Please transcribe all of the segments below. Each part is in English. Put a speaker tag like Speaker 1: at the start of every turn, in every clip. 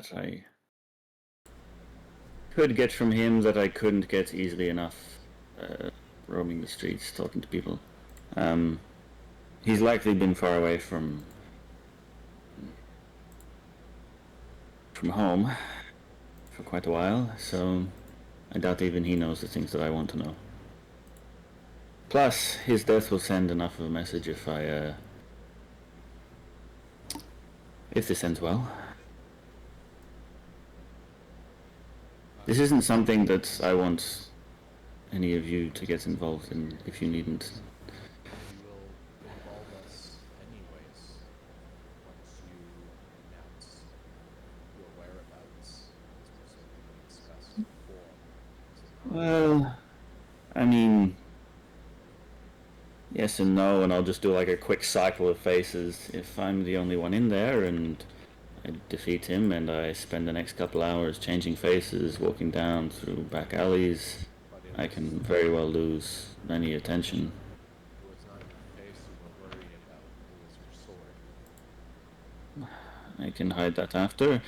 Speaker 1: that I could get from him that I couldn't get easily enough roaming the streets, talking to people. He's likely been far away from home for quite a while, so I doubt even he knows the things that I want to know. Plus, his death will send enough of a message if this ends well. This isn't something that I want any of you to get involved in if you needn't.
Speaker 2: You will involve us anyways once you announce your whereabouts, as was discussed before.
Speaker 1: Well, I mean, yes and no, and I'll just do like a quick cycle of faces. If I'm the only one in there and I defeat him and I spend the next couple hours changing faces, walking down through back alleys, I can very well lose any attention.
Speaker 2: It was not your face you were worried about, it was your sword.
Speaker 1: I can hide that after.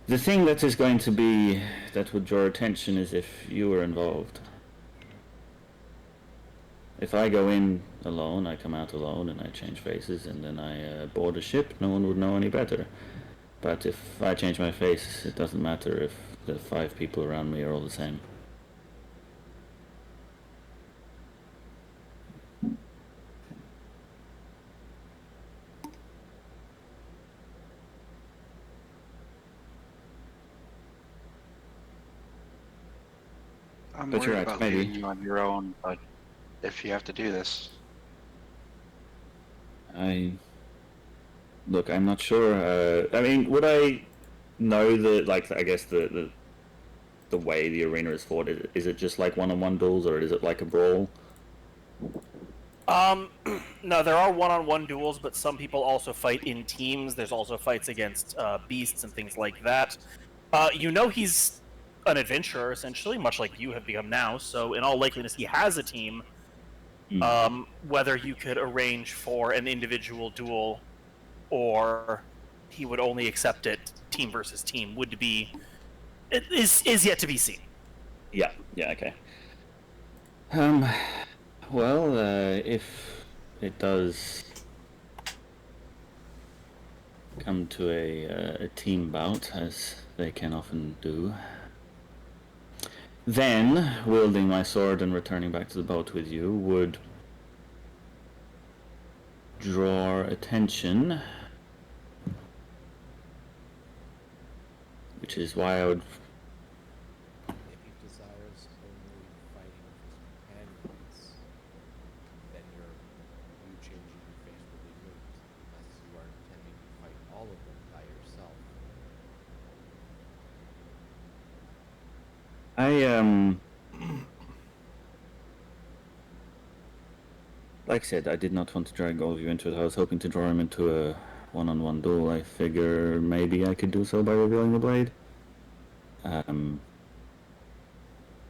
Speaker 1: The thing that is going to be that would draw attention is if you were involved. If I go in alone, I come out alone and I change faces and then I board a ship, no one would know any better. But if I change my face, it doesn't matter if the 5 people around me are all the same.
Speaker 3: I'm
Speaker 1: But
Speaker 3: worried
Speaker 1: you're right,
Speaker 3: about
Speaker 1: maybe.
Speaker 3: leaving you on your own, but if you have to do this.
Speaker 1: Look, I'm not sure. I mean, would I know the, like, I guess the way the arena is fought? Is it just like one-on-one duels, or is it like a brawl?
Speaker 4: No, there are one-on-one duels, but some people also fight in teams. There's also fights against beasts and things like that. You know he's an adventurer, essentially, much like you have become now, so in all likeliness he has a team. Whether you could arrange for an individual duel or he would only accept it team versus team is yet to be seen.
Speaker 1: Yeah, okay. Well, if it does come to a team bout, as they can often do, then wielding my sword and returning back to the boat with you would draw attention, which is why I would.
Speaker 2: If he desires only fighting with his companions, then you changing your face will be moot, unless you are intending to fight all of them by yourself.
Speaker 1: Like I said, I did not want to drag all of you into it. I was hoping to draw him into a one-on-one duel. I figure maybe I could do so by revealing the blade.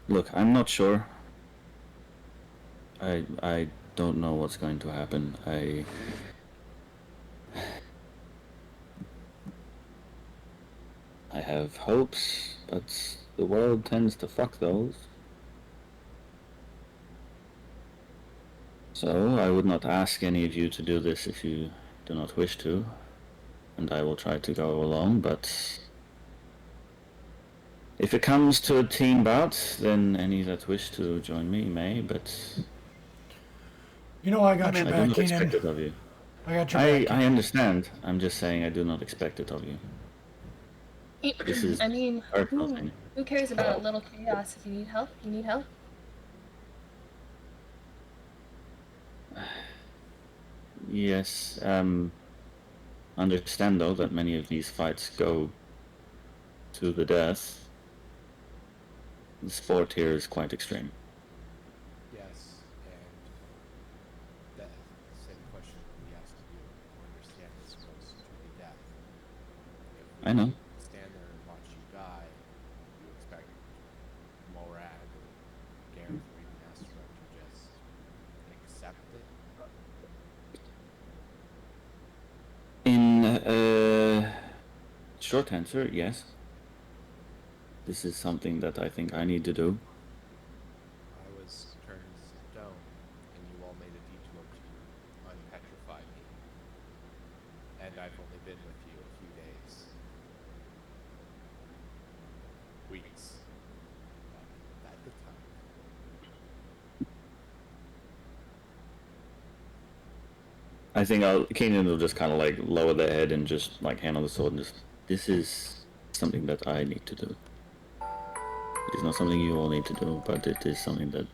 Speaker 1: Look, I'm not sure. I don't know what's going to happen. I have hopes, but the world tends to fuck those. So I would not ask any of you to do this if you do not wish to, and I will try to go along, but if it comes to a team bout, then any that wish to join me may, but
Speaker 5: You know I got
Speaker 1: I
Speaker 5: your
Speaker 1: do
Speaker 5: back,
Speaker 1: not expect
Speaker 5: Keenan.
Speaker 1: it of you.
Speaker 5: I got your back.
Speaker 1: I understand. I'm just saying I do not expect it of you. This is
Speaker 6: I mean,
Speaker 1: personal thing.
Speaker 6: who cares about a little chaos? If you need help, you need help.
Speaker 1: Yes, understand though that many of these fights go to the death. The sport here is quite extreme.
Speaker 2: Yes, and that same question will be asked of you. You understand this goes to the death. If we
Speaker 1: I know.
Speaker 2: stand there and watch you die, you expect Morag, Gareth, or even Astra to just accept it?
Speaker 1: In short answer, yes. This is something that I think I need to do.
Speaker 2: I was turned to stone, and you all made a detour to unpetrify me. And I've only been with you a few days. Weeks. At the time.
Speaker 1: I think Keenan will just kind of like lower their head and just like hand on the sword and just, this is something that I need to do. It is not something you all need to do, but it is something that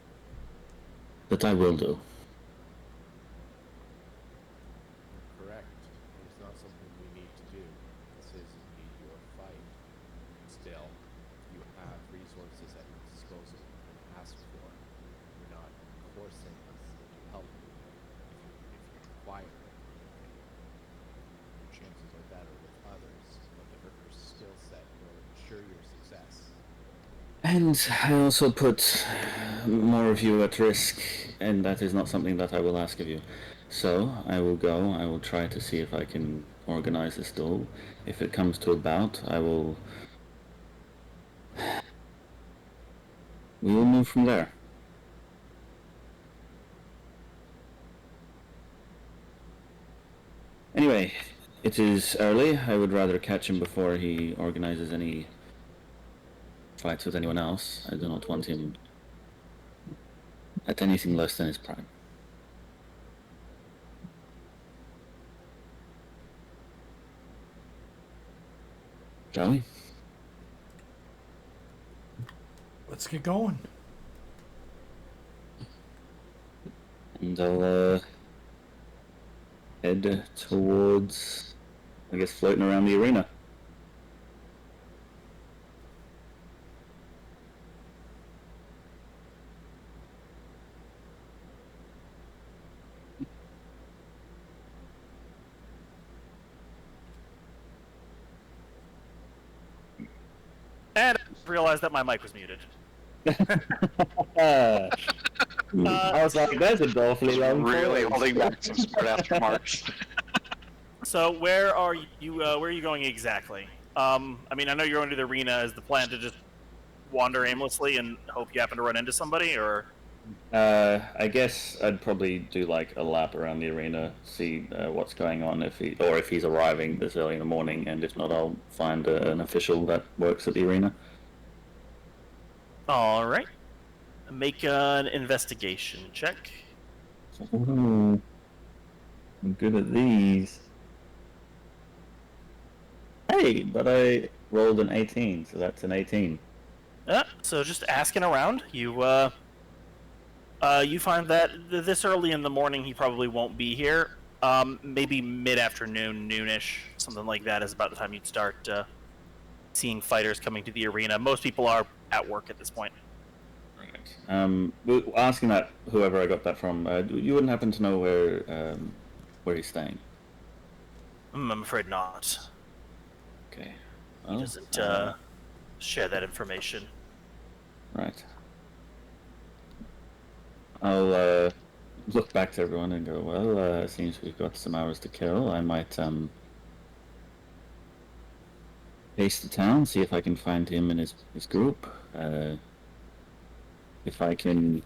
Speaker 1: I will do.
Speaker 2: You're correct. It is not something we need to do. This is indeed your fight. Still, you have resources at your disposal and ask for. You're not forcing us to help you if you require it. Your chances are better with others, but the Hurker's skill set will ensure your success.
Speaker 1: And I also put more of you at risk, and that is not something that I will ask of you. So I will go, I will try to see if I can organize this duel. If it comes to a bout, we will move from there. Anyway, it is early. I would rather catch him before he organizes any fights with anyone else. I do not want him at anything less than his prime. Shall we?
Speaker 5: Let's get going.
Speaker 1: And I'll head towards, I guess, floating around the arena.
Speaker 4: And I realized that my mic was muted.
Speaker 1: I was like, there's a awfully long
Speaker 3: Really
Speaker 1: pause.
Speaker 3: holding back some smart ass remarks.
Speaker 4: So where are you? Where are you going exactly? I mean, I know you're going to the arena. Is the plan to just wander aimlessly and hope you happen to run into somebody, or?
Speaker 1: I guess I'd probably do like a lap around the arena, see what's going on, if he's arriving this early in the morning, and if not, I'll find an official that works at the arena.
Speaker 4: All right. Make an investigation check.
Speaker 1: Ooh, I'm good at these. Hey, but I rolled an 18, so that's an 18.
Speaker 4: So just asking around, you find that this early in the morning he probably won't be here. Maybe mid-afternoon, noonish, something like that is about the time you'd start seeing fighters coming to the arena. Most people are at work at this point.
Speaker 1: Right. Asking that whoever I got that from, you wouldn't happen to know where he's staying?
Speaker 4: I'm afraid not.
Speaker 1: Okay.
Speaker 4: He
Speaker 1: Well,
Speaker 4: doesn't share that information.
Speaker 1: Right. I'll look back to everyone and go, well, it seems we've got some hours to kill. I might pace the town, see if I can find him and his group. If I can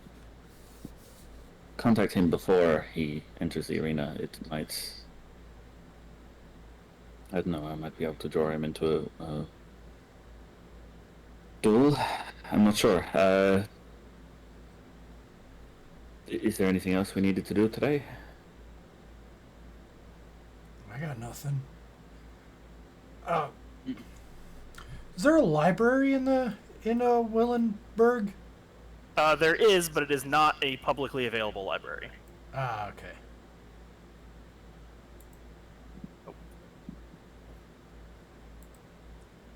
Speaker 1: contact him before he enters the arena, it might... I don't know, I might be able to draw him into a duel. I'm not sure. Is there anything else we needed to do today?
Speaker 5: I got nothing. Is there a library in Willenberg?
Speaker 4: There is, but it is not a publicly available library.
Speaker 5: Ah, okay.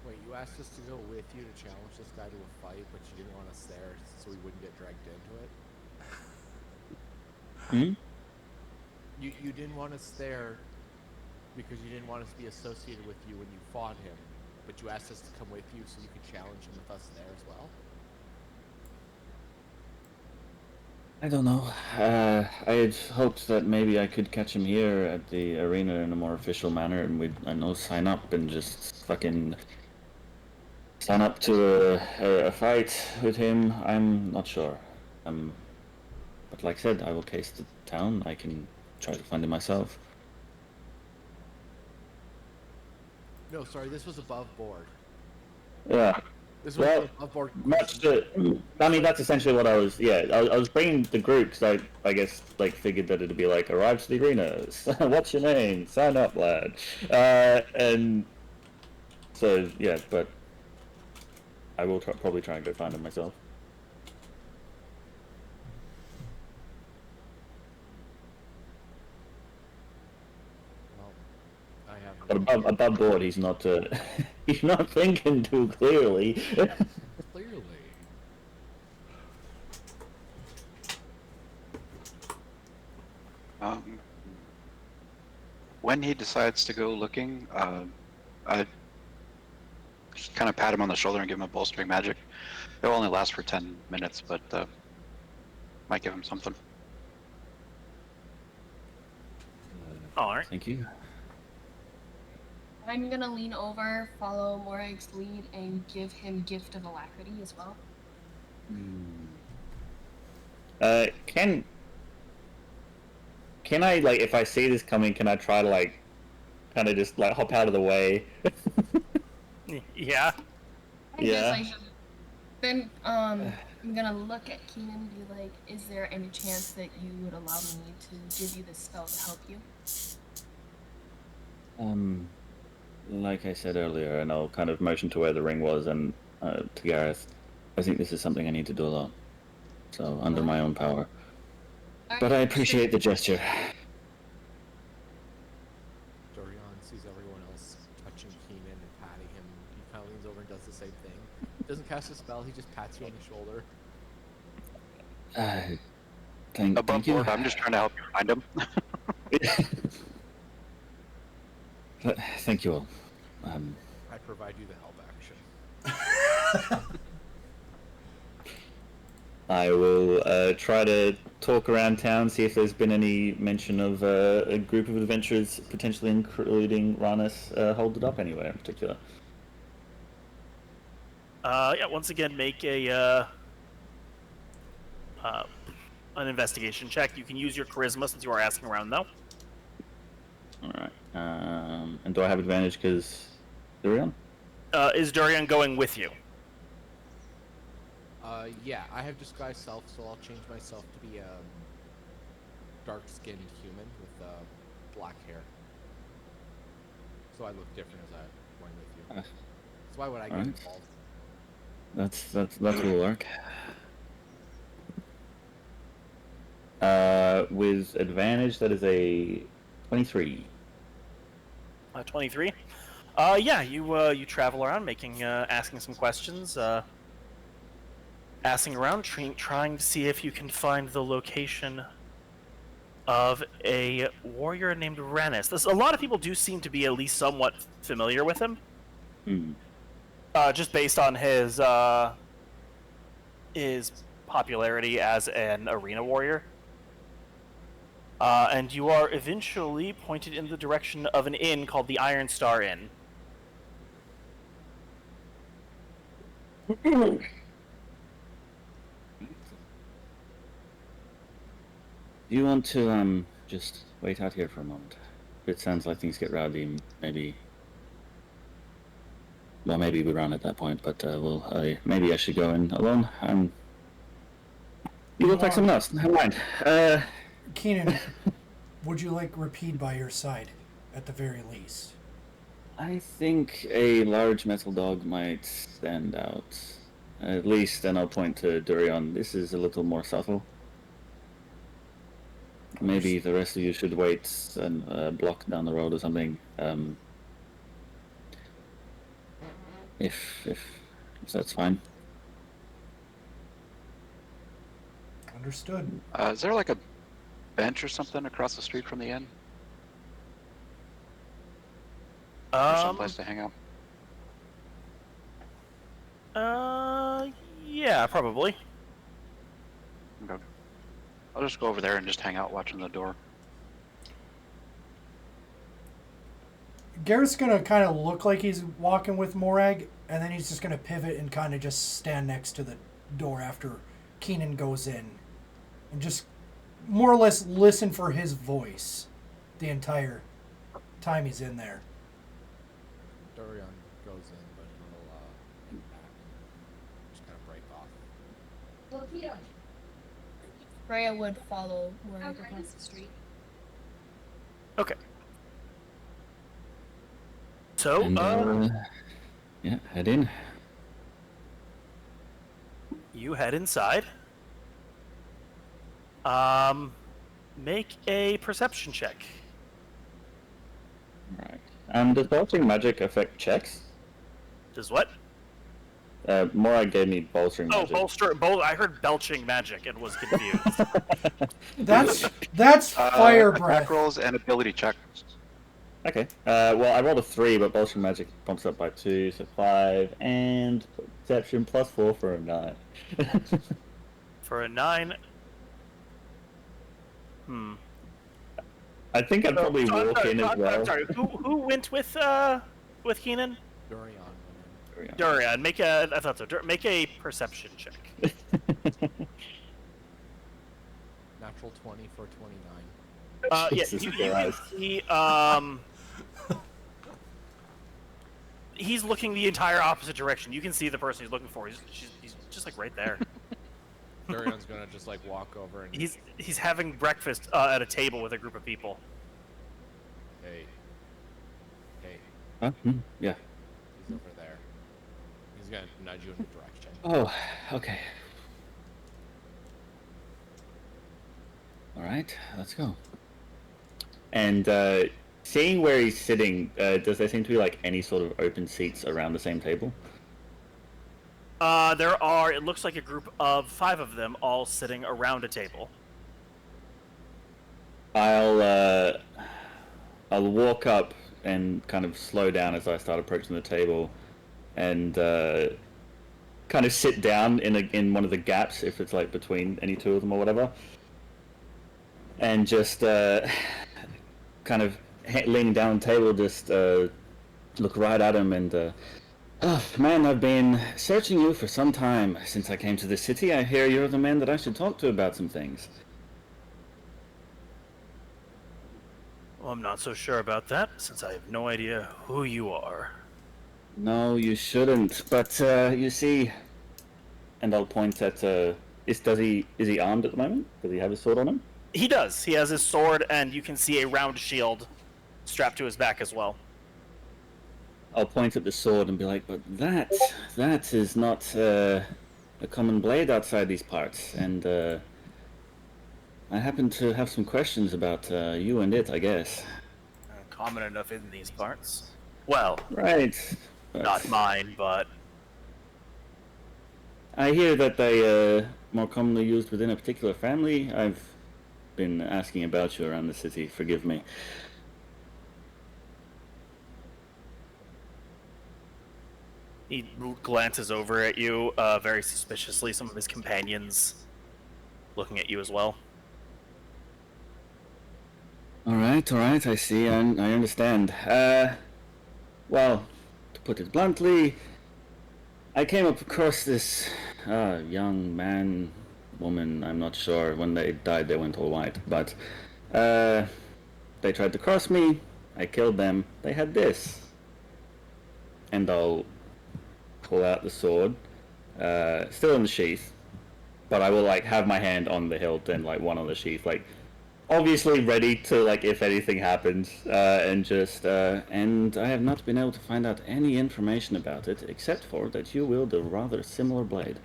Speaker 2: Wait, you asked us to go with you to challenge this guy to a fight, but you didn't want us there so we wouldn't get dragged into it? You didn't want us there because you didn't want us to be associated with you when you fought him, but you asked us to come with you so you could challenge him with us there as well?
Speaker 1: I don't know. I had hoped that maybe I could catch him here at the arena in a more official manner, and we'd, I know, sign up and just fucking sign up to a fight with him. I'm not sure. But like I said, I will case the town. I can try to find him myself.
Speaker 2: No, sorry, this was above board.
Speaker 1: Yeah.
Speaker 2: This was
Speaker 1: Well,
Speaker 2: an above board
Speaker 1: much
Speaker 2: question.
Speaker 1: to, I mean, that's essentially what I was. Yeah, I was bringing the group because I guess like figured that it'd be like arrive to the arenas. What's your name? Sign up, lad. And so yeah, but I will probably try and go find him myself.
Speaker 2: Well, I have.
Speaker 1: But above board, he's not. He's not thinking too clearly.
Speaker 2: Clearly.
Speaker 3: When he decides to go looking, I kind of pat him on the shoulder and give him a bolstering magic. It'll only last for 10 minutes, but might give him something.
Speaker 4: All right.
Speaker 1: Thank you.
Speaker 6: I'm gonna lean over, follow Morag's lead, and give him Gift of Alacrity as well.
Speaker 1: Can I, like, if I see this coming, can I try to, like, kind of just, like, hop out of the way?
Speaker 4: Yeah.
Speaker 6: I guess I should. Then, I'm gonna look at Keenan and be like, is there any chance that you would allow me to give you this spell to help you?
Speaker 1: Like I said earlier, and I'll kind of motion to where the ring was, and to Gareth, I think this is something I need to do a lot. So, under my own power. But I appreciate the gesture.
Speaker 2: Dorian sees everyone else touching Keenan and patting him. He kind of leans over and does the same thing. Doesn't cast a spell, he just pats you on the shoulder.
Speaker 3: Above
Speaker 1: Thank you.
Speaker 3: board, I'm just trying to help you find him.
Speaker 1: Thank you all.
Speaker 2: I provide you the help action.
Speaker 1: I will try to talk around town, see if there's been any mention of a group of adventurers, potentially including Ranis, holded up anywhere in particular.
Speaker 4: Yeah. Once again, make a an investigation check. You can use your charisma since you are asking around, though.
Speaker 1: All right. And do I have advantage because Durian?
Speaker 4: Is Durian going with you?
Speaker 2: Yeah, I have disguised self, so I'll change myself to be a dark-skinned human with black hair. So I look different as I'm going with you. So why would I get
Speaker 1: Alright.
Speaker 2: involved?
Speaker 1: That will work. With advantage, that is a 23.
Speaker 4: 23. Yeah, you travel around, asking some questions, asking around, trying to see if you can find the location of a warrior named Ranis. A lot of people do seem to be at least somewhat familiar with him, just based on his popularity as an arena warrior. And you are eventually pointed in the direction of an inn called the Iron Star Inn.
Speaker 1: Do you want to just wait out here for a moment? It sounds like things get rowdy. Maybe we run at that point. But maybe I should go in alone. You look like someone else. Never mind.
Speaker 5: Keenan, would you like Rapide by your side, at the very least?
Speaker 1: I think a large metal dog might stand out. At least, and I'll point to Durian. This is a little more subtle. Maybe the rest of you should wait and block down the road or something. If that's fine.
Speaker 5: Understood.
Speaker 3: Is there like a bench or something across the street from the inn? Or someplace to hang out?
Speaker 4: Yeah, probably.
Speaker 3: Okay. I'll just go over there and just hang out watching the door.
Speaker 5: Garrett's gonna kind of look like he's walking with Morag, and then he's just gonna pivot and kind of just stand next to the door after Keenan goes in, and just more or less listen for his voice the entire time he's in there.
Speaker 2: Dorian goes in, but he'll hang back and just kind of break off.
Speaker 6: Freya would follow Morag across the street.
Speaker 4: Okay. So,
Speaker 1: And, yeah, head in.
Speaker 4: you head inside. Make a perception check.
Speaker 1: Right. Does bolstering magic affect checks?
Speaker 4: Does what?
Speaker 1: Morag gave me bolstering
Speaker 4: Oh,
Speaker 1: magic.
Speaker 4: I heard belching magic and was confused.
Speaker 5: That's fire breath.
Speaker 3: Attack rolls and ability check.
Speaker 1: Okay. Well, I rolled a 3, but bolstering magic bumps up by 2, so 5, and perception plus 4 for a 9.
Speaker 4: For a 9.
Speaker 1: I think I'd probably
Speaker 4: So,
Speaker 1: walk in as well.
Speaker 4: I'm sorry. Who went with Keenan?
Speaker 2: Dorian went in.
Speaker 4: Dorian. I thought so. Make a perception check.
Speaker 2: Natural 20 for 29.
Speaker 4: Yeah,
Speaker 1: Jesus
Speaker 4: you can
Speaker 1: Christ.
Speaker 4: see. He's looking the entire opposite direction. You can see the person he's looking for. He's just like right there.
Speaker 2: Dorian's gonna just like walk over and
Speaker 4: He's having breakfast at a table with a group of people.
Speaker 2: hey,
Speaker 1: Huh? Yeah.
Speaker 2: he's over there. He's gonna nudge you in a direction.
Speaker 1: Oh, okay. Alright, let's go. And seeing where he's sitting, does there seem to be like any sort of open seats around the same table?
Speaker 4: There are. It looks like a group of 5 of them, all sitting around a table.
Speaker 1: I'll walk up and kind of slow down as I start approaching the table, and kind of sit down in one of the gaps if it's like between any two of them or whatever, and just kind of leaning down on the table, just look right at him and. Oh, man, I've been searching you for some time since I came to this city. I hear you're the man that I should talk to about some things.
Speaker 4: Well, I'm not so sure about that, since I have no idea who you are.
Speaker 1: No, you shouldn't. But you see, and I'll point at. Is he armed at the moment? Does he have his sword on him?
Speaker 4: He does. He has his sword, and you can see a round shield strapped to his back as well.
Speaker 1: I'll point at the sword and be like, but that is not a common blade outside these parts, and I happen to have some questions about you and it, I guess.
Speaker 4: Common enough in these parts. Well,
Speaker 1: Right. But
Speaker 4: not mine, but
Speaker 1: I hear that they more commonly used within a particular family. I've been asking about you around the city. Forgive me.
Speaker 4: he glances over at you very suspiciously. Some of his companions looking at you as well.
Speaker 1: All right, I see, I understand. Well, to put it bluntly, I came up across this young man, woman, I'm not sure. When they died, they went all white, but they tried to cross me, I killed them, they had this. And I'll pull out the sword, still in the sheath, but I will, like, have my hand on the hilt and, like, one on the sheath, like, obviously ready to, like, if anything happens, and just, and I have not been able to find out any information about it, except for that you wield a rather similar blade.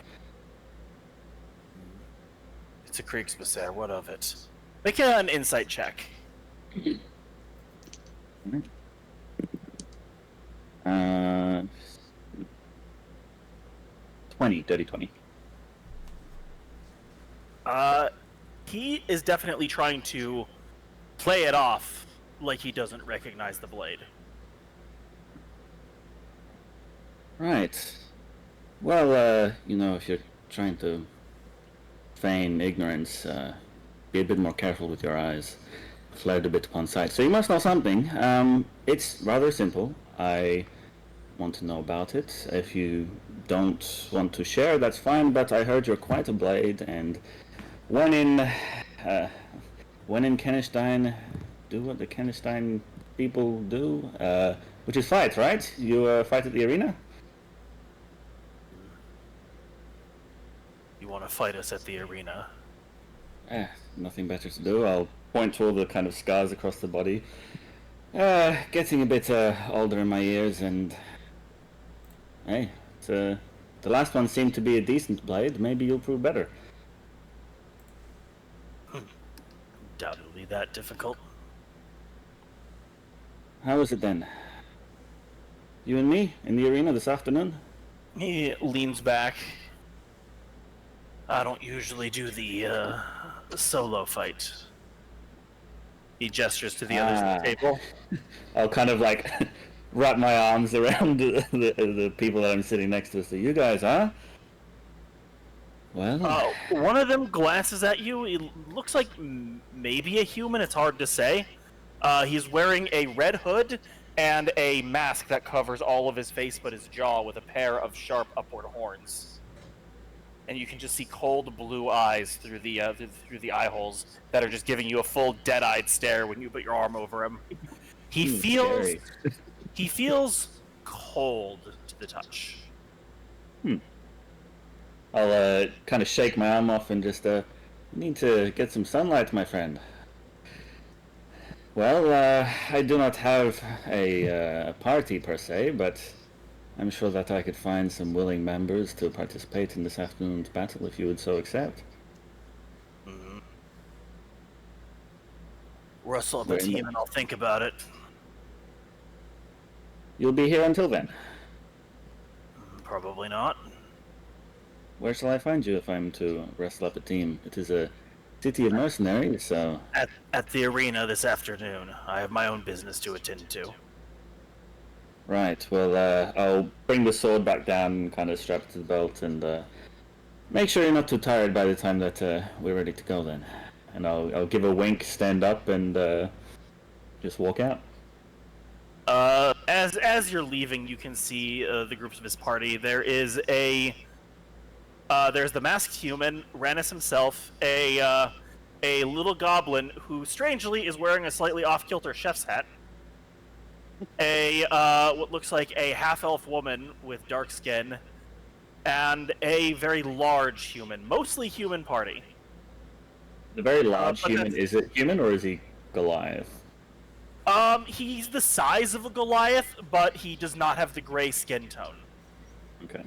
Speaker 4: It's a Kriegsbeser, what of it? Make an insight check.
Speaker 1: 20, dirty 20.
Speaker 4: He is definitely trying to play it off like he doesn't recognize the blade.
Speaker 1: Right. Well, you know, if you're trying to feign ignorance, be a bit more careful with your eyes. flared a bit upon sight. So you must know something. It's rather simple. I want to know about it. If you don't want to share, that's fine. But I heard you're quite a blade, and when in Kenestein, do what the Kenestein people do, which is fight, right? You fight at the arena.
Speaker 4: You want to fight us at the arena?
Speaker 1: Nothing better to do. I'll point to all the kind of scars across the body. Getting a bit older in my years, and hey, the last one seemed to be a decent blade. Maybe you'll prove better.
Speaker 4: Undoubtedly that difficult.
Speaker 1: How is it then? You and me in the arena this afternoon?
Speaker 4: He leans back. I don't usually do the solo fight. He gestures to the others at the table.
Speaker 1: I'll kind of like wrap my arms around the people that I'm sitting next to. So you guys, huh? Well,
Speaker 4: One of them glances at you. He looks like maybe a human. It's hard to say. He's wearing a red hood and a mask that covers all of his face but his jaw with a pair of sharp upward horns. And you can just see cold blue eyes through the eye holes that are just giving you a full dead-eyed stare when you put your arm over him. He feels cold to the touch.
Speaker 1: I'll kind of shake my arm off and just need to get some sunlight, my friend. Well, I do not have a party per se, but I'm sure that I could find some willing members to participate in this afternoon's battle if you would so accept.
Speaker 4: Rustle up the team and I'll think about it.
Speaker 1: You'll be here until then?
Speaker 4: Probably not.
Speaker 1: Where shall I find you if I'm to wrestle up a team? It is a city of mercenaries, so...
Speaker 4: At the arena this afternoon. I have my own business to attend to.
Speaker 1: Right, well, I'll bring the sword back down and kind of strap it to the belt and make sure you're not too tired by the time that we're ready to go then. And I'll give a wink, stand up, and just walk out.
Speaker 4: As you're leaving, you can see the groups of his party. There is there's the masked human, Ranis himself, a little goblin who strangely is wearing a slightly off-kilter chef's hat. What looks like a half-elf woman with dark skin, and a very large human, mostly human party.
Speaker 1: The very large human, is it human or is he Goliath?
Speaker 4: He's the size of a Goliath, but he does not have the gray skin tone.
Speaker 1: Okay.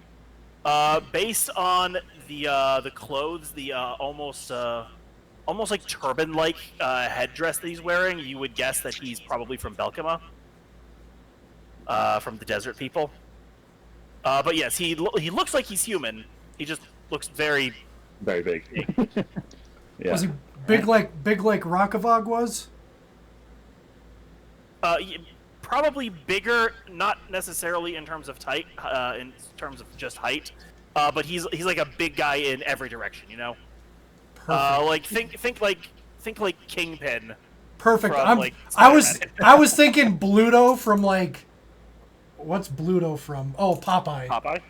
Speaker 4: Based on the clothes, the almost like turban-like headdress that he's wearing, you would guess that he's probably from Belkema. From the desert people. But yes, he looks like he's human. He just looks very
Speaker 1: big. Yeah.
Speaker 5: Was he big like Rakovog was?
Speaker 4: Probably bigger, not necessarily in terms of in terms of just height. But he's like a big guy in every direction, you know.
Speaker 5: Perfect.
Speaker 4: Like think like Kingpin.
Speaker 5: Perfect.
Speaker 4: From,
Speaker 5: I was thinking Bluto from like. What's Bluto from? Oh, Popeye.
Speaker 4: Popeye?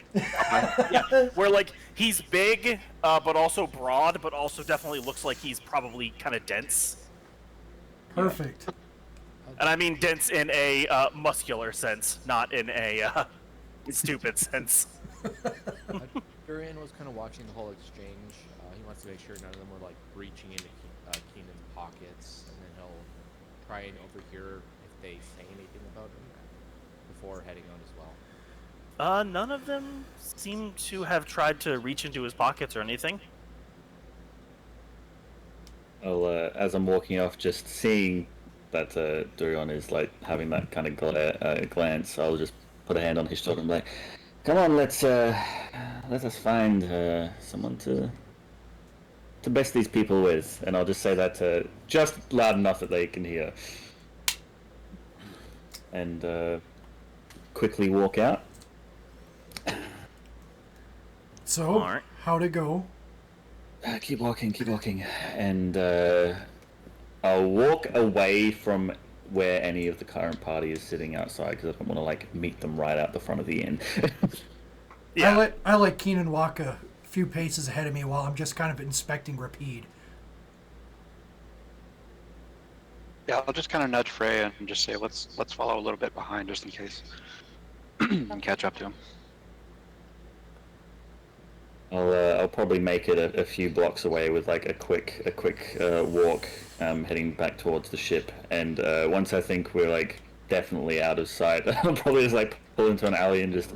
Speaker 4: Yeah, where like he's big, but also broad, but also definitely looks like he's probably kind of dense.
Speaker 5: Perfect.
Speaker 4: And I mean dense in a muscular sense, not in a stupid sense.
Speaker 2: Durian was kind of watching the whole exchange. He wants to make sure none of them were like breaching into Keenan's pockets, and then he'll try and overhear if they say anything about him before heading out as well.
Speaker 4: None of them seem to have tried to reach into his pockets or anything.
Speaker 1: I'll, as I'm walking off, just seeing that Durian is like having that kind of glance, I'll just put a hand on his shoulder and be like, "Come on, let us find someone to best these people with," and I'll just say that just loud enough that they can hear, and quickly walk out.
Speaker 5: So,
Speaker 4: Alright.
Speaker 5: how'd it go?
Speaker 1: Keep walking, and I'll walk away from where any of the current party is sitting outside because I don't want to like meet them right out the front of the inn.
Speaker 4: Yeah.
Speaker 5: I let Keenan walk a few paces ahead of me while I'm just kind of inspecting Rapide.
Speaker 3: Yeah, I'll just kind of nudge Freya and just say, let's follow a little bit behind just in case and catch up to him.
Speaker 1: I'll probably make it a few blocks away with like a quick walk, heading back towards the ship. And once I think we're like definitely out of sight, I'll probably just like pull into an alley and just.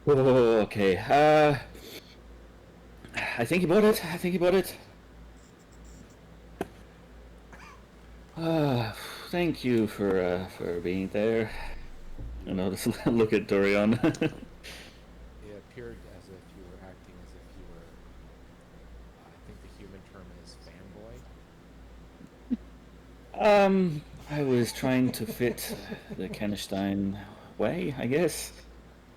Speaker 1: Whoa, okay. I think you bought it. I think you bought it. Thank you for being there. And I'll just look at Dorian.
Speaker 2: It appeared as if you were acting as if you were, I think the human term is fanboy.
Speaker 1: I was trying to fit the Kennerstein way, I guess.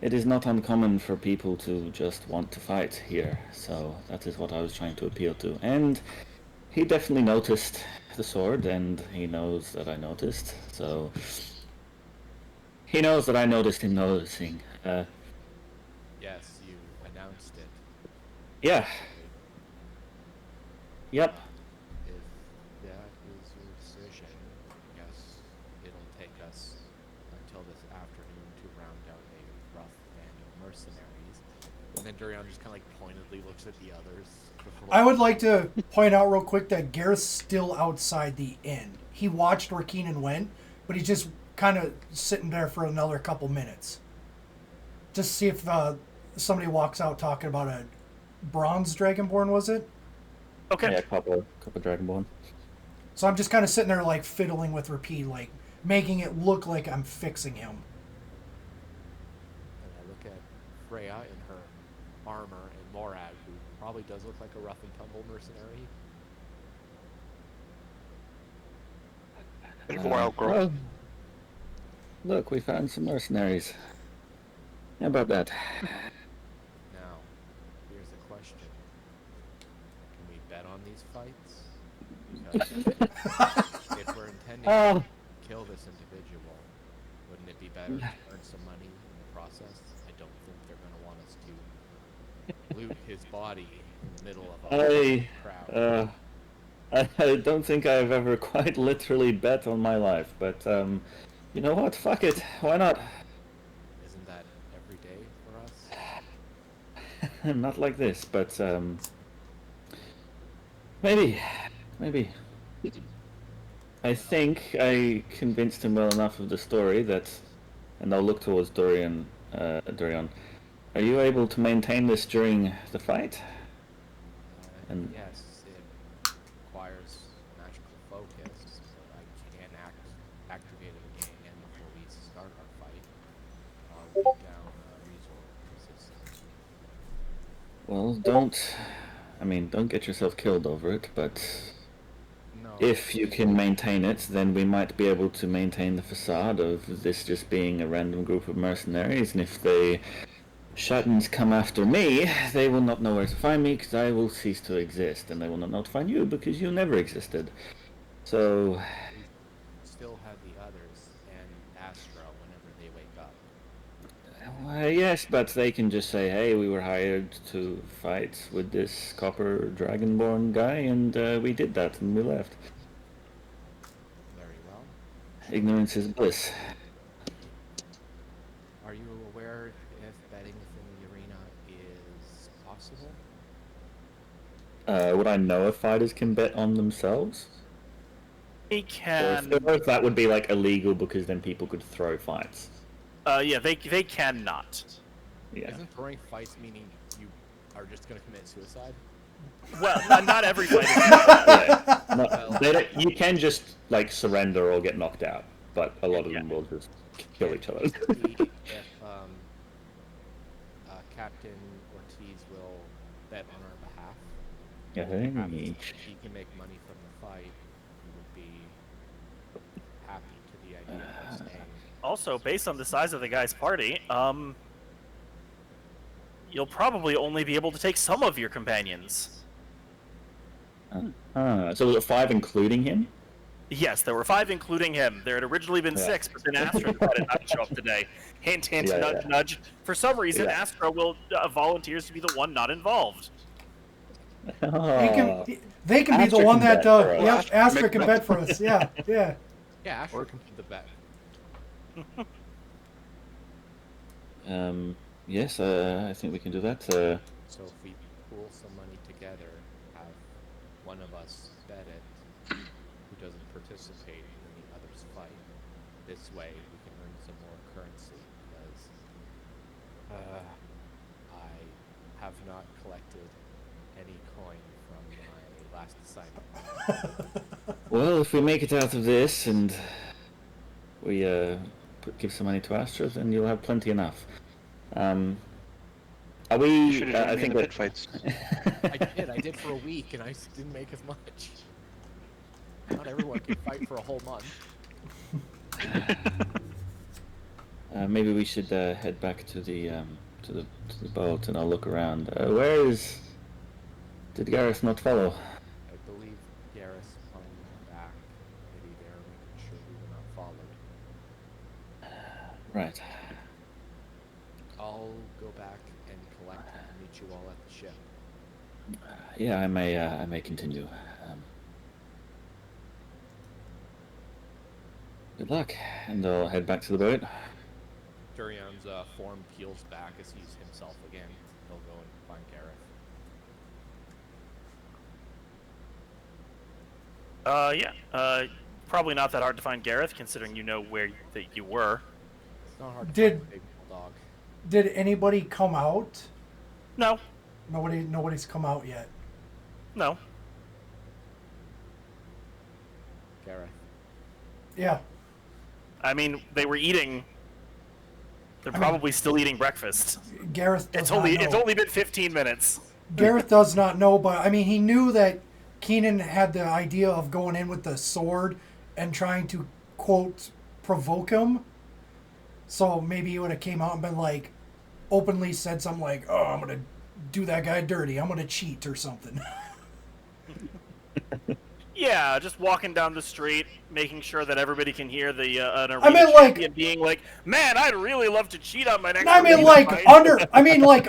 Speaker 1: It is not uncommon for people to just want to fight here, so that is what I was trying to appeal to. And he definitely noticed the sword, and he knows that I noticed, so... He knows that I noticed him noticing.
Speaker 2: Yes, you announced it.
Speaker 1: Yeah. Yep.
Speaker 2: If that is your decision, I guess it'll take us until this afternoon to round out a rough band of mercenaries. And then Durian just kind of like pointedly looks at the others.
Speaker 5: I would like to point out real quick that Gareth's still outside the inn. He watched where Keenan went, but he's just kind of sitting there for another couple minutes. Just to see if somebody walks out talking about a bronze dragonborn, was it?
Speaker 4: Okay.
Speaker 1: Yeah, couple Dragonborn.
Speaker 5: So I'm just kind of sitting there like fiddling with Rapide, like making it look like I'm fixing him.
Speaker 2: And I look at Freya in her armor and Morag, who probably does look like a rough and tumble mercenary.
Speaker 3: Bit of a wild girl.
Speaker 1: Well, look, we found some mercenaries. How about that?
Speaker 2: Now, here's the question. Can we bet on these fights? Because if we're intending to kill this individual, wouldn't it be better to earn some money in the process? I don't think they're going to want us to loot his body in the middle of a crowd.
Speaker 1: I don't think I've ever quite literally bet on my life, but you know what? Fuck it. Why not?
Speaker 2: Isn't that every day for us?
Speaker 1: Not like this, but maybe. I think I convinced him well enough of the story that, and I'll look towards Dorian. Are you able to maintain this during the fight? And
Speaker 2: yes, it requires magical focus, but I can activate it again before we start our fight. Weak down resort resistance.
Speaker 1: well, don't get yourself killed over it, but
Speaker 2: No.
Speaker 1: if you can maintain it, then we might be able to maintain the facade of this just being a random group of mercenaries, and if the Shuttons come after me, they will not know where to find me because I will cease to exist, and they will not find you because you never existed. So,
Speaker 2: We still have the others and Astra whenever they wake up.
Speaker 1: yes, but they can just say, hey, we were hired to fight with this copper dragonborn guy, and we did that, and we left.
Speaker 2: Very well.
Speaker 1: Ignorance is bliss.
Speaker 2: Are you aware if betting within the arena is possible?
Speaker 1: Would I know if fighters can bet on themselves?
Speaker 4: They can.
Speaker 1: Or if that would be like illegal because then people could throw fights.
Speaker 4: Yeah, they cannot.
Speaker 1: Yeah.
Speaker 2: Isn't throwing fights meaning you are just going to commit suicide?
Speaker 4: Well, not every fight.
Speaker 1: Yeah. No, you can just like surrender or get knocked out, but a lot of them will just kill each other.
Speaker 2: If Captain Ortiz will bet on our behalf, perhaps if he can make money from the fight, he would be happy to the idea of staying.
Speaker 4: Also, based on the size of the guy's party, you'll probably only be able to take some of your companions.
Speaker 1: So was it 5 including him?
Speaker 4: Yes, there were 5 including him. There had originally been
Speaker 1: Yeah.
Speaker 4: 6, but then Astra decided not to show up today. Hint, hint,
Speaker 1: Yeah,
Speaker 4: nudge,
Speaker 1: yeah.
Speaker 4: nudge. For some reason,
Speaker 1: Yeah.
Speaker 4: Astra will volunteers to be the one not involved.
Speaker 1: Oh.
Speaker 5: They can be the
Speaker 1: Astra
Speaker 5: one
Speaker 1: can
Speaker 5: that
Speaker 1: bet for us.
Speaker 5: yep, Astra
Speaker 3: Make
Speaker 5: can
Speaker 3: bet.
Speaker 5: bet for us. Yeah, yeah.
Speaker 2: Yeah, Asher can put the bet.
Speaker 1: Yes, I think we can do that.
Speaker 2: So if we pool some money together, have one of us bet it, who doesn't participate in the other's fight. This way we can earn some more currency because I have not collected any coin from my last assignment.
Speaker 1: Well, if we make it out of this and we give some money to Astra, then you'll have plenty enough. Are
Speaker 3: You
Speaker 1: we?
Speaker 3: should have
Speaker 1: I
Speaker 3: joined me in
Speaker 1: think
Speaker 3: the
Speaker 1: that.
Speaker 3: pit fights.
Speaker 2: I did for a week and I didn't make as much. Not everyone can fight for a whole month.
Speaker 1: Maybe we should head back to the boat and I'll look around. Where is? Did Gareth not follow?
Speaker 2: I believe Garrus hung back. Maybe they're making sure we were not followed.
Speaker 1: Right.
Speaker 2: I'll go back and collect and meet you all at the ship.
Speaker 1: Yeah, I may continue. Good luck, and I'll head back to the boat.
Speaker 2: Durion's form peels back as he's himself again. He'll go and find Gareth.
Speaker 4: Probably not that hard to find Gareth, considering you know where that you were.
Speaker 2: It's not hard to
Speaker 5: Did-
Speaker 2: find a big dog.
Speaker 5: Did anybody come out?
Speaker 4: No,
Speaker 5: Nobody's come out yet.
Speaker 4: no.
Speaker 2: Gareth.
Speaker 5: Yeah.
Speaker 4: I mean, they were eating. They're
Speaker 5: I mean-
Speaker 4: probably still eating breakfast.
Speaker 5: Gareth does
Speaker 4: It's
Speaker 5: not
Speaker 4: only
Speaker 5: know.
Speaker 4: it's only been 15 minutes.
Speaker 5: Gareth does not know, but I mean, he knew that Keenan had the idea of going in with the sword and trying to quote provoke him. So maybe he would have came out and been like, openly said something like, "Oh, I'm gonna do that guy dirty. I'm gonna cheat or something."
Speaker 4: Yeah, just walking down the street, making sure that everybody can hear the an arena
Speaker 5: I mean, like-
Speaker 4: champion being like, "Man, I'd really love to cheat on my next."
Speaker 5: I mean,
Speaker 4: arena
Speaker 5: like
Speaker 4: fight."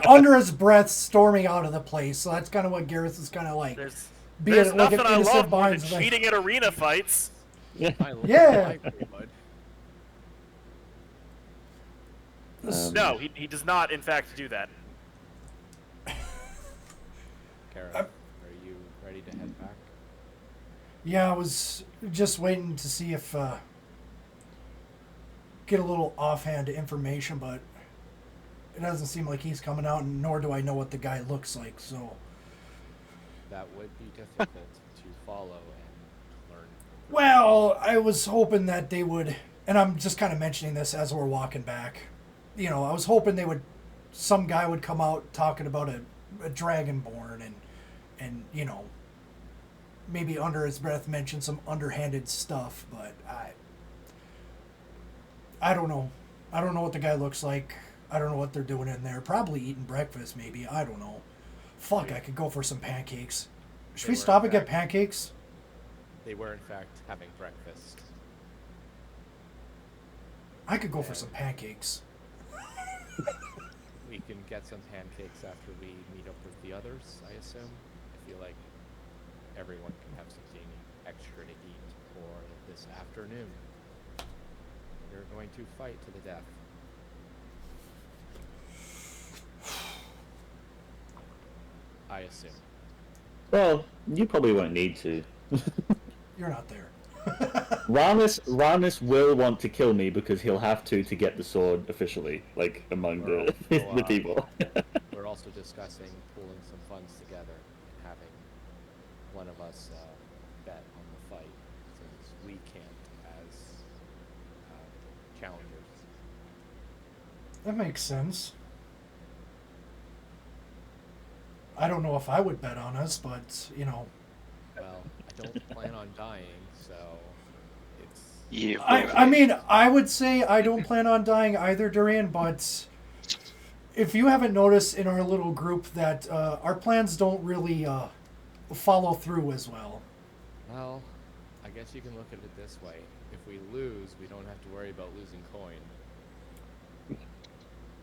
Speaker 5: under his breath, storming out of the place. So that's kind of what Gareth is kind of like.
Speaker 4: There's,
Speaker 5: Being
Speaker 4: there's
Speaker 5: like an
Speaker 4: nothing I
Speaker 5: innocent
Speaker 4: love more than
Speaker 5: behind the thing.
Speaker 4: cheating at arena fights.
Speaker 5: Yeah.
Speaker 2: I agree, bud.
Speaker 4: No, he does not, in fact, do that.
Speaker 2: Gareth, are you ready to head back?
Speaker 5: Yeah, I was just waiting to see if get a little offhand information, but it doesn't seem like he's coming out, and nor do I know what the guy looks like. So,
Speaker 2: That would be difficult to follow and learn.
Speaker 5: well, I was hoping that they would, and I'm just kind of mentioning this as we're walking back. You know, I was hoping some guy would come out talking about a dragonborn and you know, maybe under his breath mention some underhanded stuff, but I don't know. I don't know what the guy looks like. I don't know what they're doing in there. Probably eating breakfast, maybe. I don't know. Fuck, I could go for some pancakes. Should
Speaker 2: They
Speaker 5: we
Speaker 2: were
Speaker 5: stop and get
Speaker 2: back.
Speaker 5: pancakes?
Speaker 2: They were, in fact, having breakfast.
Speaker 5: I could go for some pancakes.
Speaker 2: We can get some pancakes after we meet up with the others, I assume. I feel like everyone can have something extra to eat for this afternoon. We're going to fight to the death. I assume.
Speaker 1: Well, you probably won't need to.
Speaker 5: You're not there.
Speaker 1: Ranis will want to kill me because he'll have to get the sword officially, like among
Speaker 2: We're
Speaker 1: the
Speaker 2: also,
Speaker 1: the people.
Speaker 2: We're also discussing pooling some funds together and having one of us bet on the fight, since we can't as challengers.
Speaker 5: That makes sense. I don't know if I would bet on us, but, you know.
Speaker 2: Well, I don't plan on dying, so it's...
Speaker 3: Yeah.
Speaker 5: I mean, I would say I don't plan on dying either, Durian, but if you haven't noticed in our little group that our plans don't really follow through as well.
Speaker 2: Well, I guess you can look at it this way. If we lose, we don't have to worry about losing coin.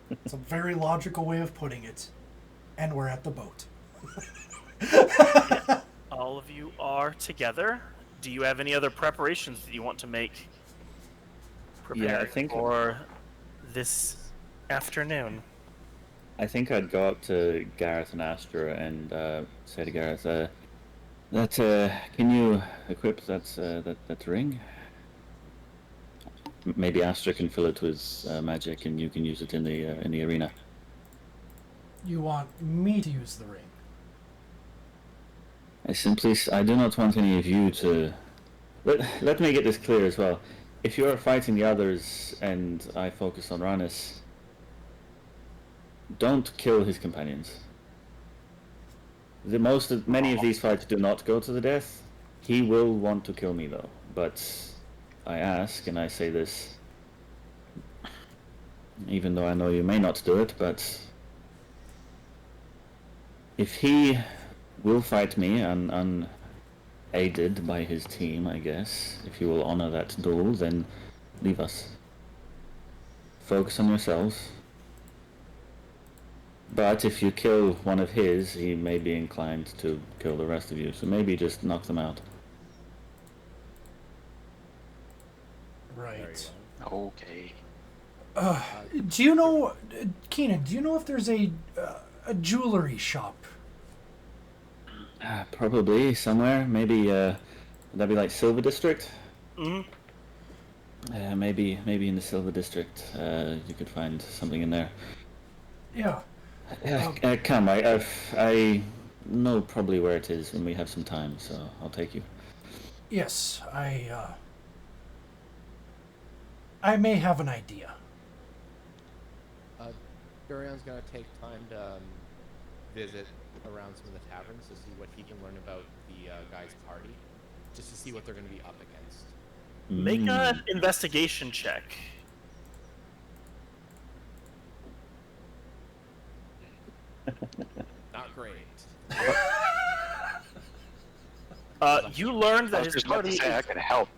Speaker 5: It's a very logical way of putting it. And we're at the boat.
Speaker 4: All of you are together. Do you have any other preparations that you want to make?
Speaker 1: Yeah, I think
Speaker 4: for this afternoon.
Speaker 1: I think I'd go up to Gareth and Astra and say to Gareth, can you equip that ring? Maybe Astra can fill it with magic, and you can use it in the arena.
Speaker 5: You want me to use the ring?
Speaker 1: I do not want any of you to. Let me get this clear as well. If you are fighting the others and I focus on Ranis, don't kill his companions. Many of these fights do not go to the death. He will want to kill me though, but I ask and I say this, even though I know you may not do it, but if he will fight me unaided by his team, I guess, if you will honor that duel, then leave us. Focus on yourselves. But if you kill one of his, he may be inclined to kill the rest of you, so maybe just knock them out.
Speaker 5: Right.
Speaker 3: Okay.
Speaker 5: Do you know, Keenan, do you know if there's a jewelry shop?
Speaker 1: Probably somewhere. Maybe would that be like Silver District?
Speaker 4: Mm-hmm.
Speaker 1: Maybe in the Silver District, you could find something in there.
Speaker 5: Yeah.
Speaker 1: Come, I know probably where it is when we have some time, so I'll take you.
Speaker 5: Yes, I may have an idea.
Speaker 2: Durion's gonna take time to visit around some of the taverns to see what he can learn about the guy's party, just to see what they're gonna be up against.
Speaker 4: Make an investigation check.
Speaker 2: Not great.
Speaker 4: You learned
Speaker 3: I
Speaker 4: that
Speaker 3: was
Speaker 4: his
Speaker 3: just about to
Speaker 4: party.
Speaker 3: say I could help.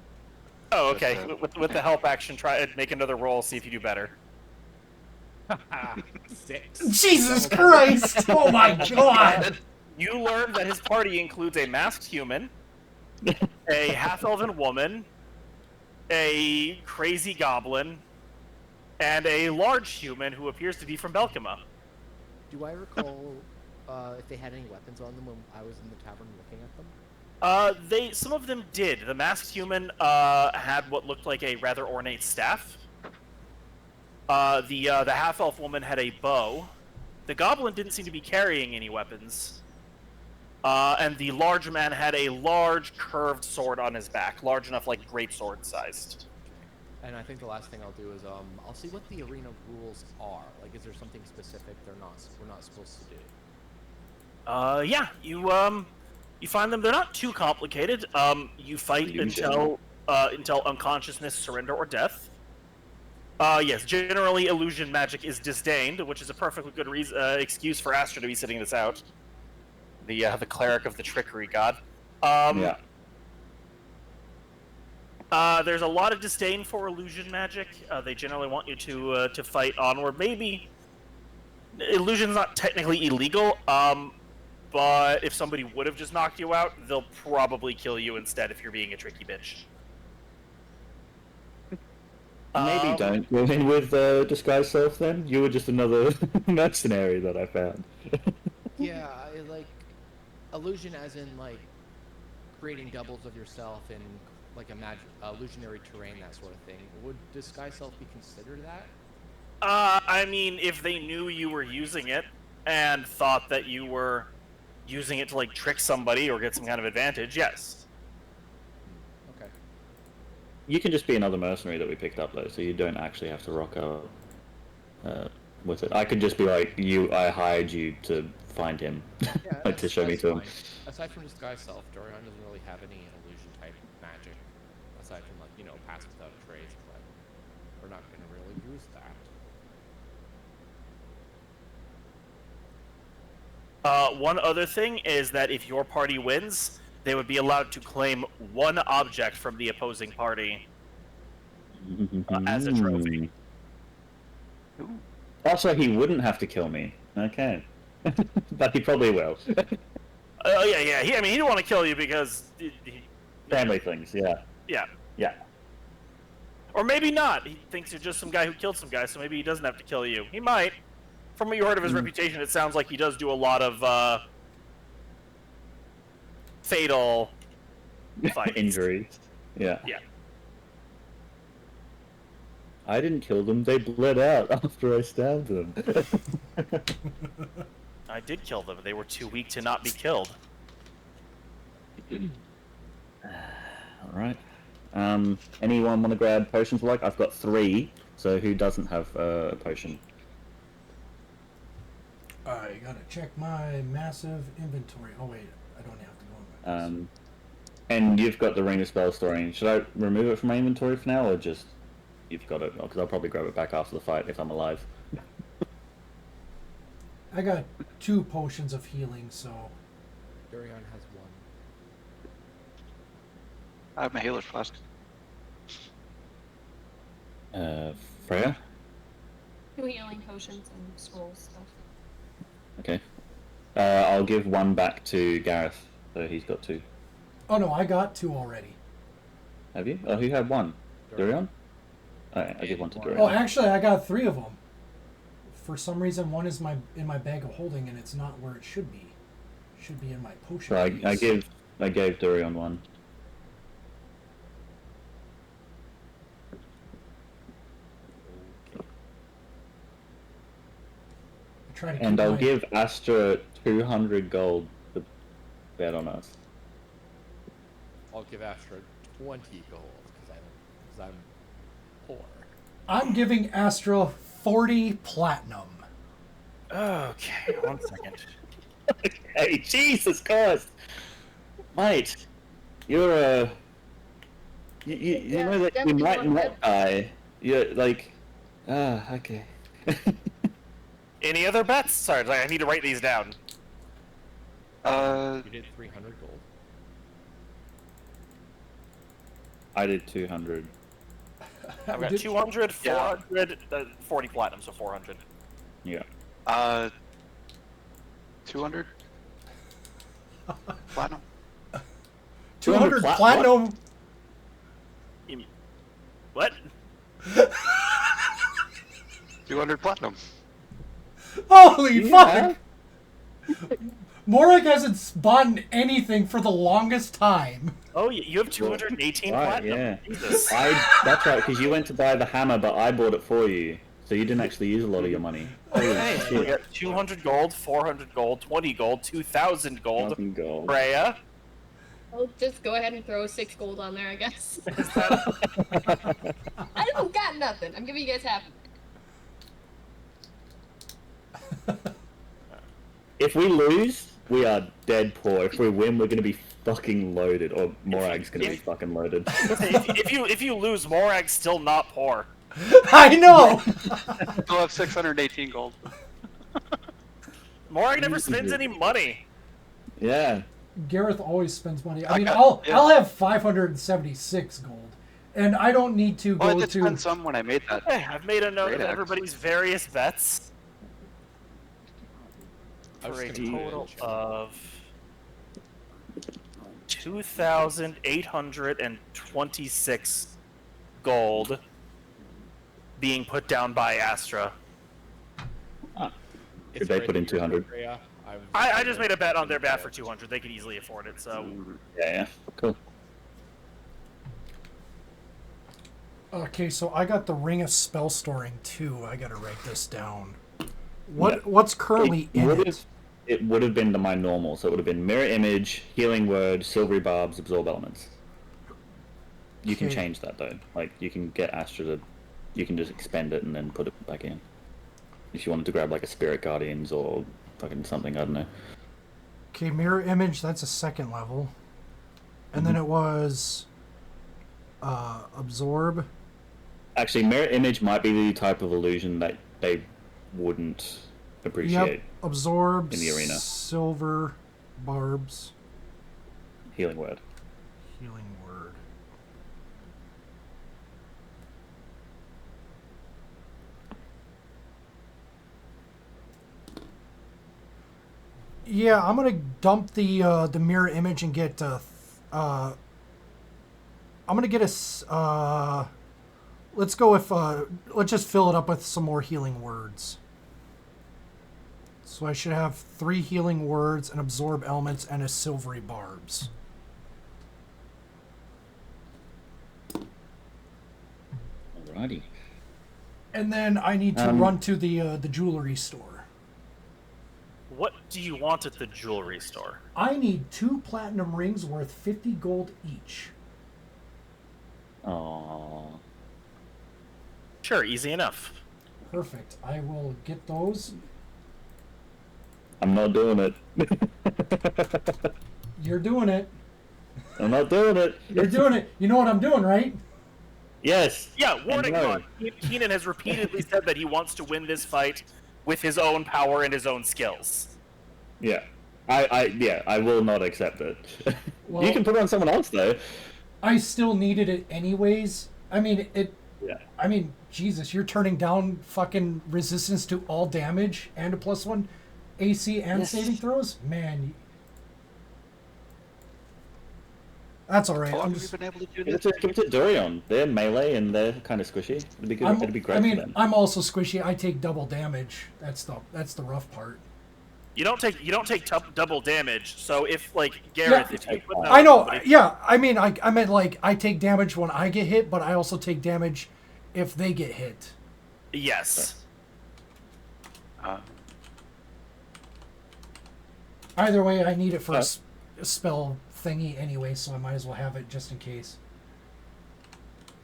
Speaker 4: Oh, okay.
Speaker 3: But,
Speaker 4: With the help action, try make another roll. See if you do better.
Speaker 2: 6.
Speaker 5: Jesus Christ! Oh my God!
Speaker 4: You learned that his party includes a masked human, a half-elven woman, a crazy goblin, and a large human who appears to be from Belkema.
Speaker 2: Do I recall if they had any weapons on them when I was in the tavern looking at them?
Speaker 4: Some of them did. The masked human had what looked like a rather ornate staff. The half-elf woman had a bow. The goblin didn't seem to be carrying any weapons. And the large man had a large curved sword on his back, large enough like greatsword sized.
Speaker 2: And I think the last thing I'll do is I'll see what the arena rules are. Like, is there something specific we're not supposed to do?
Speaker 4: Yeah, you find them. They're not too complicated. You fight until unconsciousness, surrender, or death. Yes, generally illusion magic is disdained, which is a perfectly good excuse for Astra to be sitting this out. The cleric of the trickery god.
Speaker 1: Yeah.
Speaker 4: There's a lot of disdain for illusion magic. They generally want you to fight onward. Maybe illusion's not technically illegal, but if somebody would have just knocked you out, they'll probably kill you instead if you're being a tricky bitch.
Speaker 1: Maybe don't go in with disguise self then. You were just another mercenary that I found.
Speaker 2: Yeah, like illusion as in like creating doubles of yourself in like a illusionary terrain, that sort of thing. Would disguise self be considered that?
Speaker 4: I mean, if they knew you were using it and thought that you were using it to like trick somebody or get some kind of advantage, yes.
Speaker 2: Okay.
Speaker 1: You can just be another mercenary that we picked up though, so you don't actually have to rock out with it. I could just be like, I hired you to find him,
Speaker 2: Yeah,
Speaker 1: to show me to him.
Speaker 2: fine. Aside from disguise self, Dorian doesn't really have any illusion type magic, aside from like pass without a trace. But we're not going to really use that.
Speaker 4: One other thing is that if your party wins, they would be allowed to claim one object from the opposing party as a trophy.
Speaker 1: Also, he wouldn't have to kill me. Okay. But he probably will.
Speaker 4: Oh yeah. He don't want to kill you because
Speaker 1: Family things, yeah.
Speaker 4: Yeah.
Speaker 1: Yeah.
Speaker 4: Or maybe not. He thinks you're just some guy who killed some guy, so maybe he doesn't have to kill you. He might. From what you heard of his reputation, it sounds like he does do a lot of fatal fights.
Speaker 1: Injuries. Yeah.
Speaker 4: Yeah.
Speaker 1: I didn't kill them, they bled out after I stabbed them.
Speaker 4: I did kill them. They were too weak to not be killed.
Speaker 1: Alright. Anyone want to grab potions like? I've got 3, so who doesn't have a potion?
Speaker 5: I gotta check my massive inventory. Oh wait, I don't have to go in my
Speaker 1: And you've got the Ring of Spell Storing. Should I remove it from my inventory for now, or just... You've got it? Because I'll probably grab it back after the fight if I'm alive.
Speaker 5: I got 2 potions of healing, so...
Speaker 2: Durian has one.
Speaker 3: I have my healer's flask.
Speaker 1: Freya?
Speaker 6: 2 healing potions and scroll stuff.
Speaker 1: Okay. I'll give 1 back to Gareth, so he's got 2.
Speaker 5: Oh no, I got 2 already.
Speaker 1: Have you? Oh, who had 1? Durian? Alright, I'll give 1 to Durian.
Speaker 5: Oh, actually, I got 3 of them. For some reason, 1 is in my bag of holding, and it's not where it should be. It should be in my potion.
Speaker 1: So
Speaker 5: case.
Speaker 1: I gave Durian 1.
Speaker 5: I try to keep
Speaker 1: And I'll
Speaker 5: my-
Speaker 1: give Astra 200 gold to bet on us.
Speaker 2: I'll give Astra 20 gold because I'm poor.
Speaker 5: I'm giving Astra 40 platinum.
Speaker 4: Okay, 1 second.
Speaker 1: Hey, Jesus Christ! Mate, you're a... You know that you
Speaker 6: definitely
Speaker 1: might
Speaker 6: want
Speaker 1: not die. You're like... okay.
Speaker 4: Any other bets? Sorry, I need to write these down.
Speaker 2: You did 300 gold.
Speaker 1: I did 200.
Speaker 4: I've got
Speaker 5: Did-
Speaker 4: 200, 400, 40 platinum, so 400.
Speaker 1: Yeah.
Speaker 3: 200? Platinum?
Speaker 5: 200
Speaker 1: plat-
Speaker 5: platinum.
Speaker 4: You mean- What?
Speaker 3: 200 platinum.
Speaker 5: Holy
Speaker 1: You
Speaker 5: fuck!
Speaker 1: have?
Speaker 5: Morag hasn't bought anything for the longest time.
Speaker 4: Oh, you have 218
Speaker 1: Right,
Speaker 4: platinum.
Speaker 1: yeah.
Speaker 4: Jesus.
Speaker 1: That's right, because you went to buy the hammer, but I bought it for you. So you didn't actually use a lot of your money. Holy
Speaker 4: Okay, so we
Speaker 1: shit.
Speaker 4: got 200 gold, 400 gold, 20 gold, 2,000 gold.
Speaker 1: 1,000 gold.
Speaker 4: Freya.
Speaker 6: I'll just go ahead and throw 6 gold on there, I guess. I don't got nothing. I'm giving you guys half.
Speaker 1: If we lose, we are dead poor. If we win, we're gonna be fucking loaded. Or Morag's gonna be fucking loaded.
Speaker 4: if you lose, Morag's still not poor.
Speaker 5: I know!
Speaker 3: Still have 618 gold.
Speaker 4: Morag never spends any money.
Speaker 1: Yeah.
Speaker 5: Gareth always spends money. I
Speaker 3: I
Speaker 5: mean,
Speaker 3: got- yeah.
Speaker 5: I'll have 576 gold. And I don't need to
Speaker 3: Well, I
Speaker 5: go
Speaker 3: did
Speaker 5: to...
Speaker 3: spend some when I made that.
Speaker 4: Hey, I've made a note
Speaker 3: Great
Speaker 4: of
Speaker 3: axe.
Speaker 4: everybody's various bets
Speaker 2: I was
Speaker 4: for a
Speaker 2: just gonna
Speaker 4: total
Speaker 2: mention.
Speaker 4: of 2,826 gold being put down by Astra.
Speaker 2: It's
Speaker 1: they
Speaker 2: right
Speaker 1: put in
Speaker 2: here,
Speaker 1: 200?
Speaker 2: Freya.
Speaker 4: I just made a bet on their bat for 200. They could easily afford it, so...
Speaker 1: Yeah, cool.
Speaker 5: Okay, so I got the Ring of Spell Storing too. I gotta write this down.
Speaker 1: Yeah.
Speaker 5: What's currently in it?
Speaker 1: It would have been my normal, so it would have been Mirror Image, Healing Word, Silvery Barbs, Absorb Elements. You can
Speaker 5: Okay.
Speaker 1: change that though. Like, you can get Astra to... You can just expend it and then put it back in. If you wanted to grab like a Spirit Guardians or fucking something, I don't know.
Speaker 5: Okay, Mirror Image, that's a 2nd level. And then it was... Absorb.
Speaker 1: Actually, Mirror Image might be the type of illusion that they wouldn't appreciate.
Speaker 5: Yep, Absorb,
Speaker 1: in the arena.
Speaker 5: Silver Barbs.
Speaker 1: healing word.
Speaker 5: Healing word. Yeah, I'm gonna dump the mirror image and get I'm gonna get let's go with let's just fill it up with some more healing words. So I should have 3 healing words, an absorb elements, and a silvery barbs.
Speaker 1: Alrighty.
Speaker 5: And then I need to run to the jewelry store.
Speaker 4: What do you want at the jewelry store?
Speaker 5: I need 2 platinum rings worth 50 gold each.
Speaker 1: Aww.
Speaker 4: Sure, easy enough.
Speaker 5: Perfect. I will get those.
Speaker 1: I'm not doing it.
Speaker 5: You're doing it.
Speaker 1: I'm not doing it.
Speaker 5: You're doing it. You know what I'm doing, right?
Speaker 1: Yes.
Speaker 4: Yeah, warning
Speaker 1: No.
Speaker 4: on. Keenan has repeatedly said that he wants to win this fight with his own power and his own skills.
Speaker 1: Yeah. I will not accept it.
Speaker 5: Well-
Speaker 1: You can put it on someone else though.
Speaker 5: I still needed it anyways. I mean,
Speaker 1: Yeah.
Speaker 5: I mean, Jesus, you're turning down fucking resistance to all damage and a +1 AC and
Speaker 1: Yes.
Speaker 5: saving throws? Man. That's alright.
Speaker 3: How long
Speaker 5: I'm
Speaker 3: have
Speaker 5: just,
Speaker 3: you been able to do
Speaker 1: Give
Speaker 3: this?
Speaker 1: it to Dorion. They're melee and they're kind of squishy. It'd be good. It'd be great
Speaker 5: I mean,
Speaker 1: for them.
Speaker 5: I'm also squishy. I take double damage. That's the rough part.
Speaker 4: You don't take double damage. So if like Gareth,
Speaker 5: Yeah.
Speaker 4: if you put
Speaker 5: I know.
Speaker 4: somebody-
Speaker 5: Yeah, I mean, I meant like I take damage when I get hit, but I also take damage if they get hit.
Speaker 4: Yes.
Speaker 5: Either way, I need it for a spell thingy anyway, so I might as well have it just in case.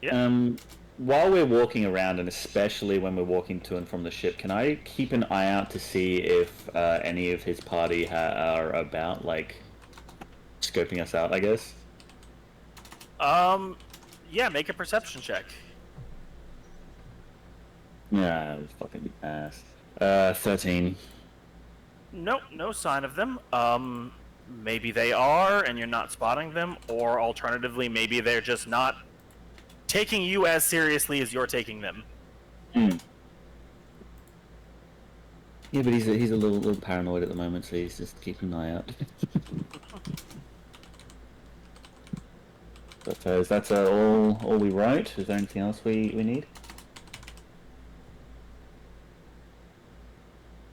Speaker 1: While we're walking around, and especially when we're walking to and from the ship, can I keep an eye out to see if any of his party are about, like, scoping us out, I guess?
Speaker 4: Yeah, make a perception check.
Speaker 1: Yeah, it was fucking ass. 13.
Speaker 4: Nope, no sign of them. Maybe they are, and you're not spotting them, or alternatively, maybe they're just not taking you as seriously as you're taking them.
Speaker 1: Yeah, but he's a little paranoid at the moment, so he's just keeping an eye out. But is that all we wrote? Is there anything else we need?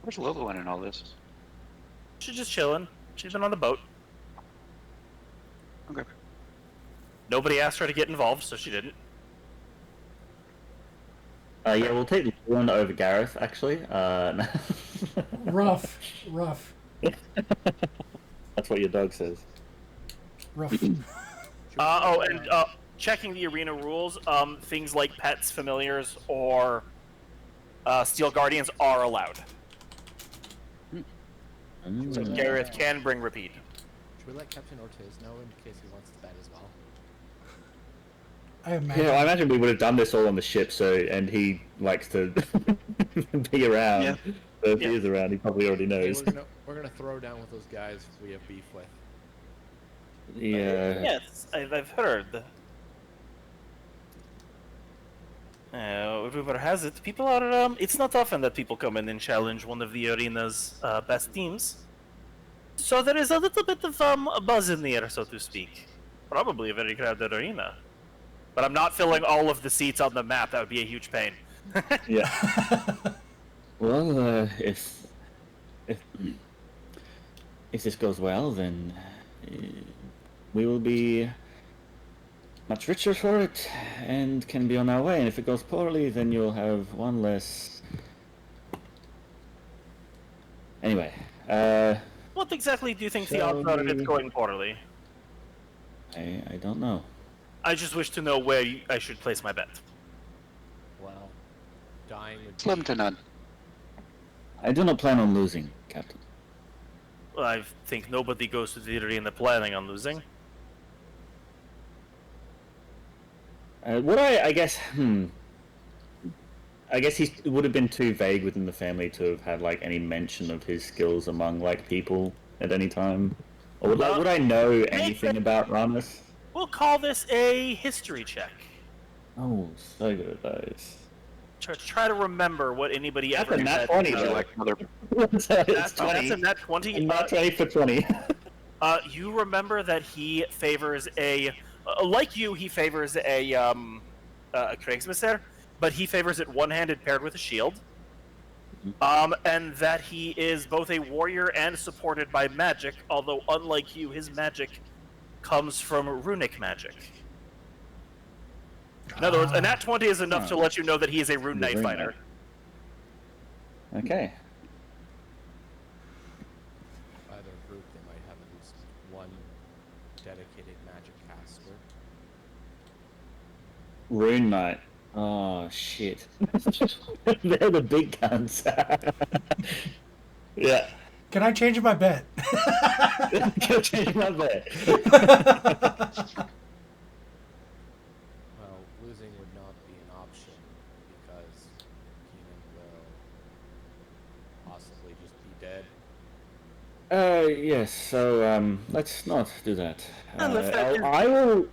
Speaker 3: Where's Lilwyn in all this?
Speaker 4: She's just chilling. She's been on the boat.
Speaker 3: Okay.
Speaker 4: Nobody asked her to get involved, so she didn't.
Speaker 1: Yeah, we'll take one over Gareth, actually. No.
Speaker 5: Rough.
Speaker 1: That's what your dog says.
Speaker 5: Rough.
Speaker 4: Checking the arena rules, things like pets, familiars, or steel guardians are allowed. So Gareth can bring repeat.
Speaker 2: Should we let Captain Ortiz know in case he wants to bet as well?
Speaker 5: I imagine.
Speaker 1: Yeah, I imagine we would have done this all on the ship, and he likes to be around.
Speaker 3: Yeah.
Speaker 1: So if he is around, he probably already
Speaker 2: Hey,
Speaker 1: knows.
Speaker 2: we're gonna throw down with those guys we have beef with.
Speaker 1: Yeah.
Speaker 4: Yes, I've heard. Rumor has it, people are. It's not often that people come in and challenge one of the arena's best teams. So there is a little bit of a buzz in the air, so to speak. Probably a very crowded arena. But I'm not filling all of the seats on the map. That would be a huge pain.
Speaker 1: Yeah. Well, if this goes well, then we will be much richer for it, and can be on our way. And if it goes poorly, then you'll have one less. Anyway,
Speaker 4: What exactly do you think the
Speaker 1: Shall
Speaker 4: odds are of it
Speaker 1: we-
Speaker 4: going poorly?
Speaker 1: I don't know.
Speaker 4: I just wish to know where I should place my bet.
Speaker 2: Well, dying would
Speaker 3: Slim
Speaker 2: be...
Speaker 3: to none.
Speaker 1: I do not plan on losing, Captain.
Speaker 4: Well, I think nobody goes to the arena planning on losing.
Speaker 1: Would I guess, I guess he would have been too vague within the family to have had, like, any mention of his skills among, like, people at any time. Or would I know anything about Ranis?
Speaker 4: We'll call this a history check.
Speaker 1: Oh, so good at those.
Speaker 4: Try to remember what anybody
Speaker 1: That's
Speaker 4: ever
Speaker 1: a nat
Speaker 4: said.
Speaker 1: 20,
Speaker 3: Would you
Speaker 1: though.
Speaker 3: like another?
Speaker 1: That's
Speaker 4: That's a nat 20.
Speaker 1: A nat 20 for 20.
Speaker 4: You remember that he favors like you, he favors a Kriegsmisser, but he favors it one-handed paired with a shield. And that he is both a warrior and supported by magic, although unlike you, his magic comes from runic magic. In other words, a nat 20 is enough to let you know that he is a rune knight fighter.
Speaker 1: Okay.
Speaker 2: Either group, they might have at least one dedicated magic caster.
Speaker 1: Rune Knight. Oh, shit. They're the big guns. Yeah.
Speaker 5: Can I change my bet?
Speaker 1: Can change my bet.
Speaker 2: Well, losing would not be an option because Keenan will possibly just be dead.
Speaker 1: Yes, so, let's not do that.
Speaker 4: Well, if that is-
Speaker 1: I will...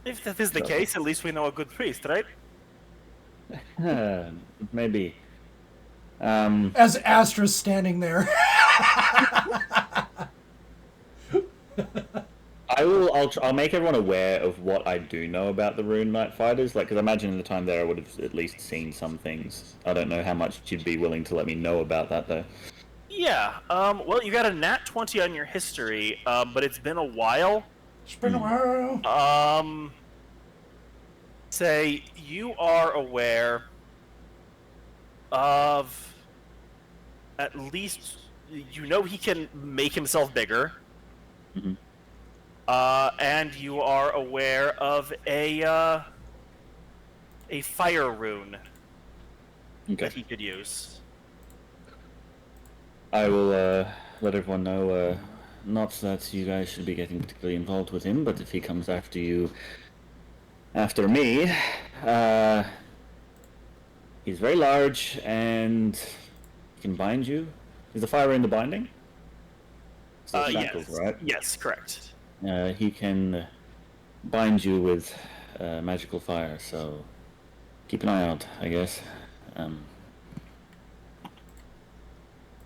Speaker 4: If that is the case, at least we know a good priest, right?
Speaker 1: Maybe.
Speaker 5: As Astra's standing there.
Speaker 1: I'll make everyone aware of what I do know about the Rune Knight fighters, like, because I imagine in the time there I would have at least seen some things. I don't know how much you'd be willing to let me know about that, though.
Speaker 4: Yeah, well, you got a nat 20 on your history, but it's been a while.
Speaker 5: It's been a while.
Speaker 4: Say, you are aware of at least, you know he can make himself bigger.
Speaker 1: Mhm.
Speaker 4: And you are aware of a fire rune that
Speaker 1: Okay.
Speaker 4: he could use.
Speaker 1: I will let everyone know, not that you guys should be getting particularly involved with him, but if he comes after you, after me, he's very large and he can bind you. Is the fire in the binding? Still shackled,
Speaker 4: Yes.
Speaker 1: right?
Speaker 4: Yes, correct.
Speaker 1: He can bind you with magical fire, so keep an eye out, I guess.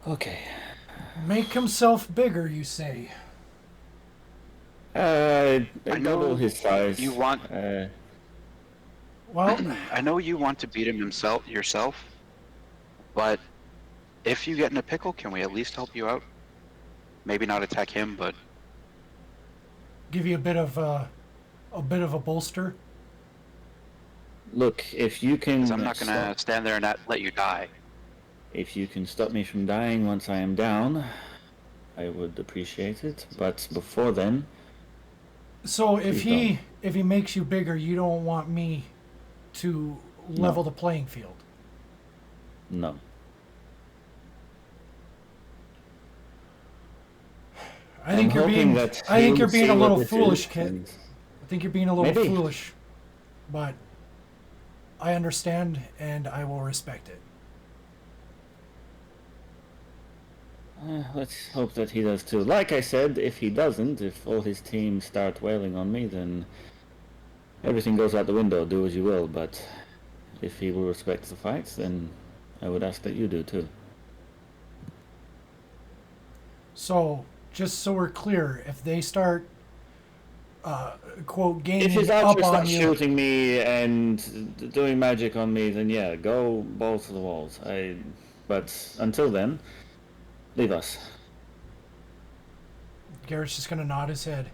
Speaker 1: Okay.
Speaker 5: Make himself bigger, you say.
Speaker 3: I know
Speaker 1: Double his size.
Speaker 3: you want-
Speaker 5: Well,
Speaker 3: I know you want to beat him yourself, but if you get in a pickle, can we at least help you out? Maybe not attack him, but
Speaker 5: give you a bit of a bolster.
Speaker 1: Look, if you can.
Speaker 3: 'cause I'm not gonna stand there and not let you die.
Speaker 1: If you can stop me from dying once I am down, I would appreciate it. But before then,
Speaker 5: So if
Speaker 1: Please
Speaker 5: he makes you bigger, you don't want me to level the playing field.
Speaker 1: no.
Speaker 5: I think
Speaker 1: I'm
Speaker 5: you're
Speaker 1: hoping
Speaker 5: being
Speaker 1: that
Speaker 5: I think
Speaker 1: he'll
Speaker 5: you're being
Speaker 1: see
Speaker 5: a
Speaker 1: what
Speaker 5: little
Speaker 1: this
Speaker 5: foolish,
Speaker 1: is
Speaker 5: kid.
Speaker 1: and-
Speaker 5: I think you're being a little
Speaker 1: Maybe.
Speaker 5: foolish. But I understand and I will respect it.
Speaker 1: Let's hope that he does too. Like I said, if he doesn't, if all his team start wailing on me, then everything goes out the window, do as you will. But if he will respect the fights, then I would ask that you do too.
Speaker 5: So just so we're clear, if they start quote
Speaker 1: If
Speaker 5: gaining
Speaker 1: his
Speaker 5: up
Speaker 1: archer
Speaker 5: on
Speaker 1: starts
Speaker 5: you,
Speaker 1: shooting me and doing magic on me, then yeah, go balls to the walls. But until then, leave us.
Speaker 5: Garrett's just gonna nod his head.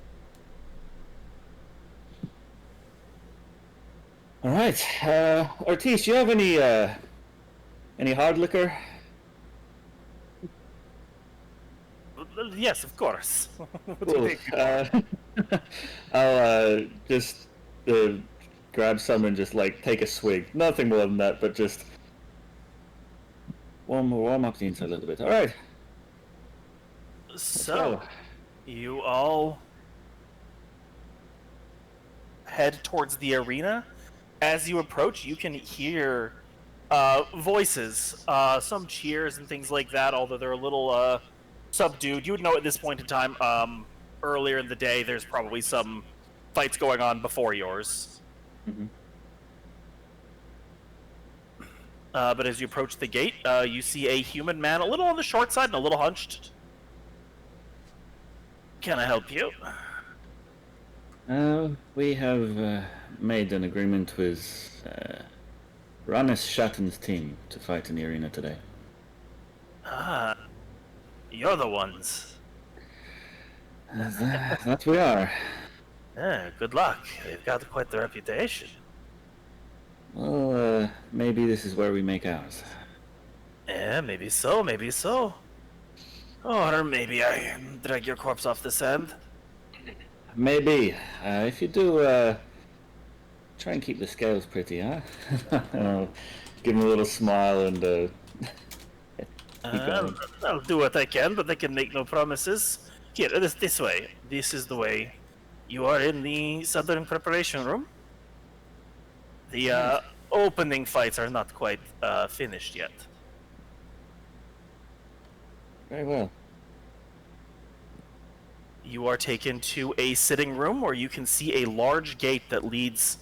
Speaker 1: All right, Ortiz, do you have any hard liquor?
Speaker 4: Yes, of course. What do you
Speaker 1: Cool.
Speaker 4: think?
Speaker 1: I'll just grab some and just like take a swig. Nothing more than that, but just warm up the inside a little bit. All right.
Speaker 4: So, you all head towards the arena. As you approach, you can hear voices, some cheers and things like that, although they're a little subdued. You would know at this point in time earlier in the day, there's probably some fights going on before yours.
Speaker 1: Mm-hmm.
Speaker 4: But as you approach the gate, you see a human man, a little on the short side and a little hunched. Can I help you?
Speaker 1: We have made an agreement with Ranis Shatten's team to fight in the arena today.
Speaker 4: Ah, you're the ones.
Speaker 1: That we are.
Speaker 4: Good luck. They've got quite the reputation.
Speaker 1: Well, maybe this is where we make ours.
Speaker 4: Yeah, maybe so, maybe so. Or maybe I drag your corpse off the sand.
Speaker 1: Maybe. If you do, try and keep the scales pretty, huh? I'll give him a little smile and keep going.
Speaker 4: I'll do what I can, but I can make no promises. Here, this way. This is the way. You are in the Southern Preparation Room. The opening fights are not quite finished yet.
Speaker 1: Very well.
Speaker 4: You are taken to a sitting room where you can see a large gate that leads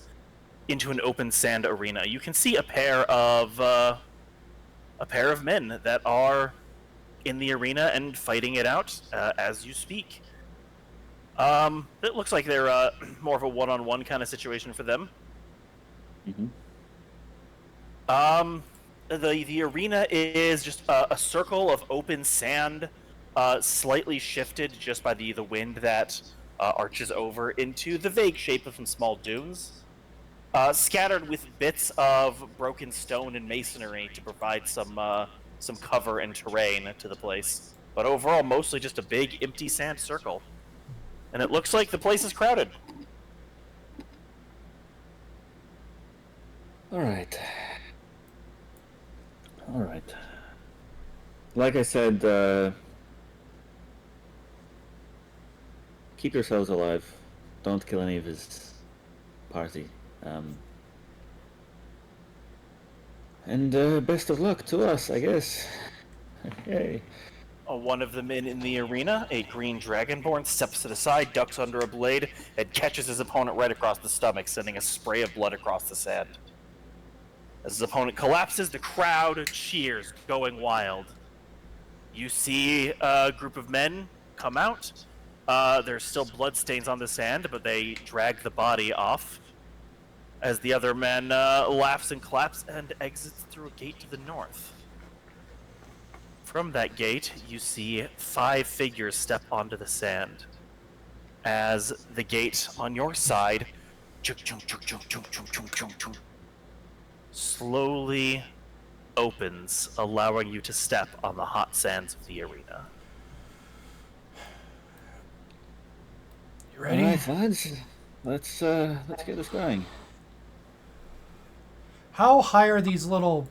Speaker 4: into an open sand arena. You can see a pair of men that are in the arena and fighting it out as you speak. It looks like they're more of a one-on-one kind of situation for them.
Speaker 1: Mm-hmm.
Speaker 4: The arena is just a circle of open sand, slightly shifted just by the wind that arches over into the vague shape of some small dunes, scattered with bits of broken stone and masonry to provide some cover and terrain to the place. But overall, mostly just a big empty sand circle, and it looks like the place is crowded.
Speaker 1: All right. Like I said, keep yourselves alive. Don't kill any of his party. And best of luck to us, I guess. Yay.
Speaker 4: One of the men in the arena, a green dragonborn, steps to the side, ducks under a blade, and catches his opponent right across the stomach, sending a spray of blood across the sand. As his opponent collapses, the crowd cheers, going wild. You see a group of men come out. There's still bloodstains on the sand, but they drag the body off. As the other man laughs and claps and exits through a gate to the north. From that gate, you see 5 figures step onto the sand. As the gate on your side slowly opens, allowing you to step on the hot sands of the arena.
Speaker 5: You ready?
Speaker 1: All right, lads. Let's get this going.
Speaker 5: How high are these little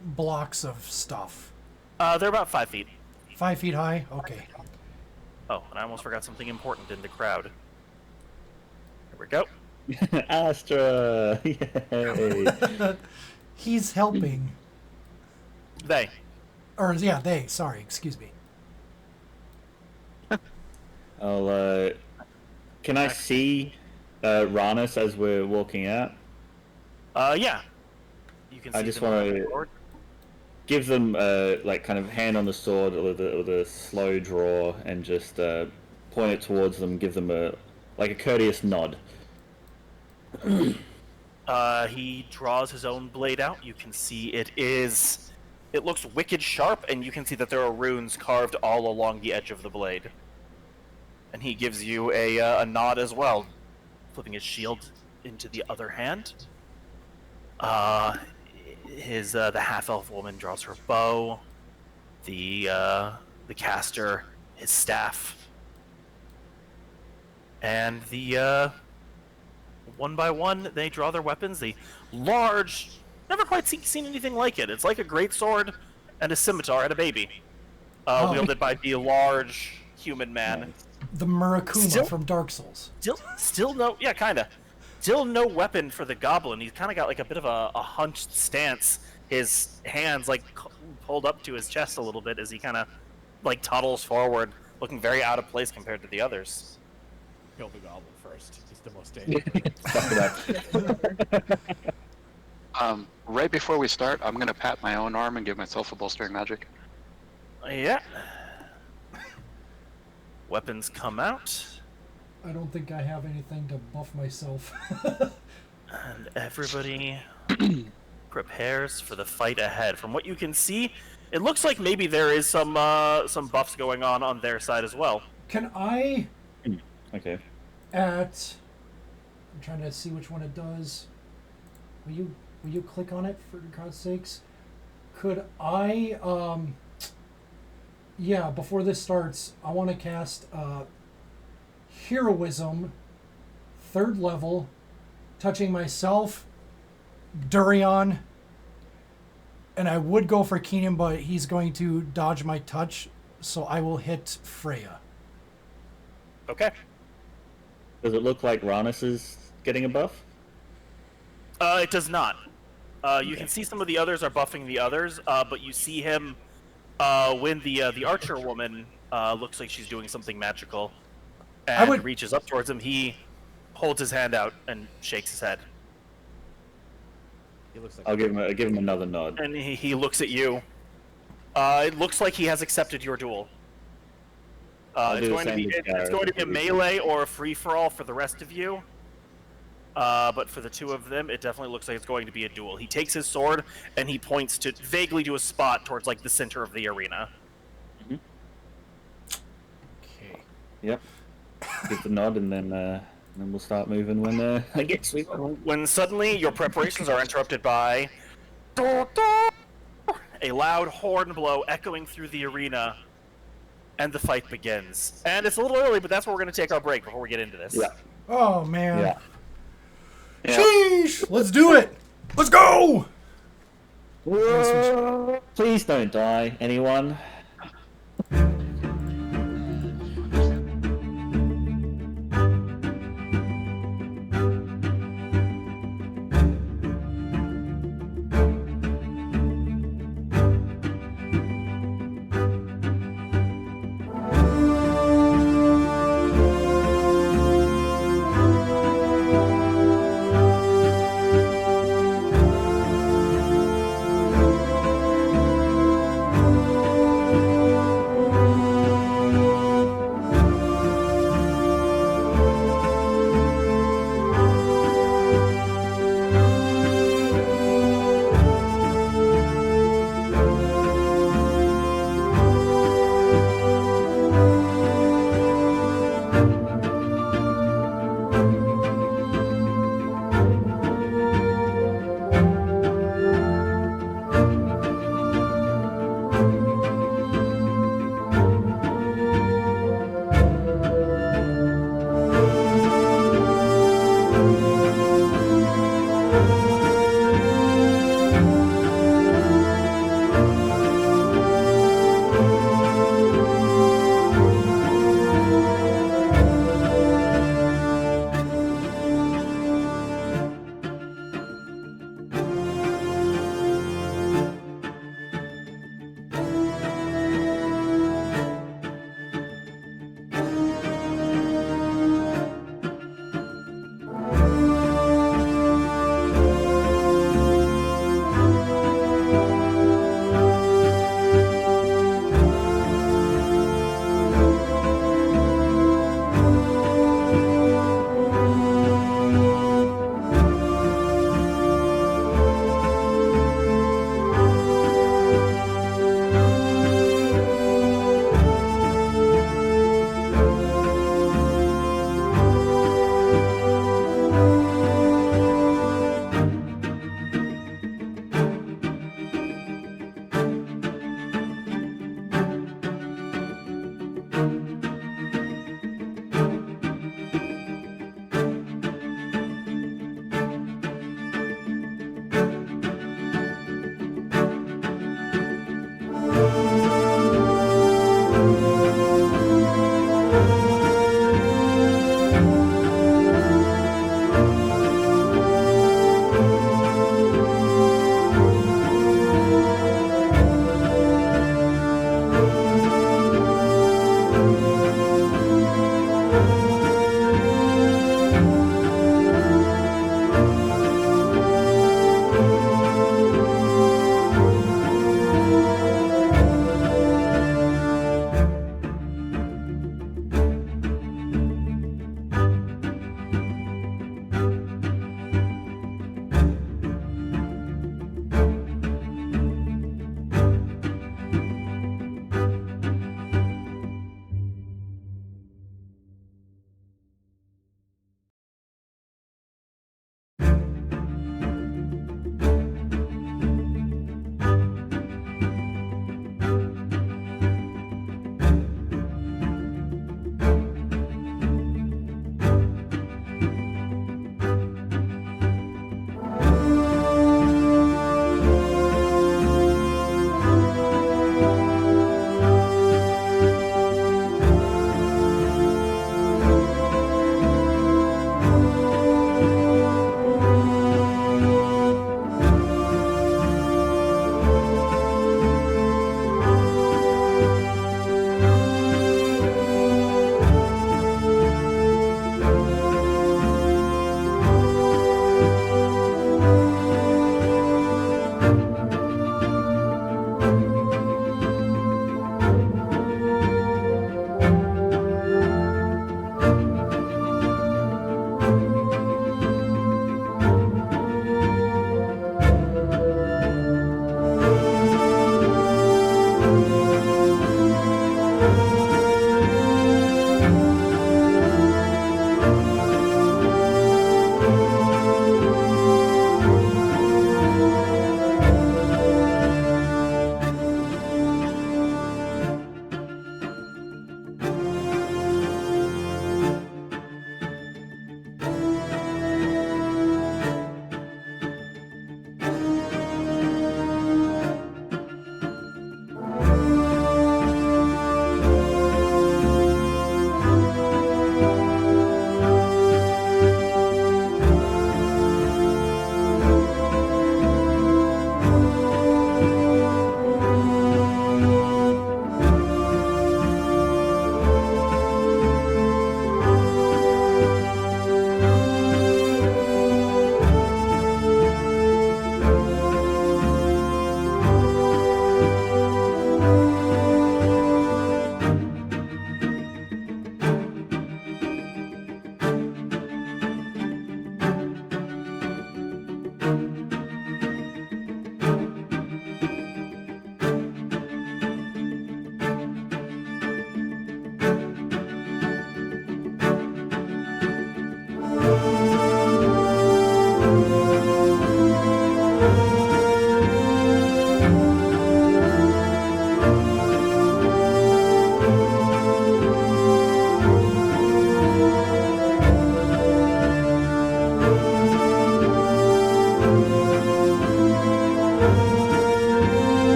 Speaker 5: blocks of stuff?
Speaker 4: They're about 5 feet.
Speaker 5: 5 feet high? Okay.
Speaker 4: Oh, and I almost forgot something important in the crowd. Here we go.
Speaker 1: Astra! Yay!
Speaker 5: He's helping.
Speaker 4: They.
Speaker 5: Or, yeah, they. Sorry, excuse me.
Speaker 1: I'll, can I see Ranis as we're walking out?
Speaker 4: Yeah. You can see
Speaker 1: I just
Speaker 4: them
Speaker 1: want
Speaker 4: on the
Speaker 1: to
Speaker 4: board.
Speaker 1: give them, like, kind of hand on the sword with a slow draw and just point it towards them, give them a courteous nod.
Speaker 4: He draws his own blade out. You can see it looks wicked sharp, and you can see that there are runes carved all along the edge of the blade. And he gives you a nod as well, flipping his shield into the other hand. The half-elf woman draws her bow. The caster, his staff. And one by one, they draw their weapons. The large, never quite seen anything like it. It's like a greatsword and a scimitar and a baby, wielded by the large human man.
Speaker 5: The Murakuma from Dark Souls.
Speaker 4: Still no, yeah, kinda. Still no weapon for the goblin. He's kind of got like a bit of a hunched stance. His hands like pulled up to his chest a little bit as he kind of like toddles forward, looking very out of place compared to the others.
Speaker 2: kill the goblin first. He's the most dangerous.
Speaker 1: Fuck it up.
Speaker 3: Right before we start, I'm gonna pat my own arm and give myself a bolstering magic.
Speaker 4: Yeah. Weapons come out,
Speaker 5: I don't think I have anything to buff myself.
Speaker 4: and everybody prepares for the fight ahead. From what you can see, it looks like maybe there is some buffs going on their side as well.
Speaker 5: Can I
Speaker 1: Okay.
Speaker 5: I'm trying to see which one it does. Will you click on it for God's sakes? Could I yeah, before this starts, I want to cast Heroism, 3rd level, touching myself, Durian, and I would go for Keenan, but he's going to dodge my touch, so I will hit Freya.
Speaker 4: Okay.
Speaker 1: Does it look like Ranis is getting a buff?
Speaker 4: It does not. You can see some of the others are buffing the others, but you see him when the archer woman looks like she's doing something magical and reaches up towards him. He holds his hand out and shakes his head.
Speaker 2: He looks like
Speaker 1: I'll give him another nod.
Speaker 4: And he looks at you. It looks like he has accepted your duel. It's going to be a melee or a free-for-all for the rest of you. But for the two of them, it definitely looks like it's going to be a duel. He takes his sword and he points vaguely to a spot towards like the center of the arena.
Speaker 1: Mm-hmm.
Speaker 5: Okay.
Speaker 1: Yep. Give the nod, and then we'll start moving when I guess we.
Speaker 4: When suddenly your preparations are interrupted by a loud horn blow echoing through the arena, and the fight begins. And it's a little early, but that's where we're going to take our break before we get into this.
Speaker 1: Yeah.
Speaker 5: Oh man.
Speaker 1: Yeah.
Speaker 5: Sheesh! Let's do it! Let's go!
Speaker 1: Please don't die, anyone.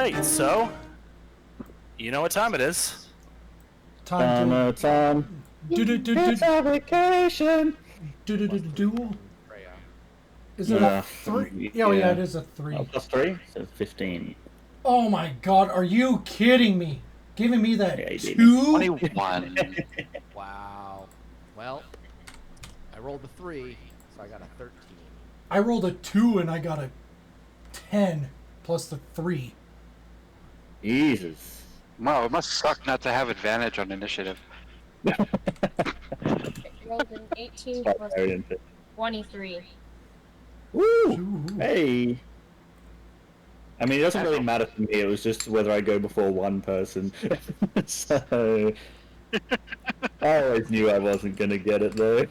Speaker 4: right, so you know what time it is.
Speaker 5: Time to
Speaker 1: Time. It's our vacation.
Speaker 5: duel.
Speaker 2: Freya.
Speaker 5: Is it
Speaker 1: Yeah.
Speaker 5: a 3? Yeah, yeah, it is a 3.
Speaker 1: Oh, plus 3, so 15.
Speaker 5: Oh my god, are you kidding me? Giving me that
Speaker 1: Yeah, you did.
Speaker 5: 2?
Speaker 3: 21.
Speaker 2: Wow. Well, I rolled a 3, so I got a 13.
Speaker 5: I rolled a 2 and I got a 10 plus the 3.
Speaker 1: Jesus.
Speaker 3: Wow, it must suck not to have advantage on initiative.
Speaker 6: I rolled an 18 plus 23.
Speaker 1: Woo!
Speaker 5: Ooh.
Speaker 1: Hey. I mean, it doesn't really matter to me. It was just whether I go before one person. So I always knew I wasn't gonna get it though.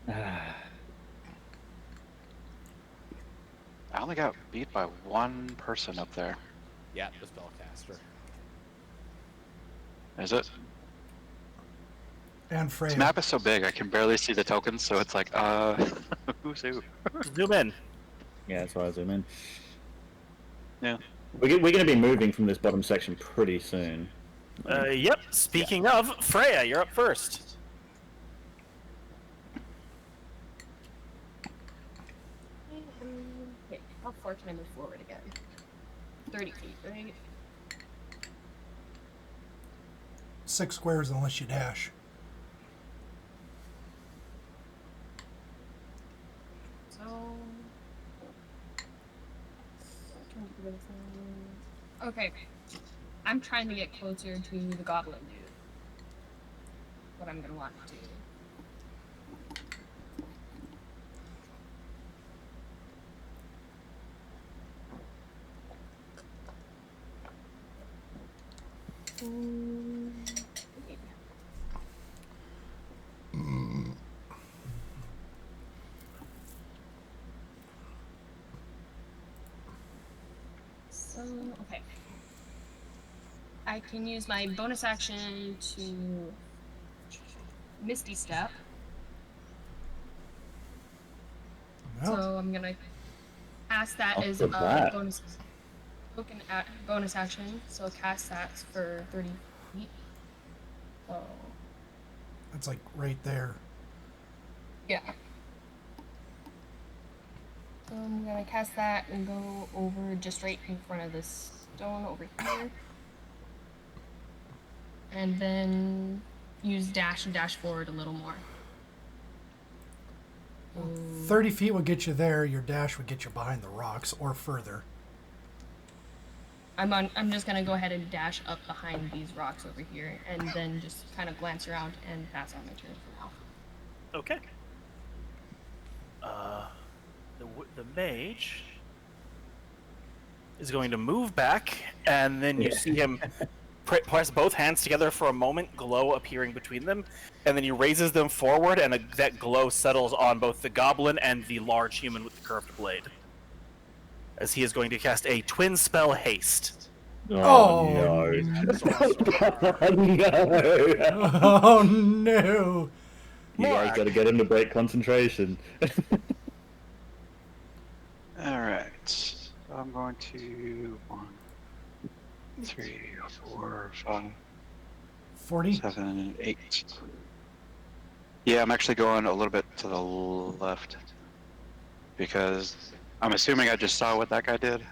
Speaker 3: I only got beat by one person up there.
Speaker 2: Yeah, the spellcaster.
Speaker 3: Is it?
Speaker 5: And Freya.
Speaker 3: This map is so big, I can barely see the tokens, so it's like, who's who?
Speaker 4: Zoom in.
Speaker 1: Yeah, that's why I zoom in.
Speaker 3: Yeah.
Speaker 1: We're going to be moving from this bottom section pretty soon.
Speaker 4: Yep. Speaking of, Freya, you're up first.
Speaker 6: Okay, how far can I move forward again? 30 feet, right?
Speaker 5: 6 squares unless you dash.
Speaker 6: So. Okay. I'm trying to get closer to the goblin dude. What I'm gonna want to do. So, okay. I can use my bonus action to Misty Step.
Speaker 5: Well,
Speaker 6: So I'm gonna cast that
Speaker 1: Oh,
Speaker 6: as
Speaker 1: good
Speaker 6: a
Speaker 1: that.
Speaker 6: bonus action. So cast that for 30 feet. So
Speaker 5: it's like right there.
Speaker 6: yeah. So I'm gonna cast that and go over just right in front of this stone over here. And then use dash and dash forward a little more.
Speaker 5: 30 feet would get you there. Your dash would get you behind the rocks or further.
Speaker 6: I'm just gonna go ahead and dash up behind these rocks over here, and then just kind of glance around and pass on my turn for now.
Speaker 4: Okay. The mage is going to move back, and then you see him press both hands together for a moment, glow appearing between them, and then he raises them forward, and that glow settles on both the goblin and the large human with the curved blade. As he is going to cast a twin spell haste.
Speaker 5: Oh,
Speaker 1: no. No.
Speaker 5: Oh no!
Speaker 1: You guys got to get him to break concentration.
Speaker 3: Alright. So I'm going to 1, 3, 4, 5,
Speaker 5: 40?
Speaker 3: 7, 8. Yeah, I'm actually going a little bit to the left. Because I'm assuming I just saw what that guy did.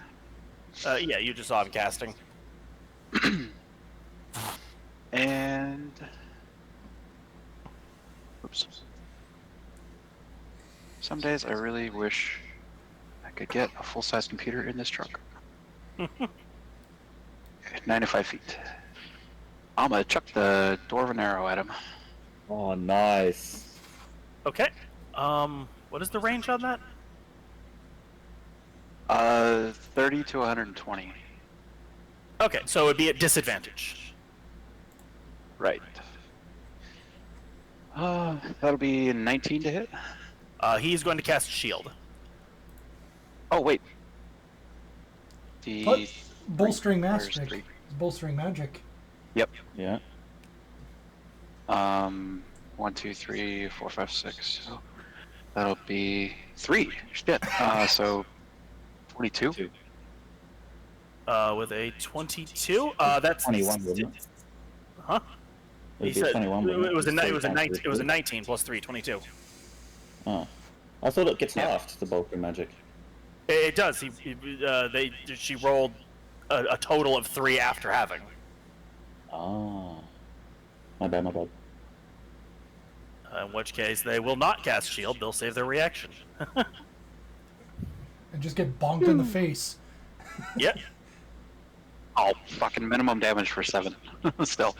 Speaker 4: Yeah, you just saw him casting.
Speaker 3: And... Oops. Some days I really wish I could get a full-size computer in this truck. 95 feet. I'm gonna chuck the dwarven arrow at him.
Speaker 1: Oh, nice.
Speaker 4: Okay. What is the range on that?
Speaker 3: 30 to 120.
Speaker 4: Okay, so it would be at disadvantage.
Speaker 3: Right. That'll be 19 to hit.
Speaker 4: He's going to cast shield.
Speaker 3: Oh, wait.
Speaker 5: What? Bolstering
Speaker 3: Where's
Speaker 5: magic.
Speaker 3: 3?
Speaker 5: Bolstering magic.
Speaker 3: Yep.
Speaker 1: Yeah.
Speaker 3: 1, 2, 3, 4, 5, 6. So That'll be 3. Shit. So 22.
Speaker 1: Two.
Speaker 4: With a 22. That's
Speaker 1: 21, wouldn't it?
Speaker 4: Huh?
Speaker 1: It would
Speaker 4: He
Speaker 1: be
Speaker 4: said
Speaker 1: 21, wouldn't
Speaker 4: it was a
Speaker 1: Just
Speaker 4: it was a
Speaker 1: three
Speaker 4: 19
Speaker 1: times
Speaker 4: it was a
Speaker 1: three.
Speaker 4: 19 plus 3, 22.
Speaker 1: Oh. I thought it gets
Speaker 3: Yeah.
Speaker 1: halved, the bulk magic.
Speaker 4: It does. She rolled a total of 3 after having.
Speaker 1: Ah. My bad, my bad.
Speaker 4: In which case, they will not cast shield. They'll save their reaction.
Speaker 5: And just get bonked in the face.
Speaker 4: Yep.
Speaker 3: Oh, fucking minimum damage for 7. Still.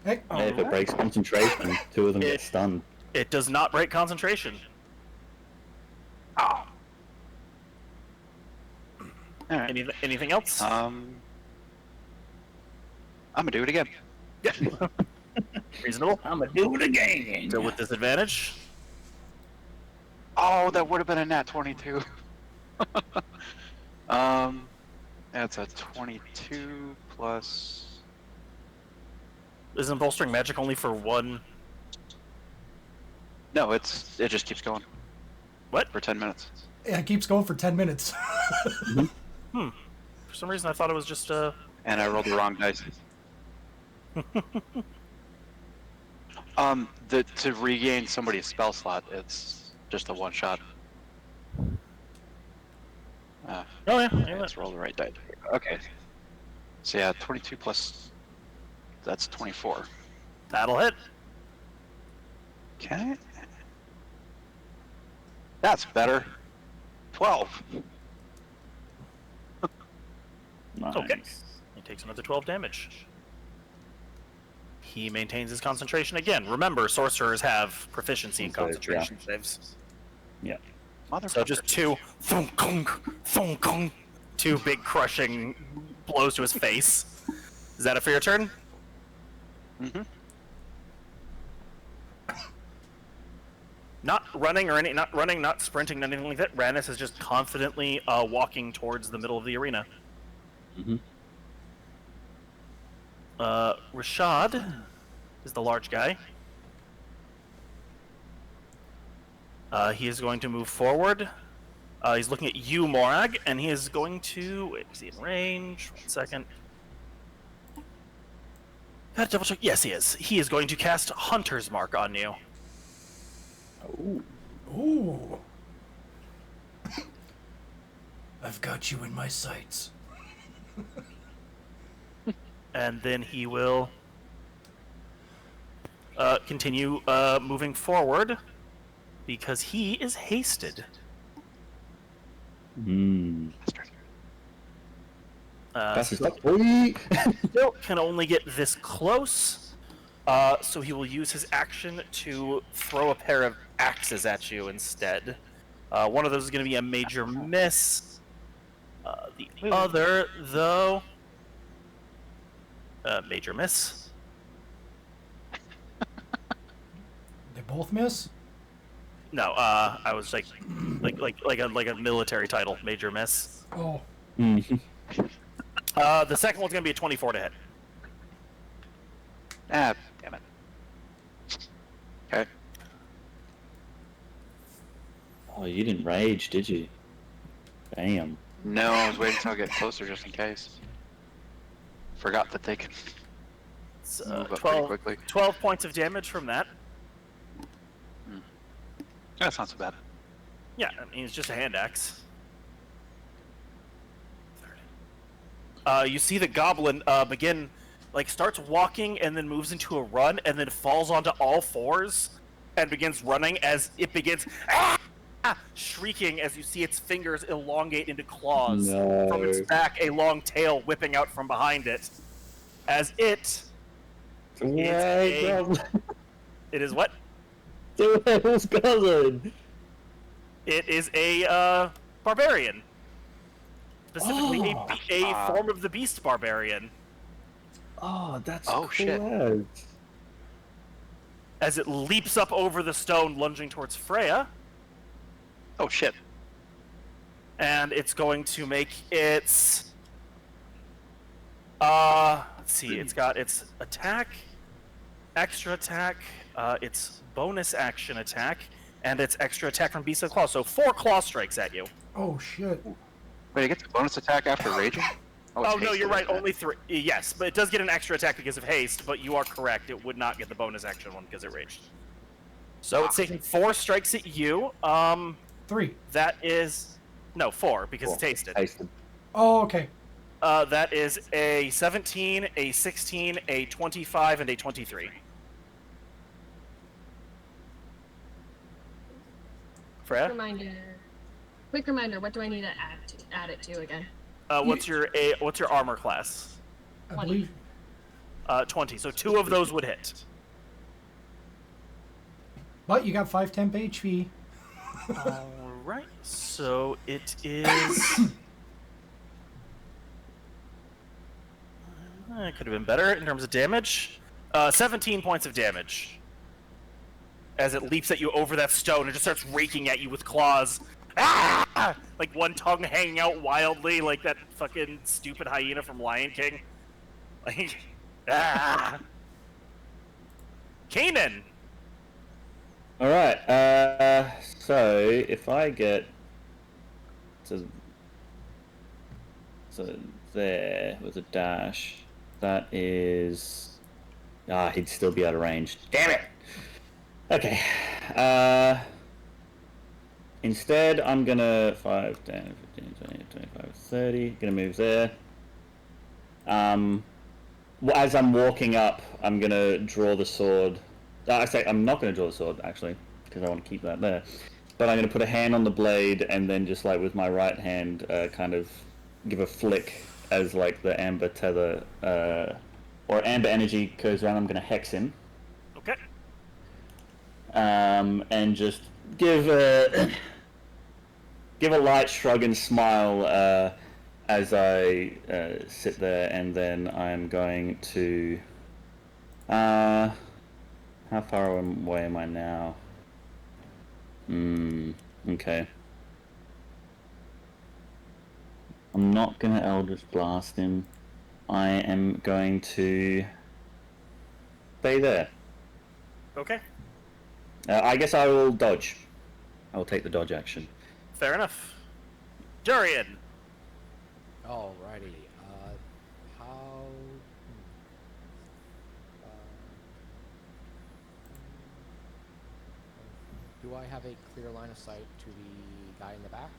Speaker 5: Hey,
Speaker 1: Hey, if it breaks concentration, 2 of them
Speaker 4: It-
Speaker 1: get stunned.
Speaker 4: It does not break concentration.
Speaker 3: Oh. Alright.
Speaker 4: Anything else?
Speaker 3: I'm gonna do it again.
Speaker 4: Reasonable.
Speaker 1: I'm gonna do it again!
Speaker 4: So with disadvantage.
Speaker 3: Oh, that would have been a nat 22. That's a 22 plus.
Speaker 4: Isn't bolstering magic only for 1?
Speaker 3: No, it just keeps going
Speaker 4: What?
Speaker 3: for 10 minutes.
Speaker 5: yeah, it keeps going for 10 minutes.
Speaker 4: For some reason, I thought it was just
Speaker 3: And I rolled the wrong dice. To regain somebody's spell slot, it's just a one shot.
Speaker 4: Oh yeah.
Speaker 3: Let's roll the right die. Okay. So yeah, 22 plus. That's 24.
Speaker 4: That'll hit.
Speaker 3: Okay. That's better. 12.
Speaker 1: Nice.
Speaker 4: Okay. He takes another 12 damage. He maintains his concentration again. Remember, sorcerers have proficiency in
Speaker 1: Okay,
Speaker 4: concentration saves.
Speaker 1: Yeah.
Speaker 3: Motherfucker.
Speaker 4: So just 2 thunk, kong, thunk, kong, 2 big crushing blows to his face. Is that it for your turn?
Speaker 3: Mm-hmm.
Speaker 4: Not running, not sprinting, not anything like that. Ranis is just confidently walking towards the middle of the arena.
Speaker 1: Mm-hmm.
Speaker 4: Rashad is the large guy. He is going to move forward. He's looking at you, Morag, and he is going to... Wait, is he in range? 1 second. Gotta double check. Yes, he is. He is going to cast Hunter's Mark on you.
Speaker 1: Ooh.
Speaker 5: Ooh. I've got you in my sights.
Speaker 4: And then he will continue moving forward because he is hasted.
Speaker 1: Hmm. That's his
Speaker 4: Still can only get this close, so he will use his action to throw a pair of axes at you instead. One of those is going to be a major miss. The other, though, major miss.
Speaker 5: They both miss?
Speaker 4: No, I was like a military title, major miss.
Speaker 5: Oh.
Speaker 1: Mm-hmm.
Speaker 4: The second one's gonna be a 24 to hit.
Speaker 3: Ah, damn it. Okay.
Speaker 1: Oh, you didn't rage, did you? Damn.
Speaker 3: No, I was waiting until I get closer just in case. Forgot that they can
Speaker 4: It's,
Speaker 3: move up pretty
Speaker 4: 12,
Speaker 3: quickly.
Speaker 4: 12 points of damage from that.
Speaker 3: That's not so bad.
Speaker 4: Yeah, I mean, it's just a hand axe. You see the goblin begin, starts walking and then moves into a run and then falls onto all fours and begins running as it begins shrieking as you see its fingers elongate into claws.
Speaker 1: No.
Speaker 4: From its back, a long tail whipping out from behind it. As it
Speaker 1: Right,
Speaker 4: it is what?
Speaker 1: Duel's cousin.
Speaker 4: It is a barbarian. Specifically, a form of the beast barbarian.
Speaker 1: Oh, that's
Speaker 3: Oh, shit.
Speaker 1: cool.
Speaker 4: As it leaps up over the stone, lunging towards Freya,
Speaker 3: Oh shit.
Speaker 4: and it's going to make its. Let's see. It's got its attack, extra attack, its bonus action attack, and its extra attack from Beast of Claw. So 4 claw strikes at you.
Speaker 5: Oh shit.
Speaker 3: Wait, it gets a bonus attack after raging? It's
Speaker 4: Oh no,
Speaker 3: hasted,
Speaker 4: you're right.
Speaker 3: isn't it?
Speaker 4: Only 3. Yes, but it does get an extra attack because of haste. But you are correct. It would not get the bonus action one because it raged. So it's taking 4 strikes at you.
Speaker 5: 3.
Speaker 4: That is 4 because it's hasted.
Speaker 1: Hasted.
Speaker 5: Oh, okay.
Speaker 4: That is a 17, a 16, a 25, and a 23. Freya,
Speaker 6: Quick reminder. What do I need to add it to again?
Speaker 4: what's your armor class?
Speaker 5: I
Speaker 6: 20.
Speaker 5: believe.
Speaker 4: 20. So 2 of those would hit.
Speaker 5: But you got 5 temp HP.
Speaker 4: All right. So it is. It could have been better in terms of damage. 17 points of damage. As it leaps at you over that stone and just starts raking at you with claws. Ah! Like one tongue hanging out wildly, like that fucking stupid hyena from Lion King. Like, ah! Keenan!
Speaker 1: Alright, so if I get to there with a dash, that is... he'd still be out of range. Damn it! Okay, instead I'm gonna 5, 10, 15, 20, 25, 30, gonna move there. As I'm walking up, I'm gonna draw the sword. I'm not going to draw the sword, actually, because I want to keep that there. But I'm going to put a hand on the blade, and then just, like, with my right hand, kind of give a flick as, like, the amber tether, or amber energy goes around. I'm going to hex him.
Speaker 4: Okay.
Speaker 1: And just give a light shrug and smile, as I sit there, and then I'm going to... how far away am I now? Okay. I'm not gonna Eldritch Blast him. I am going to stay there.
Speaker 4: Okay.
Speaker 1: I guess I will dodge. I will take the dodge action.
Speaker 4: Fair enough. Durian!
Speaker 2: Alrighty. How? Do I have a clear line of sight to the guy in the back?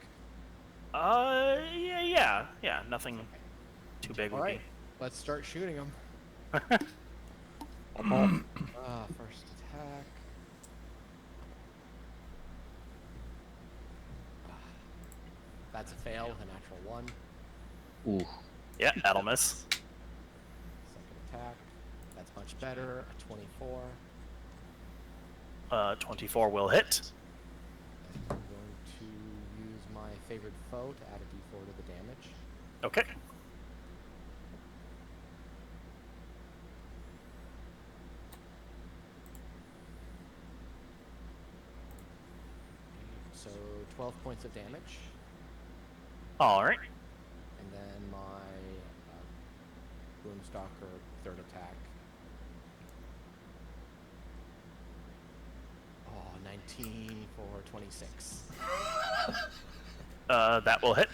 Speaker 4: Yeah. Nothing too big.
Speaker 2: All right, let's start shooting him. First attack. That's a fail, a natural 1.
Speaker 1: Ooh.
Speaker 4: Yeah, that'll miss.
Speaker 2: Second attack. That's much better, a 24.
Speaker 4: 24 will hit.
Speaker 2: I'm going to use my favorite foe to add a d4 to the damage.
Speaker 4: Okay.
Speaker 2: So 12 points of damage,
Speaker 4: All right.
Speaker 2: and then my Boomstalker third attack. Oh, 19 for 26.
Speaker 4: That will hit.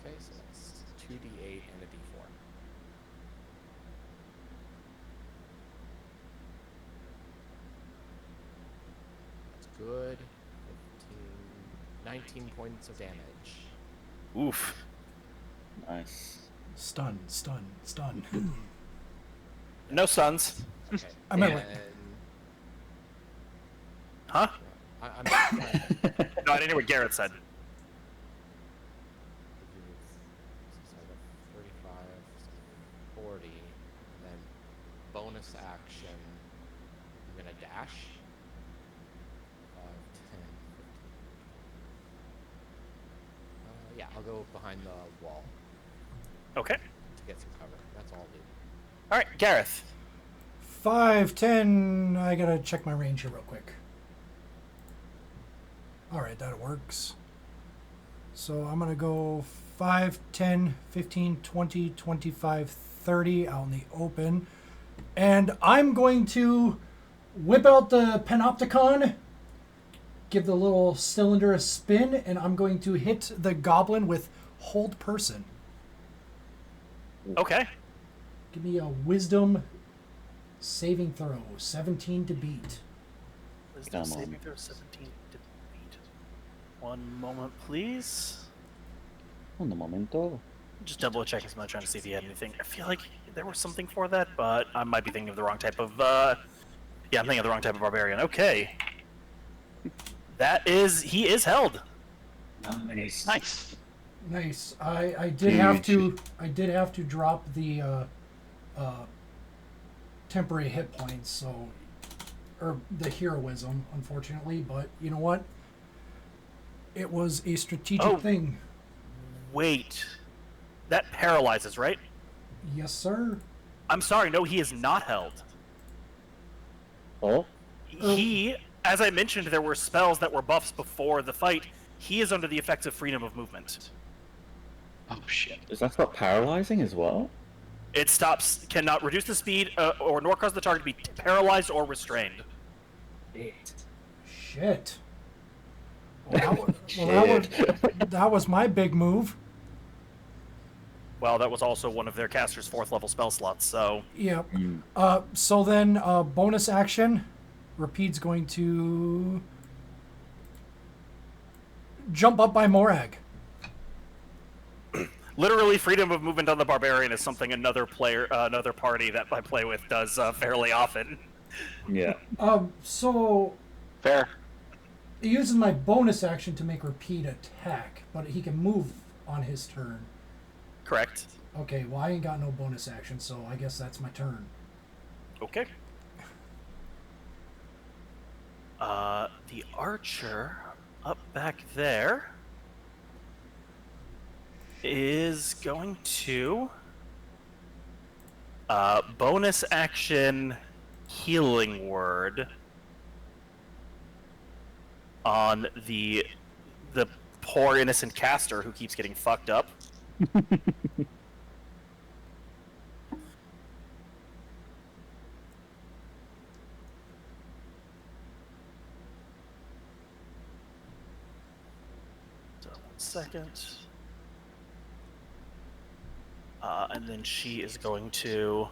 Speaker 2: Okay, so that's 2d8 and a d4. That's good. 19 points of damage.
Speaker 4: Oof.
Speaker 1: Nice.
Speaker 5: Stun.
Speaker 4: No stuns.
Speaker 2: Okay.
Speaker 5: I meant
Speaker 2: and
Speaker 5: like-
Speaker 4: Huh?
Speaker 2: I'm
Speaker 4: No, I didn't hear what Garrett said.
Speaker 2: 35, 40, and then bonus action. I'm gonna dash. 5, 10, 15. Yeah, I'll go behind the wall
Speaker 4: Okay.
Speaker 2: to get some cover. That's all I'll do.
Speaker 4: All right, Gareth.
Speaker 5: 5, 10. I gotta check my range here real quick. Alright, that works. So I'm gonna go 5, 10, 15, 20, 25, 30 out in the open. And I'm going to whip out the Panopticon, give the little cylinder a spin, and I'm going to hit the goblin with hold person.
Speaker 4: Okay.
Speaker 5: Give me a wisdom saving throw. 17 to beat.
Speaker 4: Wisdom
Speaker 1: Come on.
Speaker 4: saving throw 17 to beat. One moment, please.
Speaker 1: Un momento.
Speaker 4: Just double checking something, trying to see if he had anything. I feel like there was something for that, but I might be thinking of the wrong type of. Yeah, I'm thinking of the wrong type of barbarian. Okay. He is held.
Speaker 1: Nice.
Speaker 3: Nice.
Speaker 5: Nice. I did have to drop the temporary hit points, so or the heroism, unfortunately. But you know what? It was a strategic thing.
Speaker 4: Wait. That paralyzes, right?
Speaker 5: Yes, sir.
Speaker 4: I'm sorry, no, he is not held.
Speaker 1: Oh?
Speaker 4: He, as I mentioned, there were spells that were buffs before the fight. He is under the effects of freedom of movement.
Speaker 3: Oh shit.
Speaker 1: Does that stop paralyzing as well?
Speaker 4: It cannot reduce the speed or nor cause the target to be paralyzed or restrained.
Speaker 5: Shit. That was my big move.
Speaker 4: Well, that was also one of their caster's 4th level spell slots, so...
Speaker 5: Yep. So then, bonus action. Repeat's going to jump up by Morag.
Speaker 4: Literally, freedom of movement on the barbarian is something another party that I play with does fairly often.
Speaker 1: Yeah.
Speaker 5: So
Speaker 3: Fair.
Speaker 5: he uses my bonus action to make Repeat attack, but he can move on his turn.
Speaker 4: Correct.
Speaker 5: Okay, well, I ain't got no bonus action, so I guess that's my turn.
Speaker 4: Okay. The archer up back there is going to bonus action healing word on the poor innocent caster who keeps getting fucked up. So 1 second. And then she is going to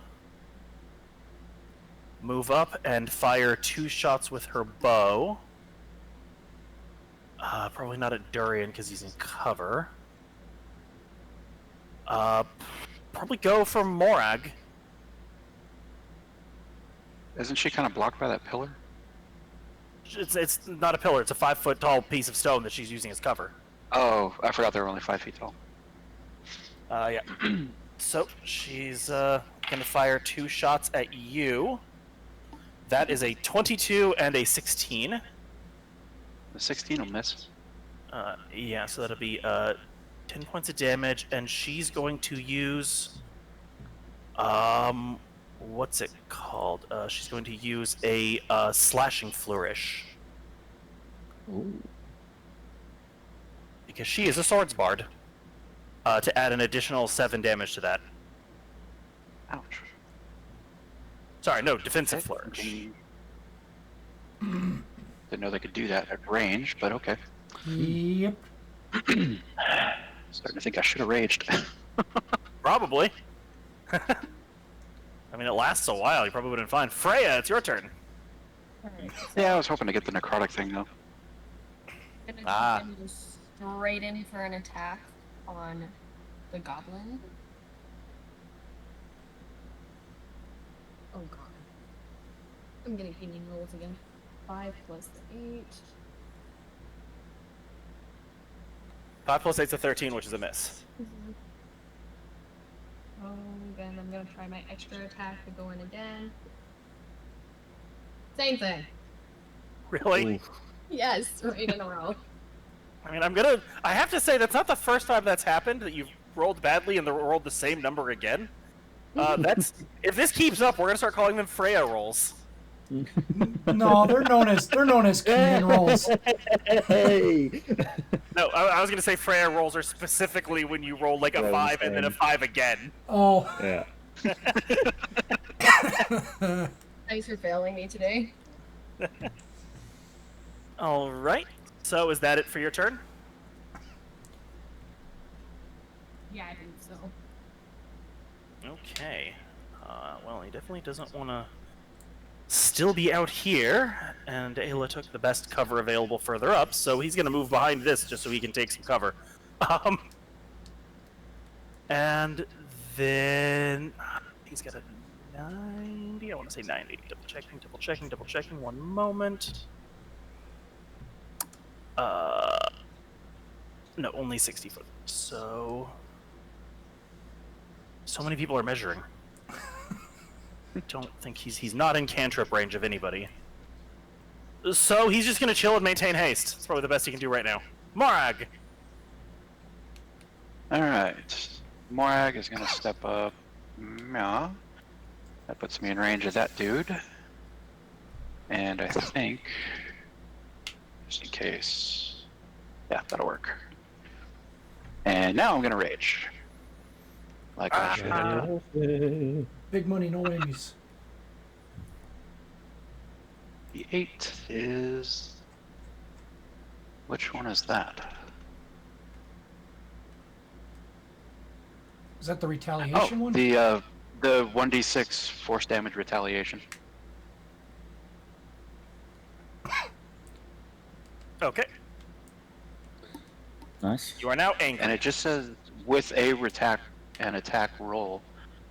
Speaker 4: move up and fire 2 shots with her bow. Probably not at Durian because he's in cover. Probably go for Morag.
Speaker 3: Isn't she kind of blocked by that pillar?
Speaker 4: It's not a pillar. It's a 5-foot tall piece of stone that she's using as cover.
Speaker 3: Oh, I forgot they were only 5 feet tall.
Speaker 4: Yeah. So she's gonna fire 2 shots at you. That is a 22 and a 16.
Speaker 3: The 16 will miss.
Speaker 4: Yeah, so that'll be 10 points of damage, and she's going to use what's it called? She's going to use a slashing flourish.
Speaker 1: Ooh.
Speaker 4: Because she is a swords bard. To add an additional 7 damage to that.
Speaker 3: Ouch.
Speaker 4: Sorry, no, defensive
Speaker 3: Okay.
Speaker 4: flourish.
Speaker 3: Didn't know they could do that at range, but okay.
Speaker 5: Yep.
Speaker 3: Starting to think I should have raged.
Speaker 4: Probably. I mean, it lasts a while. You probably would have been fine. Freya, it's your turn.
Speaker 6: Alright.
Speaker 3: Yeah, I was hoping to get the necrotic thing though.
Speaker 6: I'm gonna go straight in for an attack on the goblin. Oh god. I'm getting Keenan rolls again. 5 plus 8.
Speaker 4: 5 plus 8's a 13, which is a miss.
Speaker 6: Oh, then I'm gonna try my extra attack to go in again. Same thing.
Speaker 4: Really?
Speaker 1: Ooh.
Speaker 6: Yes, right in a row.
Speaker 4: I mean, I have to say, that's not the first time that's happened, that you've rolled badly and rolled the same number again. If this keeps up, we're gonna start calling them Freya rolls.
Speaker 5: No, they're known as Keenan rolls.
Speaker 1: Hey!
Speaker 4: No, I was gonna say Freya rolls are specifically when you roll like a
Speaker 1: Yeah,
Speaker 4: 5 and then a
Speaker 1: understand.
Speaker 4: 5 again.
Speaker 5: Oh.
Speaker 1: Yeah.
Speaker 6: Thanks for failing me today.
Speaker 4: All right. So is that it for your turn?
Speaker 6: Yeah, I think so.
Speaker 4: Okay. Well, he definitely doesn't want to still be out here, and Ayla took the best cover available further up, so he's going to move behind this just so he can take some cover. And then he's got a 90. I want to say 90. Double checking. One moment. No, only 60 foot. So many people are measuring. Don't think he's not in cantrip range of anybody. So he's just gonna chill and maintain haste. It's probably the best he can do right now. Morag!
Speaker 3: Alright. Morag is gonna step up. Yeah. That puts me in range of that dude. And I think, just in case, yeah, that'll work. And now I'm gonna rage. Like I should.
Speaker 5: Big money, no whammies.
Speaker 3: The 8 is... Which one is that?
Speaker 5: Is that the retaliation one?
Speaker 3: The 1d6 force damage retaliation.
Speaker 4: Okay.
Speaker 1: Nice.
Speaker 4: You are now angry.
Speaker 3: And it just says with a attack roll,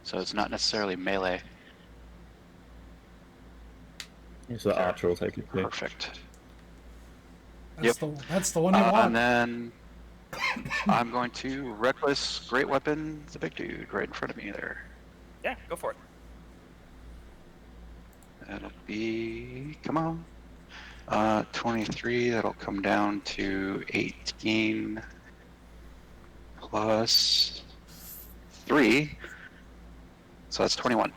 Speaker 3: so it's not necessarily melee.
Speaker 1: So the archer will take it too.
Speaker 3: Perfect.
Speaker 5: That's the one you want.
Speaker 3: And then I'm going to reckless great weapon the big dude right in front of me there.
Speaker 4: Yeah, go for it.
Speaker 3: That'll be, come on, 23. That'll come down to 18 plus 3. So that's 21.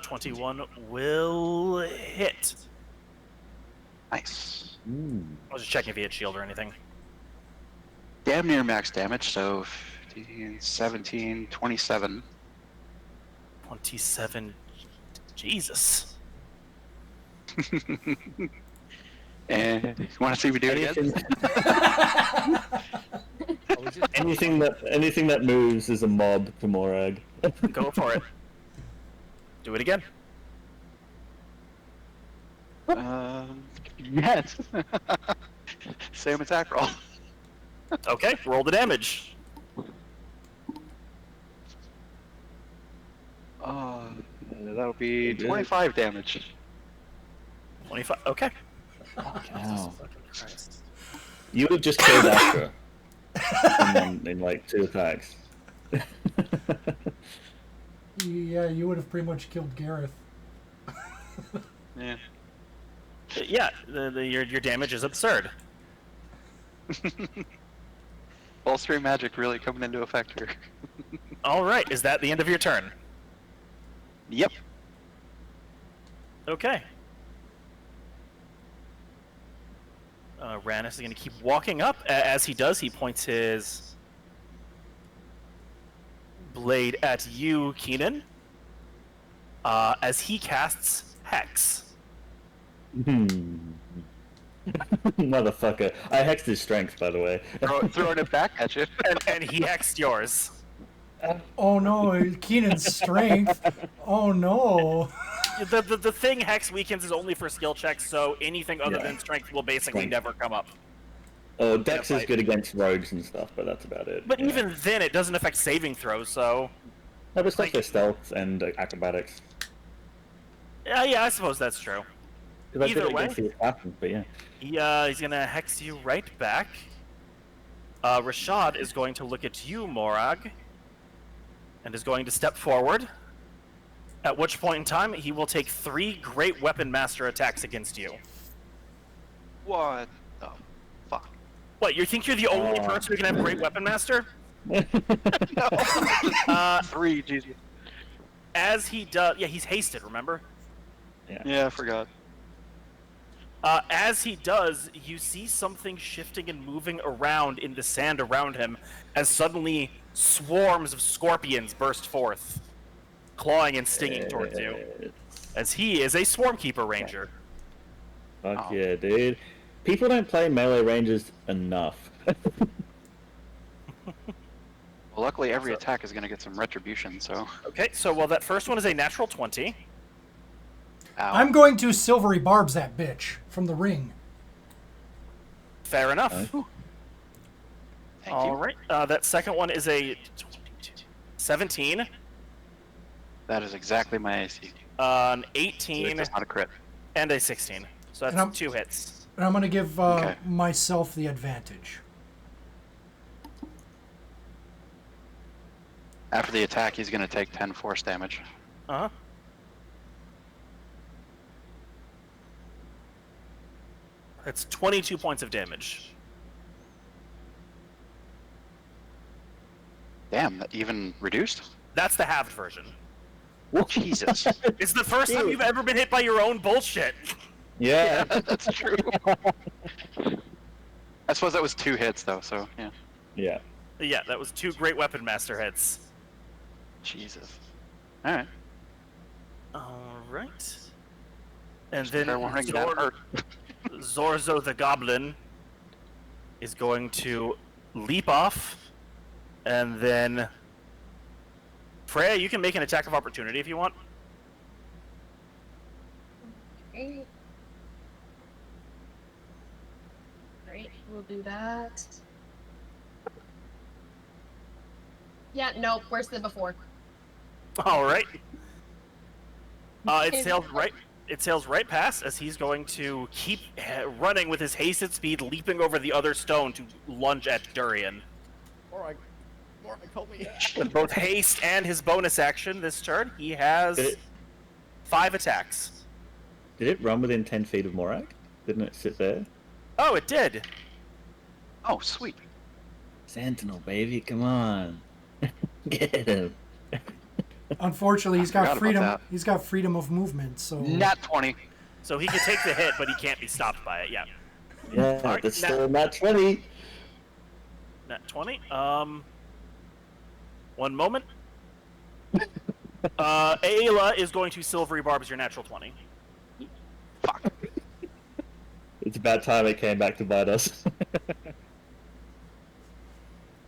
Speaker 4: 21 will hit.
Speaker 3: Nice.
Speaker 1: Ooh.
Speaker 4: I was just checking if he had shield or anything.
Speaker 3: Damn near max damage, so 15, 17, 27.
Speaker 4: 27. Jesus.
Speaker 3: And you want to see me do it again?
Speaker 1: Anything that moves is a mob for Morag.
Speaker 4: Go for it. Do it again.
Speaker 3: Yes. Same attack roll.
Speaker 4: Okay, roll the damage.
Speaker 3: That'll be 25 damage.
Speaker 4: 25. Okay.
Speaker 1: Wow. You would have just killed Astra in like 2 attacks.
Speaker 5: Yeah, you would have pretty much killed Gareth.
Speaker 3: Yeah.
Speaker 4: Yeah, your damage is absurd.
Speaker 3: Bolstering magic really coming into effect here.
Speaker 4: All right, is that the end of your turn?
Speaker 3: Yep.
Speaker 4: Okay. Ranis is going to keep walking up. As he does, he points his blade at you, Keenan, as he casts Hex.
Speaker 1: Motherfucker. I hexed his strength, by the way.
Speaker 3: Throwing it back at you.
Speaker 4: And he hexed yours.
Speaker 5: Oh no, Keenan's strength. Oh no.
Speaker 4: The thing Hex weakens is only for skill checks, so anything other
Speaker 1: Yeah.
Speaker 4: than strength will basically never come up.
Speaker 1: Oh, Dex is
Speaker 4: fight.
Speaker 1: good against rogues and stuff, but that's about it.
Speaker 4: But
Speaker 1: yeah.
Speaker 4: even then, it doesn't affect saving throws, so...
Speaker 1: No, but stuff for stealth and acrobatics.
Speaker 4: Yeah, I suppose that's true.
Speaker 1: 'Cause I did
Speaker 4: Either
Speaker 1: it
Speaker 4: way.
Speaker 1: against the assassins, but yeah.
Speaker 4: He's gonna hex you right back. Rashad is going to look at you, Morag, and is going to step forward. At which point in time, he will take 3 Great Weapon Master attacks against you.
Speaker 3: What the fuck?
Speaker 4: What, you think you're the only person who can have Great Weapon Master?
Speaker 3: No. 3, Jesus.
Speaker 4: As he does... Yeah, he's hasted, remember?
Speaker 3: Yeah, I forgot.
Speaker 4: As he does, you see something shifting and moving around in the sand around him as suddenly swarms of scorpions burst forth, clawing and stinging towards you. As he is a Swarmkeeper Ranger.
Speaker 1: Fuck
Speaker 3: Oh.
Speaker 1: yeah, dude. People don't play melee ranges enough.
Speaker 3: Well, luckily every
Speaker 4: So-
Speaker 3: attack is going to get some retribution, so...
Speaker 4: Okay, so well, that first one is a natural 20.
Speaker 3: Ow.
Speaker 5: I'm going to silvery barbs that bitch from the ring.
Speaker 4: Fair enough.
Speaker 1: Nice.
Speaker 3: Thank
Speaker 4: All
Speaker 3: you.
Speaker 4: right. That second one is a 17,
Speaker 3: That is exactly my AC.
Speaker 4: an
Speaker 3: So
Speaker 4: 18,
Speaker 3: it's not a crit.
Speaker 4: and a 16. So
Speaker 5: And
Speaker 4: that's
Speaker 5: I'm-
Speaker 4: 2 hits.
Speaker 5: And I'm going to give
Speaker 3: Okay.
Speaker 5: myself the advantage.
Speaker 3: After the attack, he's going to take 10 force damage.
Speaker 4: Uh-huh. That's 22 points of damage.
Speaker 3: Damn, that even reduced?
Speaker 4: That's the halved version.
Speaker 3: Jesus.
Speaker 4: It's the first time you've ever been hit by your own bullshit.
Speaker 1: Yeah.
Speaker 3: That's true. I suppose that was 2 hits, though, so, yeah.
Speaker 1: Yeah.
Speaker 4: Yeah, that was 2 Great Weapon Master hits.
Speaker 3: Jesus. Alright.
Speaker 4: Alright. And then
Speaker 3: Fair warning, that hurt.
Speaker 4: Zorzo the Goblin is going to leap off, and then Freya, you can make an attack of opportunity if you want.
Speaker 6: Great. Great, we'll do that. Yeah, nope, worse than before.
Speaker 4: All right. It sails right past as he's going to keep running with his hasted speed, leaping over the other stone to lunge at Durian.
Speaker 2: More, help me.
Speaker 4: With both haste and his bonus action this turn, he has
Speaker 1: Did it,
Speaker 4: 5 attacks.
Speaker 1: did it run within 10 feet of Morag? Didn't it sit there?
Speaker 4: Oh, it did.
Speaker 3: Oh, sweet.
Speaker 1: Sentinel, baby, come on. Get him.
Speaker 5: Unfortunately, he's
Speaker 3: forgot
Speaker 5: got
Speaker 3: about
Speaker 5: freedom.
Speaker 3: that.
Speaker 5: He's got freedom of movement. So
Speaker 3: Nat 20.
Speaker 4: So he can take the hit, but he can't be stopped by it. Yeah.
Speaker 1: Yeah,
Speaker 4: Alright,
Speaker 1: that's
Speaker 4: now-
Speaker 1: still not 20.
Speaker 4: Nat 20. One moment. Ayla is going to silvery barbs your natural 20.
Speaker 3: Fuck.
Speaker 1: It's about time it came back to bite us.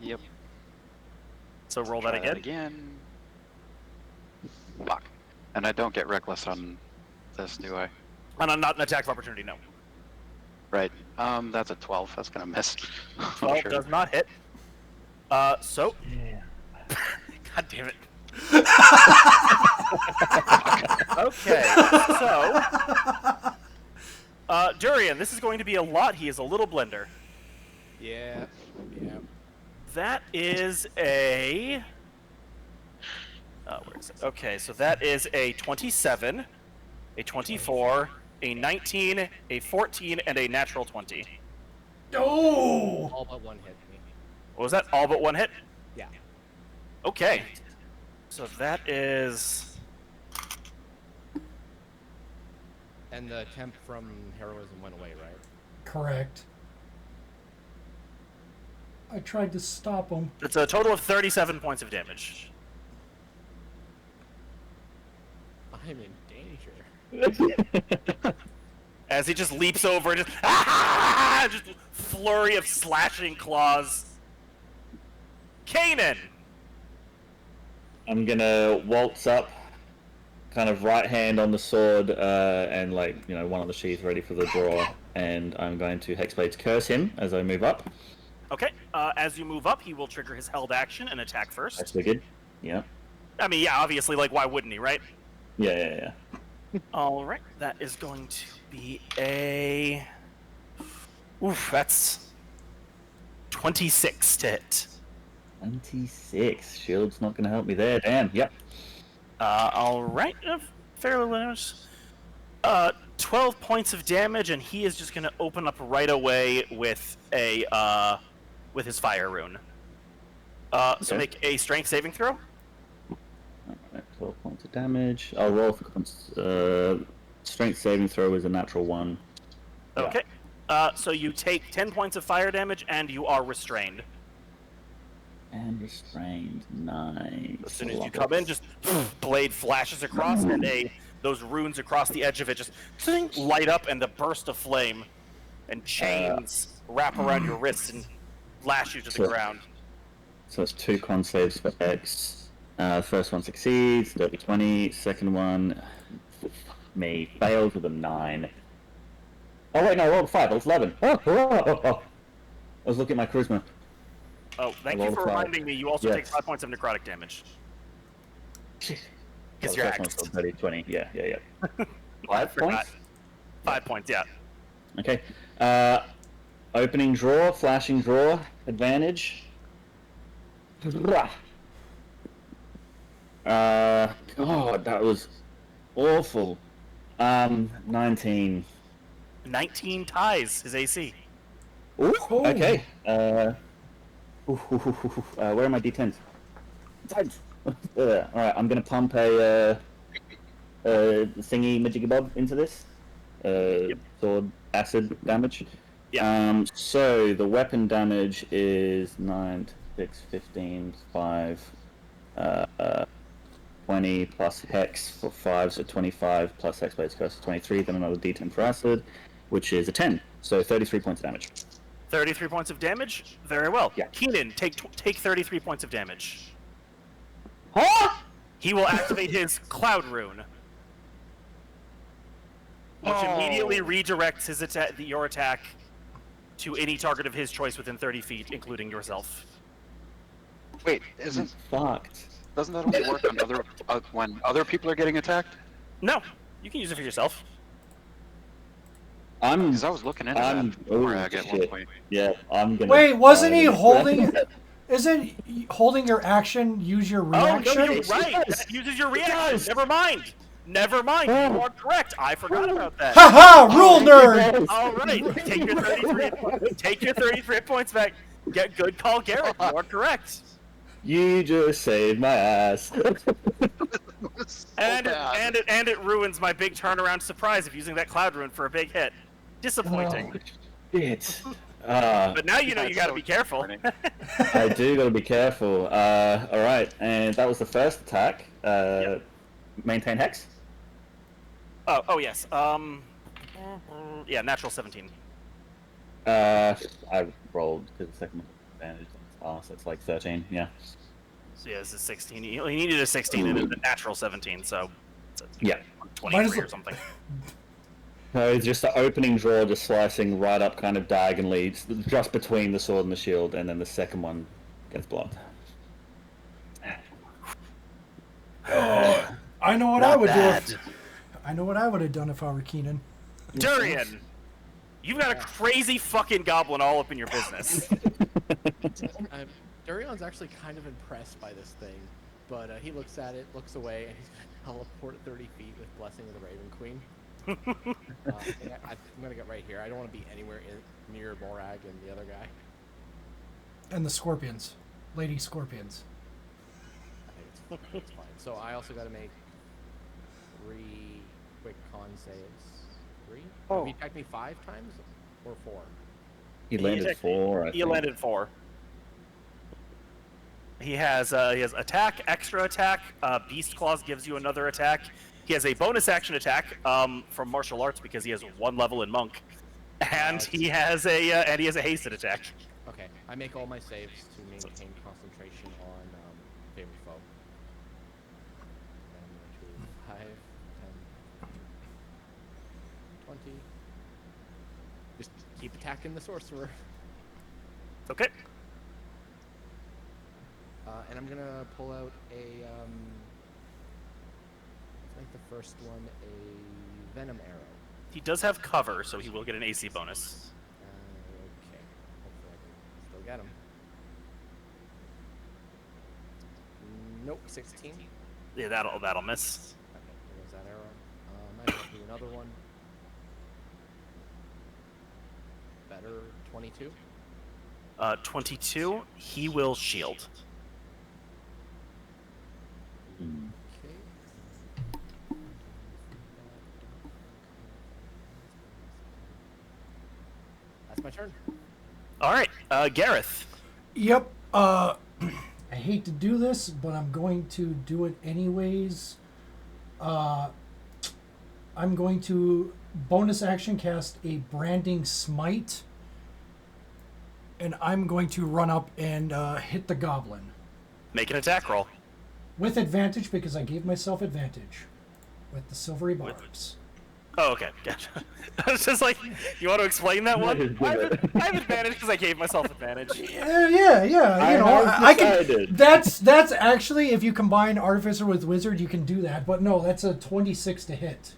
Speaker 3: Yep.
Speaker 4: So roll that
Speaker 3: Try
Speaker 4: again.
Speaker 3: again. Fuck. And I don't get reckless on this, do I?
Speaker 4: And not an attack of opportunity, no.
Speaker 3: Right. That's a 12. That's gonna miss.
Speaker 4: 12
Speaker 3: Sure.
Speaker 4: does not hit. So. God damn it. Okay, so. Durian, this is going to be a lot. He is a little blender.
Speaker 2: Yeah.
Speaker 4: That is a. Where is it? Okay, so that is a 27, a 24, a 19, a 14, and a natural 20.
Speaker 5: oh,
Speaker 2: All but one hit me.
Speaker 4: What was that? All but one hit?
Speaker 2: Yeah.
Speaker 4: Okay. So that is.
Speaker 2: And the temp from heroism went away, right?
Speaker 5: correct. I tried to stop him.
Speaker 4: It's a total of 37 points of damage.
Speaker 2: I'm in danger.
Speaker 4: As he just leaps over and just flurry of slashing claws. Keenan!
Speaker 1: I'm gonna waltz up, kind of right hand on the sword, and one on the sheath ready for the draw, and I'm going to Hexblade's Curse him as I move up.
Speaker 4: Okay, as you move up, he will trigger his held action and attack first.
Speaker 1: That's wicked. Yeah.
Speaker 4: I mean, yeah, obviously, why wouldn't he, right?
Speaker 1: Yeah.
Speaker 4: Alright, that is going to be a... Oof, that's 26 to hit.
Speaker 1: 26. Shield's not gonna help me there. Damn. Yep.
Speaker 4: Alright, fairly winners. 12 points of damage, and he is just going to open up right away with a, with his fire rune. So
Speaker 1: Okay.
Speaker 4: make a strength saving throw.
Speaker 1: Alright, 12 points of damage. I'll roll for strength saving throw is a natural 1. Yeah.
Speaker 4: Okay. So you take 10 points of fire damage, and you are restrained.
Speaker 1: And restrained. Nice.
Speaker 4: As soon as
Speaker 1: Love
Speaker 4: you come
Speaker 1: it.
Speaker 4: in, just blade flashes across, and a those runes across the edge of it just light up, and the burst of flame and chains wrap around your wrists and lash you to the ground.
Speaker 1: So it's 2 con saves for X. First one succeeds, dirty 20. Second one, fails with a 9. Oh wait, no, I rolled a 5. It was 11. Oh. I was looking at my charisma.
Speaker 4: Oh, thank you for reminding me. You also take 5 points of necrotic damage. Because you're axed.
Speaker 1: 30, 20. Yeah. 5 points?
Speaker 4: 5 points, yeah.
Speaker 1: Okay. Opening draw, flashing draw, advantage. God, that was awful. 19.
Speaker 4: 19 ties his AC.
Speaker 1: Ooh, okay. Where are my d10s? Alright, I'm gonna pump a thingy majiggy bob into this. Sword acid damage.
Speaker 4: Yeah.
Speaker 1: So the weapon damage is 9, 6, 15, 5, 20 plus hex for 5, so 25 plus hexblade's curse 23, then another d10 for acid, which is a 10, so 33 points of damage.
Speaker 4: 33 points of damage? Very well.
Speaker 1: Yeah.
Speaker 4: Keenan, take 33 points of damage.
Speaker 1: Huh?
Speaker 4: He will activate his Cloud Rune, which immediately redirects his your attack to any target of his choice within 30 feet, including yourself.
Speaker 3: Wait,
Speaker 1: Fucked.
Speaker 3: doesn't that only work on when other people are getting attacked?
Speaker 4: No, you can use it for yourself.
Speaker 3: Because I was looking into that before I get 1 point.
Speaker 1: Yeah, I'm gonna.
Speaker 5: Wait, wasn't he holding? Isn't holding your action use your reaction?
Speaker 4: Oh, no, you're right. That uses your reaction. Never mind. Never mind. You are correct. I forgot about that.
Speaker 5: Haha, rule nerd.
Speaker 4: All right. Take your 33 points back. Get good call, Garrett. You are correct.
Speaker 1: You just saved my ass.
Speaker 4: And it ruins my big turnaround surprise of using that Cloud Rune for a big hit. Disappointing.
Speaker 1: Shit.
Speaker 4: But now you know you gotta be careful.
Speaker 1: I do gotta be careful. Alright, and that was the first attack. Maintain hex?
Speaker 4: Oh yes. Yeah, natural 17.
Speaker 1: I rolled because the second one was advantage. So it's like 13, yeah.
Speaker 4: So yeah, this is 16. He needed a 16 and a natural 17, so it's
Speaker 1: Yeah.
Speaker 4: 23 or something.
Speaker 1: So it's just the opening draw, just slicing right up kind of diagonally, just between the sword and the shield, and then the second one gets blocked.
Speaker 5: I know what I would do. I know what I would have done if I were Keenan.
Speaker 4: Durian, you've got a crazy fucking goblin all up in your business.
Speaker 2: Durion's actually kind of impressed by this thing, but he looks at it, looks away, and he's going to teleport 30 feet with Blessing of the Raven Queen. I'm going to get right here. I don't want to be anywhere near Morag and the other guy.
Speaker 5: And the scorpions. Lady scorpions.
Speaker 2: I think it's fine. So I also got to make 3 quick con saves. 3?
Speaker 4: Oh.
Speaker 2: He attacked me 5 times or 4?
Speaker 1: He landed 4, I think.
Speaker 4: He landed 4. He has attack, extra attack. Beast Claws gives you another attack. He has a bonus action attack from martial arts because he has 1 level in monk, and he has a hasted attack.
Speaker 2: Okay, I make all my saves to maintain concentration on favorite foe. And 5, 10, 20. Just keep attacking the sorcerer.
Speaker 4: Okay.
Speaker 2: And I'm gonna pull out a, I think the first one, a venom arrow.
Speaker 4: He does have cover, so he will get an AC bonus.
Speaker 2: Okay. Hopefully I can still get him. Nope, 16.
Speaker 4: Yeah, that'll miss.
Speaker 2: Okay, there goes that arrow. Might have to do another one. Better, 22.
Speaker 4: 22. He will shield.
Speaker 2: Okay. That's my turn.
Speaker 4: All right, Gareth.
Speaker 5: Yep. I hate to do this, but I'm going to do it anyways. I'm going to bonus action cast a branding smite, and I'm going to run up and hit the goblin
Speaker 4: Make an attack roll.
Speaker 5: with advantage because I gave myself advantage with the silvery barbs.
Speaker 4: Oh, okay. Gotcha. I was just like, you want to explain that one? I have advantage because I gave myself advantage.
Speaker 5: Yeah. You know, I can.
Speaker 1: decided.
Speaker 5: That's actually, if you combine artificer with wizard, you can do that. But no, that's a 26 to hit.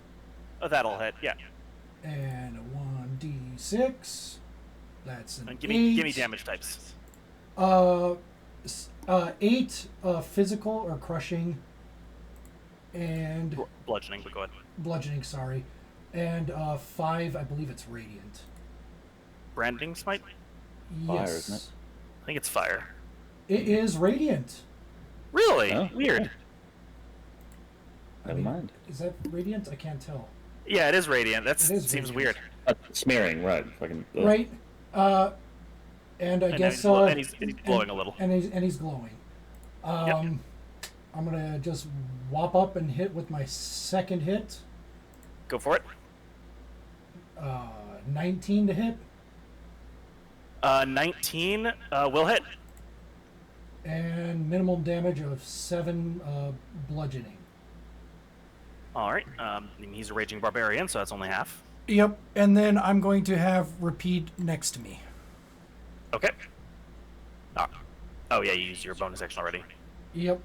Speaker 4: Oh, that'll hit. Yeah.
Speaker 5: And a 1d6. That's an
Speaker 4: Give
Speaker 5: 8.
Speaker 4: me damage types.
Speaker 5: 8 physical or crushing, and
Speaker 4: Bludgeoning, but go ahead.
Speaker 5: bludgeoning. Sorry, and 5. I believe it's radiant.
Speaker 4: Branding smite?
Speaker 1: Fire,
Speaker 5: Yes,
Speaker 1: isn't it?
Speaker 4: I think it's fire.
Speaker 5: it is radiant.
Speaker 4: Really?
Speaker 1: Oh.
Speaker 4: Weird.
Speaker 1: Never mind.
Speaker 5: Is that radiant? I can't tell.
Speaker 4: Yeah, it is radiant. That
Speaker 5: It is
Speaker 4: seems
Speaker 5: radiant.
Speaker 4: weird.
Speaker 1: Smearing, right? Fucking. ugh.
Speaker 5: Right. And I
Speaker 4: And
Speaker 5: guess
Speaker 4: he's glowing a little.
Speaker 5: and he's glowing. I'm gonna just whop up and hit with my second hit.
Speaker 4: Go for it.
Speaker 5: 19 to hit,
Speaker 4: 19 will hit.
Speaker 5: and minimum damage of 7 bludgeoning.
Speaker 4: All right. He's a raging barbarian, so that's only half.
Speaker 5: Yep, and then I'm going to have repeat next to me.
Speaker 4: Okay. Oh yeah, you used your bonus action already.
Speaker 5: Yep,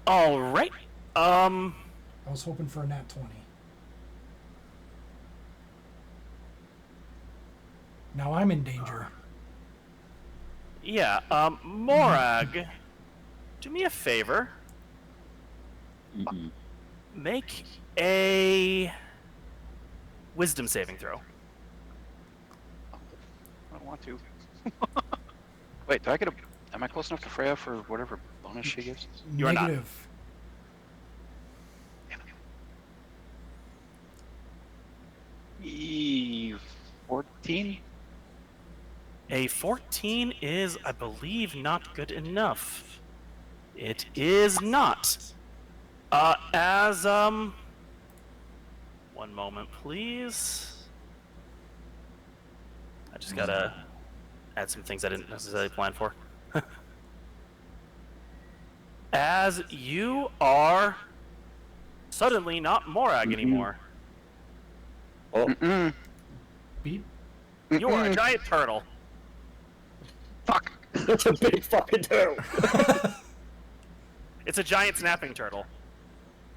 Speaker 4: All right.
Speaker 5: I was hoping for a nat 20. Now I'm in danger.
Speaker 4: Yeah. Morag, do me a favor.
Speaker 1: Mm-mm.
Speaker 4: Make a wisdom saving throw.
Speaker 3: I don't want to. Wait, do I get a? Am I close enough to Freya for whatever bonus she gives?
Speaker 4: You are not.
Speaker 5: Negative.
Speaker 3: E 14.
Speaker 4: A 14 is, I believe, not good enough. It is not. One moment, please. I just gotta add some things I didn't necessarily plan for. As you are suddenly not Morag anymore.
Speaker 1: Oh,
Speaker 3: Mm.
Speaker 5: Beep.
Speaker 4: You are a giant turtle.
Speaker 3: Fuck.
Speaker 1: that's a big fucking turtle.
Speaker 4: It's a giant snapping turtle.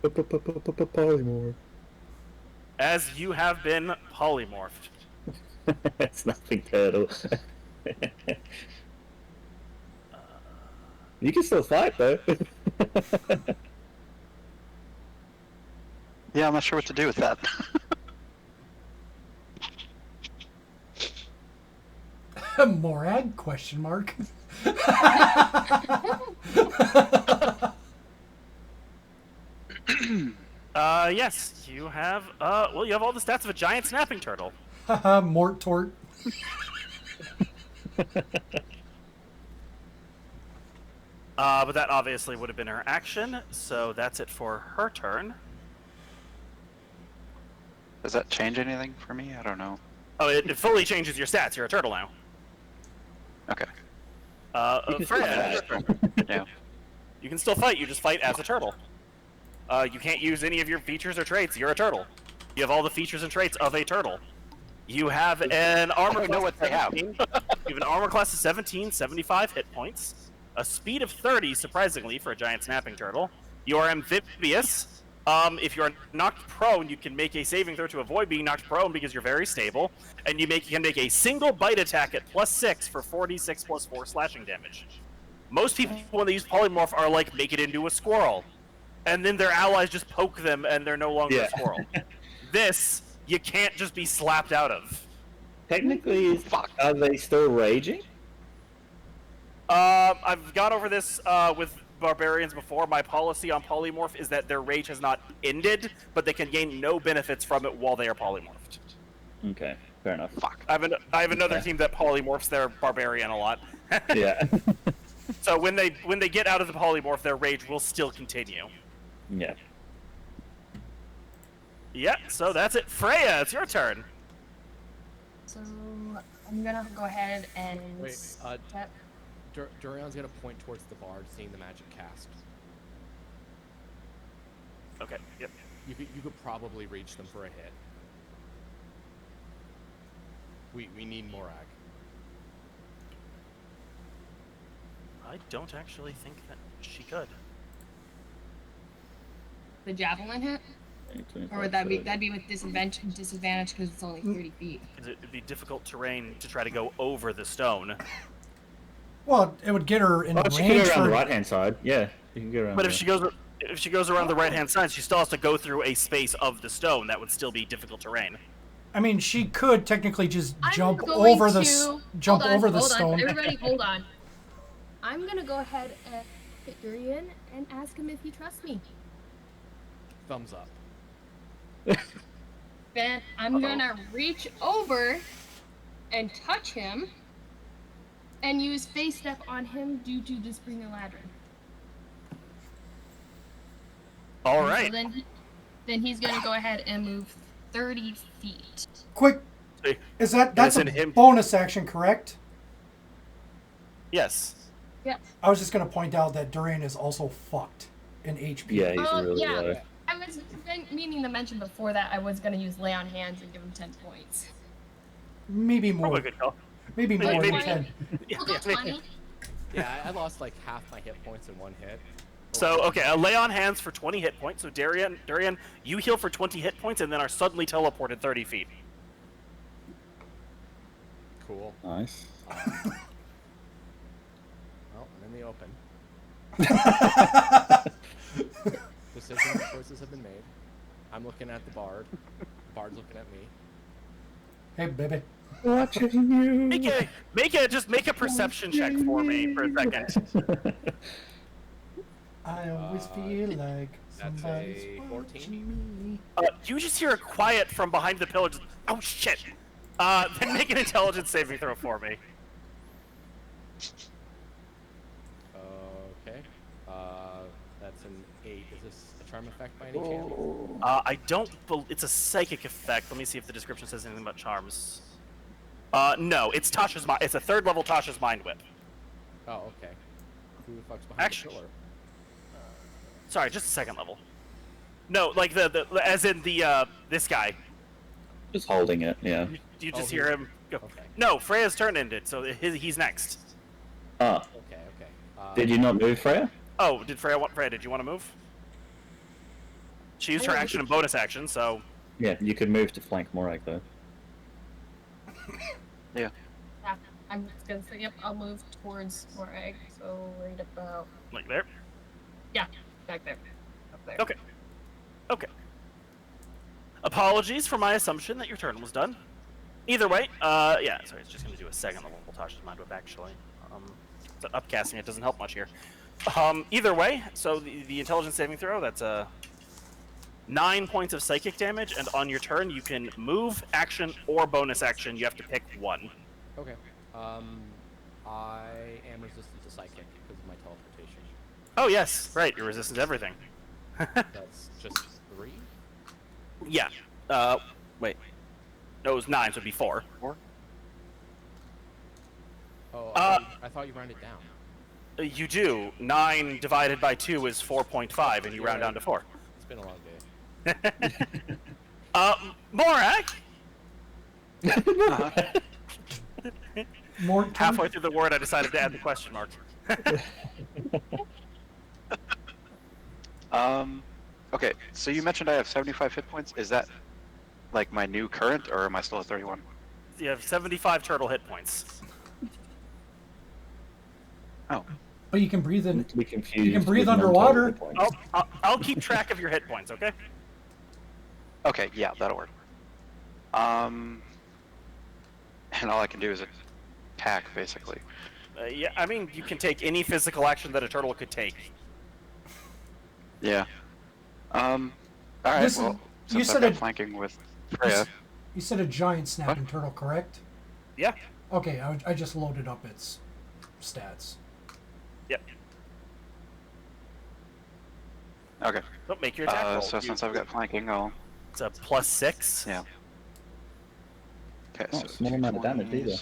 Speaker 1: Polymorph.
Speaker 4: As you have been polymorphed.
Speaker 1: It's nothing turtle. You can still fight though.
Speaker 3: Yeah, I'm not sure what to do with that.
Speaker 5: Morag? Question mark.
Speaker 4: Yes, you have, well, you have all the stats of a giant snapping turtle.
Speaker 5: Haha, Mort Tort.
Speaker 4: But that obviously would have been her action, so that's it for her turn.
Speaker 3: Does that change anything for me? I don't know.
Speaker 4: Oh, it fully changes your stats. You're a turtle now.
Speaker 3: Okay.
Speaker 4: Freya,
Speaker 3: Yeah.
Speaker 4: you can still fight. You just fight as a turtle. You can't use any of your features or traits. You're a turtle. You have all the features and traits of a turtle. You have an armor
Speaker 3: I don't know
Speaker 4: class
Speaker 3: what
Speaker 4: of
Speaker 3: they have.
Speaker 4: 17. You have an armor class of 17, 75 hit points, a speed of 30, surprisingly, for a giant snapping turtle. You are amphibious. If you're knocked prone, you can make a saving throw to avoid being knocked prone because you're very stable, and you can make a single bite attack at +6 for 46 + 4 slashing damage. Most people, when they use polymorph, are like, make it into a squirrel, and then their allies just poke them, and they're no longer a squirrel. This, you can't just be slapped out of.
Speaker 1: Technically, are they still raging?
Speaker 4: I've gone over this with barbarians before. My policy on polymorph is that their rage has not ended, but they can gain no benefits from it while they are polymorphed.
Speaker 1: Okay, fair enough.
Speaker 3: Fuck.
Speaker 4: I have another
Speaker 1: Okay.
Speaker 4: team that polymorphs their barbarian a lot.
Speaker 1: Yeah.
Speaker 4: So when they get out of the polymorph, their rage will still continue.
Speaker 1: Yeah.
Speaker 4: Yeah, so that's it. Freya, it's your turn.
Speaker 6: So I'm gonna go ahead and
Speaker 2: Wait,
Speaker 6: step.
Speaker 2: Durion's gonna point towards the bard, seeing the magic cast.
Speaker 4: Okay, yep.
Speaker 2: You could probably reach them for a hit. We need Morag.
Speaker 4: I don't actually think that she could.
Speaker 6: The javelin hit, or would that'd be with disadvantage because it's only 30 feet.
Speaker 4: It'd be difficult terrain to try to go over the stone.
Speaker 5: Well, it would get her in
Speaker 1: Oh, she can
Speaker 5: range
Speaker 1: go around
Speaker 5: for.
Speaker 1: the right-hand side. Yeah, you can go around.
Speaker 4: But if she goes around the right-hand side, she still has to go through a space of the stone. That would still be difficult terrain.
Speaker 5: I mean, she could technically just jump
Speaker 6: I'm going
Speaker 5: over the
Speaker 6: to-
Speaker 5: jump
Speaker 6: hold on,
Speaker 5: over the
Speaker 6: hold on.
Speaker 5: stone.
Speaker 6: Everybody, hold on. I'm gonna go ahead and hit Durian and ask him if he trusts me.
Speaker 2: Thumbs up.
Speaker 6: Then I'm gonna reach over and touch him and use face step on him due to the Spring Eladrin.
Speaker 4: All
Speaker 6: So
Speaker 4: right.
Speaker 6: then he's gonna go ahead and move 30 feet.
Speaker 5: Quick,
Speaker 4: See,
Speaker 5: is that's
Speaker 4: Listen,
Speaker 5: a
Speaker 4: him-
Speaker 5: bonus action, correct?
Speaker 4: yes.
Speaker 6: Yes.
Speaker 5: I was just gonna point out that Durian is also fucked in HP.
Speaker 1: Yeah, he's really
Speaker 6: yeah.
Speaker 1: low.
Speaker 6: I was meaning to mention before that I was gonna use lay on hands and give him 10 points.
Speaker 5: Maybe more.
Speaker 4: Probably a good call.
Speaker 5: Maybe more
Speaker 4: Maybe-
Speaker 5: than 10.
Speaker 4: Yeah,
Speaker 6: We'll go 20.
Speaker 2: Yeah, I lost like half my hit points in one hit.
Speaker 4: So, okay, a lay on hands for 20 hit points. So, Durian, you heal for 20 hit points and then are suddenly teleported 30 feet.
Speaker 2: Cool.
Speaker 1: Nice.
Speaker 2: Well, I'm in the open. Choices have been made. I'm looking at the bard. The bard's looking at me.
Speaker 5: Hey, baby.
Speaker 1: Watching you.
Speaker 4: Make a perception check for me for a second.
Speaker 5: I always feel like
Speaker 2: That's
Speaker 5: somebody's
Speaker 2: a 14.
Speaker 5: watching me.
Speaker 4: You just hear a quiet from behind the pillar. Just, oh shit! Then make an intelligence saving throw for me.
Speaker 2: Okay. That's an 8. Is this a charm effect by any chance?
Speaker 4: I don't. It's a psychic effect. Let me see if the description says anything about charms. No, it's Tasha's. It's a third level Tasha's mind whip.
Speaker 2: Oh, okay. Who the fuck's behind
Speaker 4: Actually-
Speaker 2: the pillar?
Speaker 4: Sorry, just a second level. No, like the as in the this guy.
Speaker 1: Just holding it, yeah.
Speaker 4: You just
Speaker 2: Oh,
Speaker 4: hear him go.
Speaker 2: Okay.
Speaker 4: No, Freya's turn ended, so he's next.
Speaker 1: Ah,
Speaker 2: Okay.
Speaker 1: did you not move, Freya?
Speaker 4: Oh, Freya, did you want to move? She used her action and bonus action, so
Speaker 1: Yeah, you could move to flank Morag, though.
Speaker 6: Yeah, I'm just gonna say, yep, I'll move towards Morag, so right about,
Speaker 4: like there.
Speaker 6: yeah, back there. Up there.
Speaker 4: Okay. Okay. Apologies for my assumption that your turn was done. Either way, yeah, sorry, it's just going to do a second level Tasha's Mind Whip, actually. So upcasting it doesn't help much here. Either way, so the intelligence saving throw, that's 9 points of psychic damage, and on your turn, you can move, action, or bonus action. You have to pick one.
Speaker 2: Okay. I am resistant to psychic because of my teleportation.
Speaker 4: Oh, yes, right, you're resistant to everything.
Speaker 2: That's just 3?
Speaker 4: Yeah. Wait. No, it was 9, so it'd be 4.
Speaker 2: Oh, I thought you rounded down.
Speaker 4: You do. 9 divided by 2 is 4.5, and you round down to 4.
Speaker 2: It's been a long day.
Speaker 4: Morak!
Speaker 5: More
Speaker 4: Halfway through the word, I decided to add the question mark.
Speaker 3: Okay, so you mentioned I have 75 hit points. Is that like my new current, or am I still at 31?
Speaker 4: You have 75 turtle hit points.
Speaker 3: Oh,
Speaker 5: But you can breathe in.
Speaker 1: To be confused.
Speaker 5: You can breathe
Speaker 1: with
Speaker 5: underwater.
Speaker 1: non-total hit points.
Speaker 4: I'll keep track of your hit points, okay?
Speaker 3: okay, yeah, that'll work. And all I can do is attack, basically.
Speaker 4: Yeah, I mean, you can take any physical action that a turtle could take.
Speaker 3: Yeah. All right.
Speaker 5: Listen,
Speaker 3: Well,
Speaker 5: you
Speaker 3: since
Speaker 5: said
Speaker 3: I've got
Speaker 5: it-
Speaker 3: flanking with Freya.
Speaker 5: You said a giant snapping turtle, correct?
Speaker 4: Yeah.
Speaker 5: Okay, I just loaded up its stats.
Speaker 4: Yep.
Speaker 3: Okay.
Speaker 4: Don't make your attack roll.
Speaker 3: So since I've got flanking, I'll
Speaker 4: It's a +6.
Speaker 3: Yeah. Okay,
Speaker 1: Not
Speaker 3: so
Speaker 1: a small amount of damage
Speaker 3: 220s.
Speaker 1: either.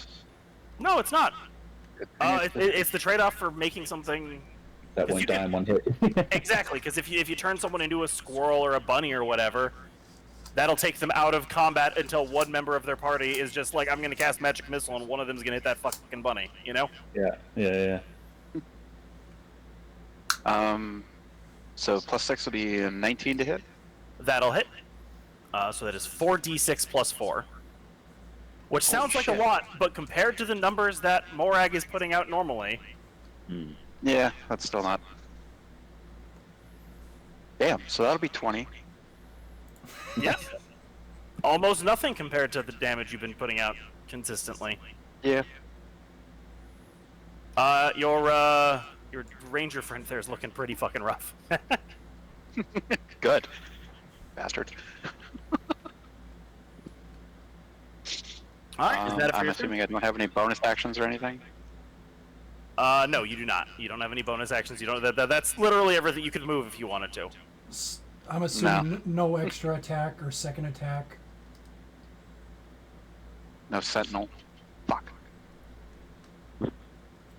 Speaker 4: No, it's not.
Speaker 3: Good thing
Speaker 4: It's the trade-off for making something.
Speaker 1: That
Speaker 4: 'Cause
Speaker 1: won't
Speaker 4: you
Speaker 1: die
Speaker 4: can-
Speaker 1: in one hit.
Speaker 4: Exactly, because if you turn someone into a squirrel or a bunny or whatever, that'll take them out of combat until one member of their party is just like, I'm gonna cast magic missile and one of them's gonna hit that fucking bunny. You know?
Speaker 1: Yeah.
Speaker 3: So +6 will be a 19 to hit.
Speaker 4: That'll hit. So that is 4d6 + 4. Which sounds like a
Speaker 3: shit.
Speaker 4: lot, but compared to the numbers that Morag is putting out normally,
Speaker 3: Yeah, that's still not. Damn, so that'll be 20.
Speaker 4: yeah, almost nothing compared to the damage you've been putting out consistently.
Speaker 3: Yeah.
Speaker 4: Your ranger friend there is looking pretty fucking rough.
Speaker 3: Good. Bastard.
Speaker 4: All right, is that it for
Speaker 3: I'm
Speaker 4: your
Speaker 3: assuming I don't have any bonus actions or anything.
Speaker 4: No, you do not. You don't have any bonus actions. You don't. That's literally everything. You could move if you wanted to.
Speaker 5: I'm assuming no extra attack or second attack.
Speaker 3: No sentinel. Fuck.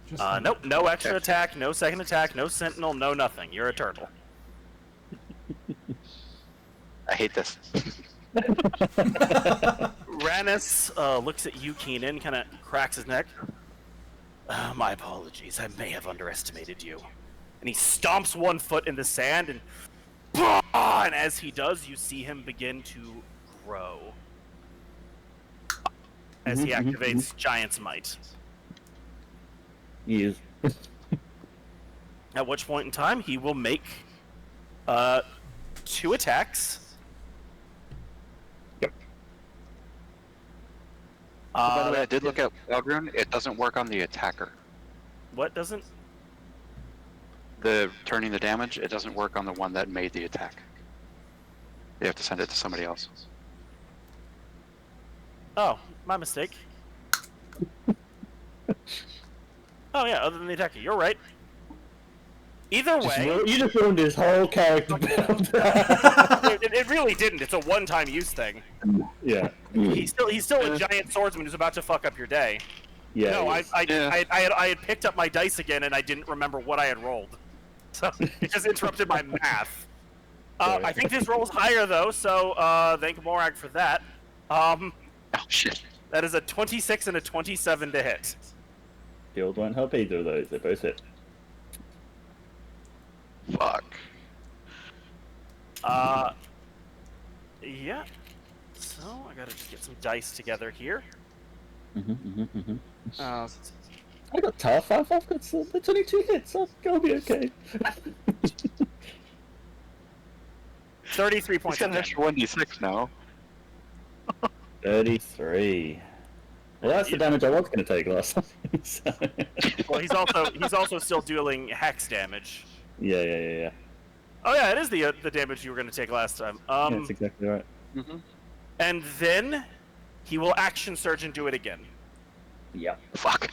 Speaker 5: Just
Speaker 4: Nope. No extra attack. No second attack. No sentinel. No nothing. You're a turtle.
Speaker 3: I hate this.
Speaker 4: Ranis looks at you, Keenan, kind of cracks his neck. My apologies. I may have underestimated you. And he stomps one foot in the sand, and as he does, you see him begin to grow as he activates Giant's Might.
Speaker 1: He is.
Speaker 4: At which point in time, he will make 2 attacks.
Speaker 3: By the way, I did look at Wild. It doesn't work on the attacker.
Speaker 4: What doesn't?
Speaker 3: The turning the damage, it doesn't work on the one that made the attack. You have to send it to somebody else.
Speaker 4: Oh, my mistake. Oh yeah, other than the attacker, you're right. Either way,
Speaker 1: You just ruined his whole character build.
Speaker 4: it really didn't. It's a one-time use thing.
Speaker 1: Yeah.
Speaker 4: He's still a giant swordsman who's about to fuck up your day.
Speaker 1: Yeah.
Speaker 4: No,
Speaker 1: he is.
Speaker 4: I had picked up my dice again and I didn't remember what I had rolled, so it just interrupted my math. I think this roll's higher though, so thank Morag for that.
Speaker 3: Oh shit.
Speaker 4: That is a 26 and a 27 to hit.
Speaker 1: Shield won't help either of those. They both hit.
Speaker 3: Fuck.
Speaker 4: Yeah. So I gotta just get some dice together here.
Speaker 1: I got tough. I've got it's only 2 hits. I'll be okay.
Speaker 4: 33
Speaker 3: He's
Speaker 4: points
Speaker 3: got
Speaker 4: of
Speaker 3: an
Speaker 4: damage.
Speaker 3: extra 1d6 now.
Speaker 1: 33. Well, that's the damage I was going to take last time. So.
Speaker 4: Well, he's also still dealing hex damage.
Speaker 1: Yeah.
Speaker 4: Oh yeah, it is the damage you were going to take last time.
Speaker 1: That's exactly right.
Speaker 4: And then he will action surge and do it again.
Speaker 1: Yep.
Speaker 3: Fuck.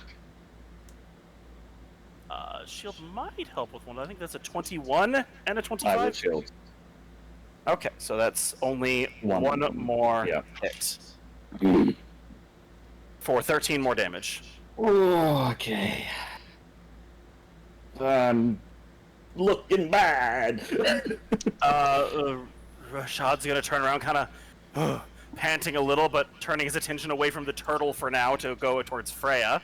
Speaker 4: Shield might help with one. I think that's a 21 and a 25.
Speaker 1: I would shield.
Speaker 4: Okay, so that's only
Speaker 1: One.
Speaker 4: one more
Speaker 1: Yeah.
Speaker 4: hit for 13 more damage.
Speaker 1: Oh, okay. Looking bad.
Speaker 4: Rashad's gonna turn around, kind of panting a little, but turning his attention away from the turtle for now to go towards Freya.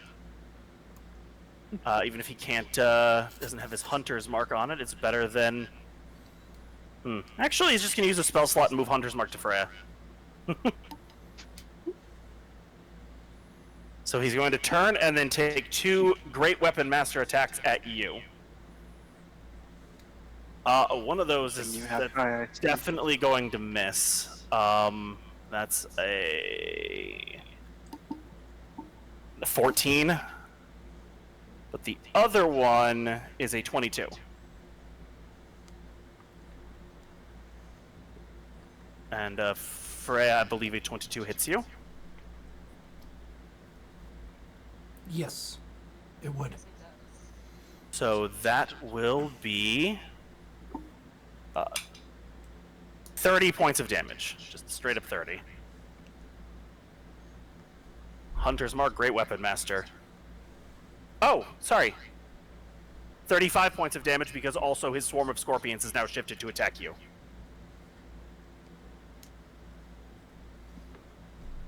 Speaker 4: Even if he can't, doesn't have his hunter's mark on it, it's better than. Actually, he's just gonna use a spell slot and move hunter's mark to Freya. So he's going to turn and then take 2 great weapon master attacks at you. One of those is definitely going to miss. That's a 14. But the other one is a 22. And Freya, I believe a 22 hits you.
Speaker 5: Yes, it would.
Speaker 4: So that will be 30 points of damage. Just straight up 30. Hunter's Mark, great weapon master. Oh, sorry. 35 points of damage because also his swarm of scorpions is now shifted to attack you.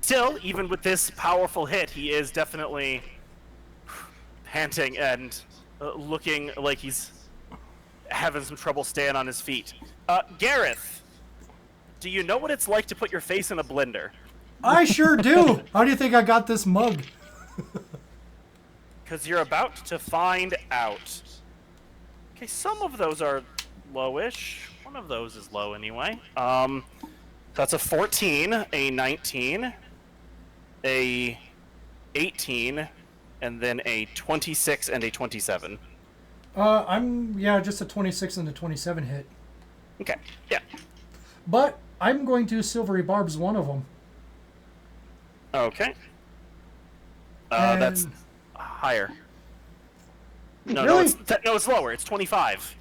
Speaker 4: Still, even with this powerful hit, he is definitely panting and looking like he's having some trouble staying on his feet. Gareth, do you know what it's like to put your face in a blender?
Speaker 5: I sure do. How do you think I got this mug?
Speaker 4: Because you're about to find out. Okay, some of those are lowish. One of those is low anyway. That's a 14, a 19, a 18, and then a 26 and a 27.
Speaker 5: Just a 26 and a 27 hit.
Speaker 4: Okay, yeah.
Speaker 5: But I'm going to Silvery Barbs one of them.
Speaker 4: Okay.
Speaker 5: And-
Speaker 4: That's higher. No,
Speaker 5: Really?
Speaker 4: no, it's lower. It's 25.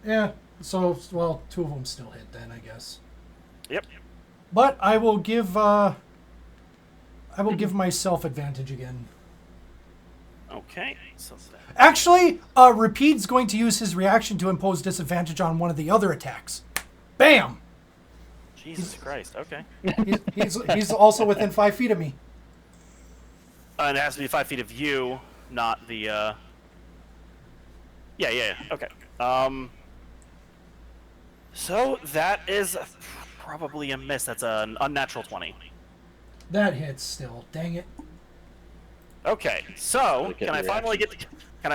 Speaker 5: Yeah, so, well, two of them still hit then, I guess.
Speaker 4: Yep.
Speaker 5: But I will give myself advantage again.
Speaker 4: Okay. So
Speaker 5: Actually, Repeat's going to use his reaction to impose disadvantage on one of the other attacks. Bam!
Speaker 4: Jesus Christ. Okay.
Speaker 5: He's also within 5 feet of me.
Speaker 4: And it has to be 5 feet of you, not the. Yeah. Okay. So that is probably a miss. That's an unnatural 20.
Speaker 5: That hits still. Dang it.
Speaker 4: Okay. So
Speaker 1: Look at
Speaker 4: can I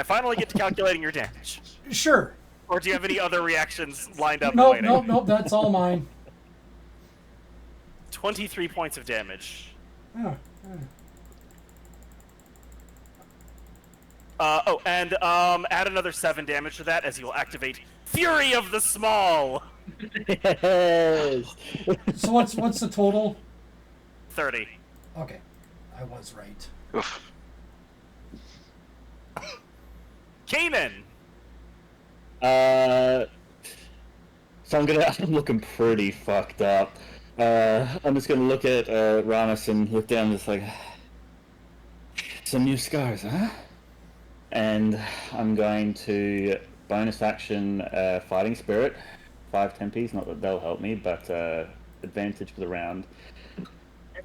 Speaker 4: finally get to calculating your damage?
Speaker 5: Sure.
Speaker 4: Or do you have any other reactions lined up?
Speaker 5: Nope,
Speaker 4: waiting?
Speaker 5: nope. That's all mine.
Speaker 4: 23 points of damage.
Speaker 5: Oh,
Speaker 4: And add another 7 damage to that as he will activate Fury of the Small.
Speaker 1: Yes.
Speaker 5: So what's the total?
Speaker 4: 30.
Speaker 5: Okay, I was right.
Speaker 3: Oof.
Speaker 4: Keenan.
Speaker 1: So I'm looking pretty fucked up. I'm just gonna look at Ranis and look down, just like, some new scars, huh? And I'm going to bonus action Fighting Spirit, 5 tempies. Not that they'll help me, but advantage for the round.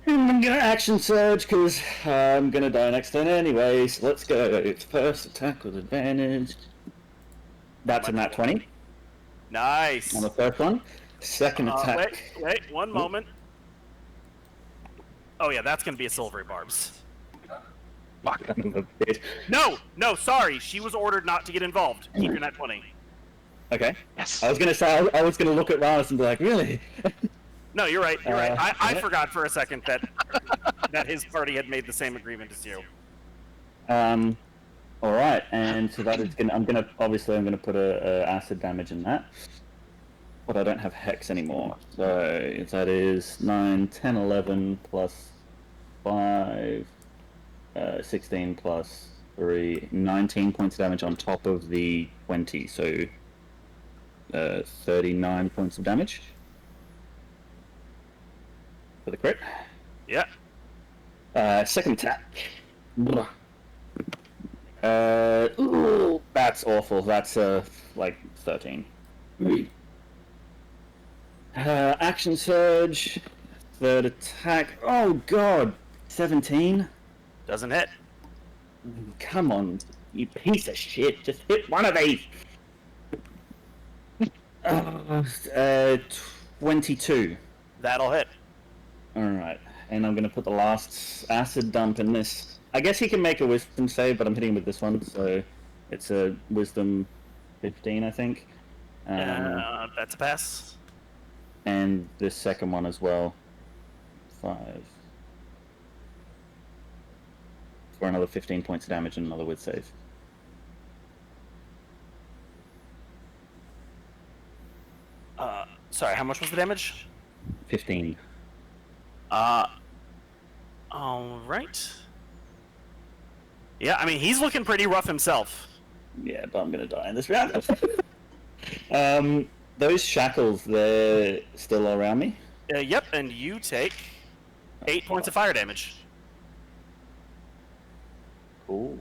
Speaker 1: And I'm gonna action surge because I'm gonna die next turn anyway. So let's go. It's first attack with advantage. That's a nat 20
Speaker 4: Nice.
Speaker 1: on the first one. Second attack.
Speaker 4: Wait, one moment. Oh yeah, that's gonna be a Silvery Barbs.
Speaker 1: Fuck, I'm a bitch.
Speaker 4: No, sorry. She was ordered not to get involved. Keep your nat 20.
Speaker 1: Okay.
Speaker 3: Yes.
Speaker 1: I was gonna say I was gonna look at Ranis and be like, really?
Speaker 4: No, you're right. You're right. I
Speaker 1: yeah.
Speaker 4: forgot for a second that his party had made the same agreement as you.
Speaker 1: All right, and so that is gonna. I'm gonna put a acid damage in that, but I don't have hex anymore. So that is 9, 10, 11 plus 5, 16 plus 3, 19 points of damage on top of the 20. So 39 points of damage for the crit.
Speaker 4: Yeah.
Speaker 1: Second attack. Ooh, that's awful. That's like 13. Action surge. Third attack. Oh god, 17.
Speaker 4: Doesn't hit.
Speaker 1: Come on, you piece of shit. Just hit one of these. 22.
Speaker 4: That'll hit.
Speaker 1: Alright, and I'm gonna put the last acid dump in this. I guess he can make a wisdom save, but I'm hitting with this one, so it's a wisdom 15, I think.
Speaker 4: That's a pass.
Speaker 1: And the second one as well. 5. For another 15 points of damage and another wit save.
Speaker 4: Sorry, how much was the damage?
Speaker 1: 15.
Speaker 4: Alright. Yeah, I mean, he's looking pretty rough himself.
Speaker 1: Yeah, but I'm gonna die in this round. those shackles, they're still around me?
Speaker 4: Yep, and you take 8 points of fire damage.
Speaker 1: Cool.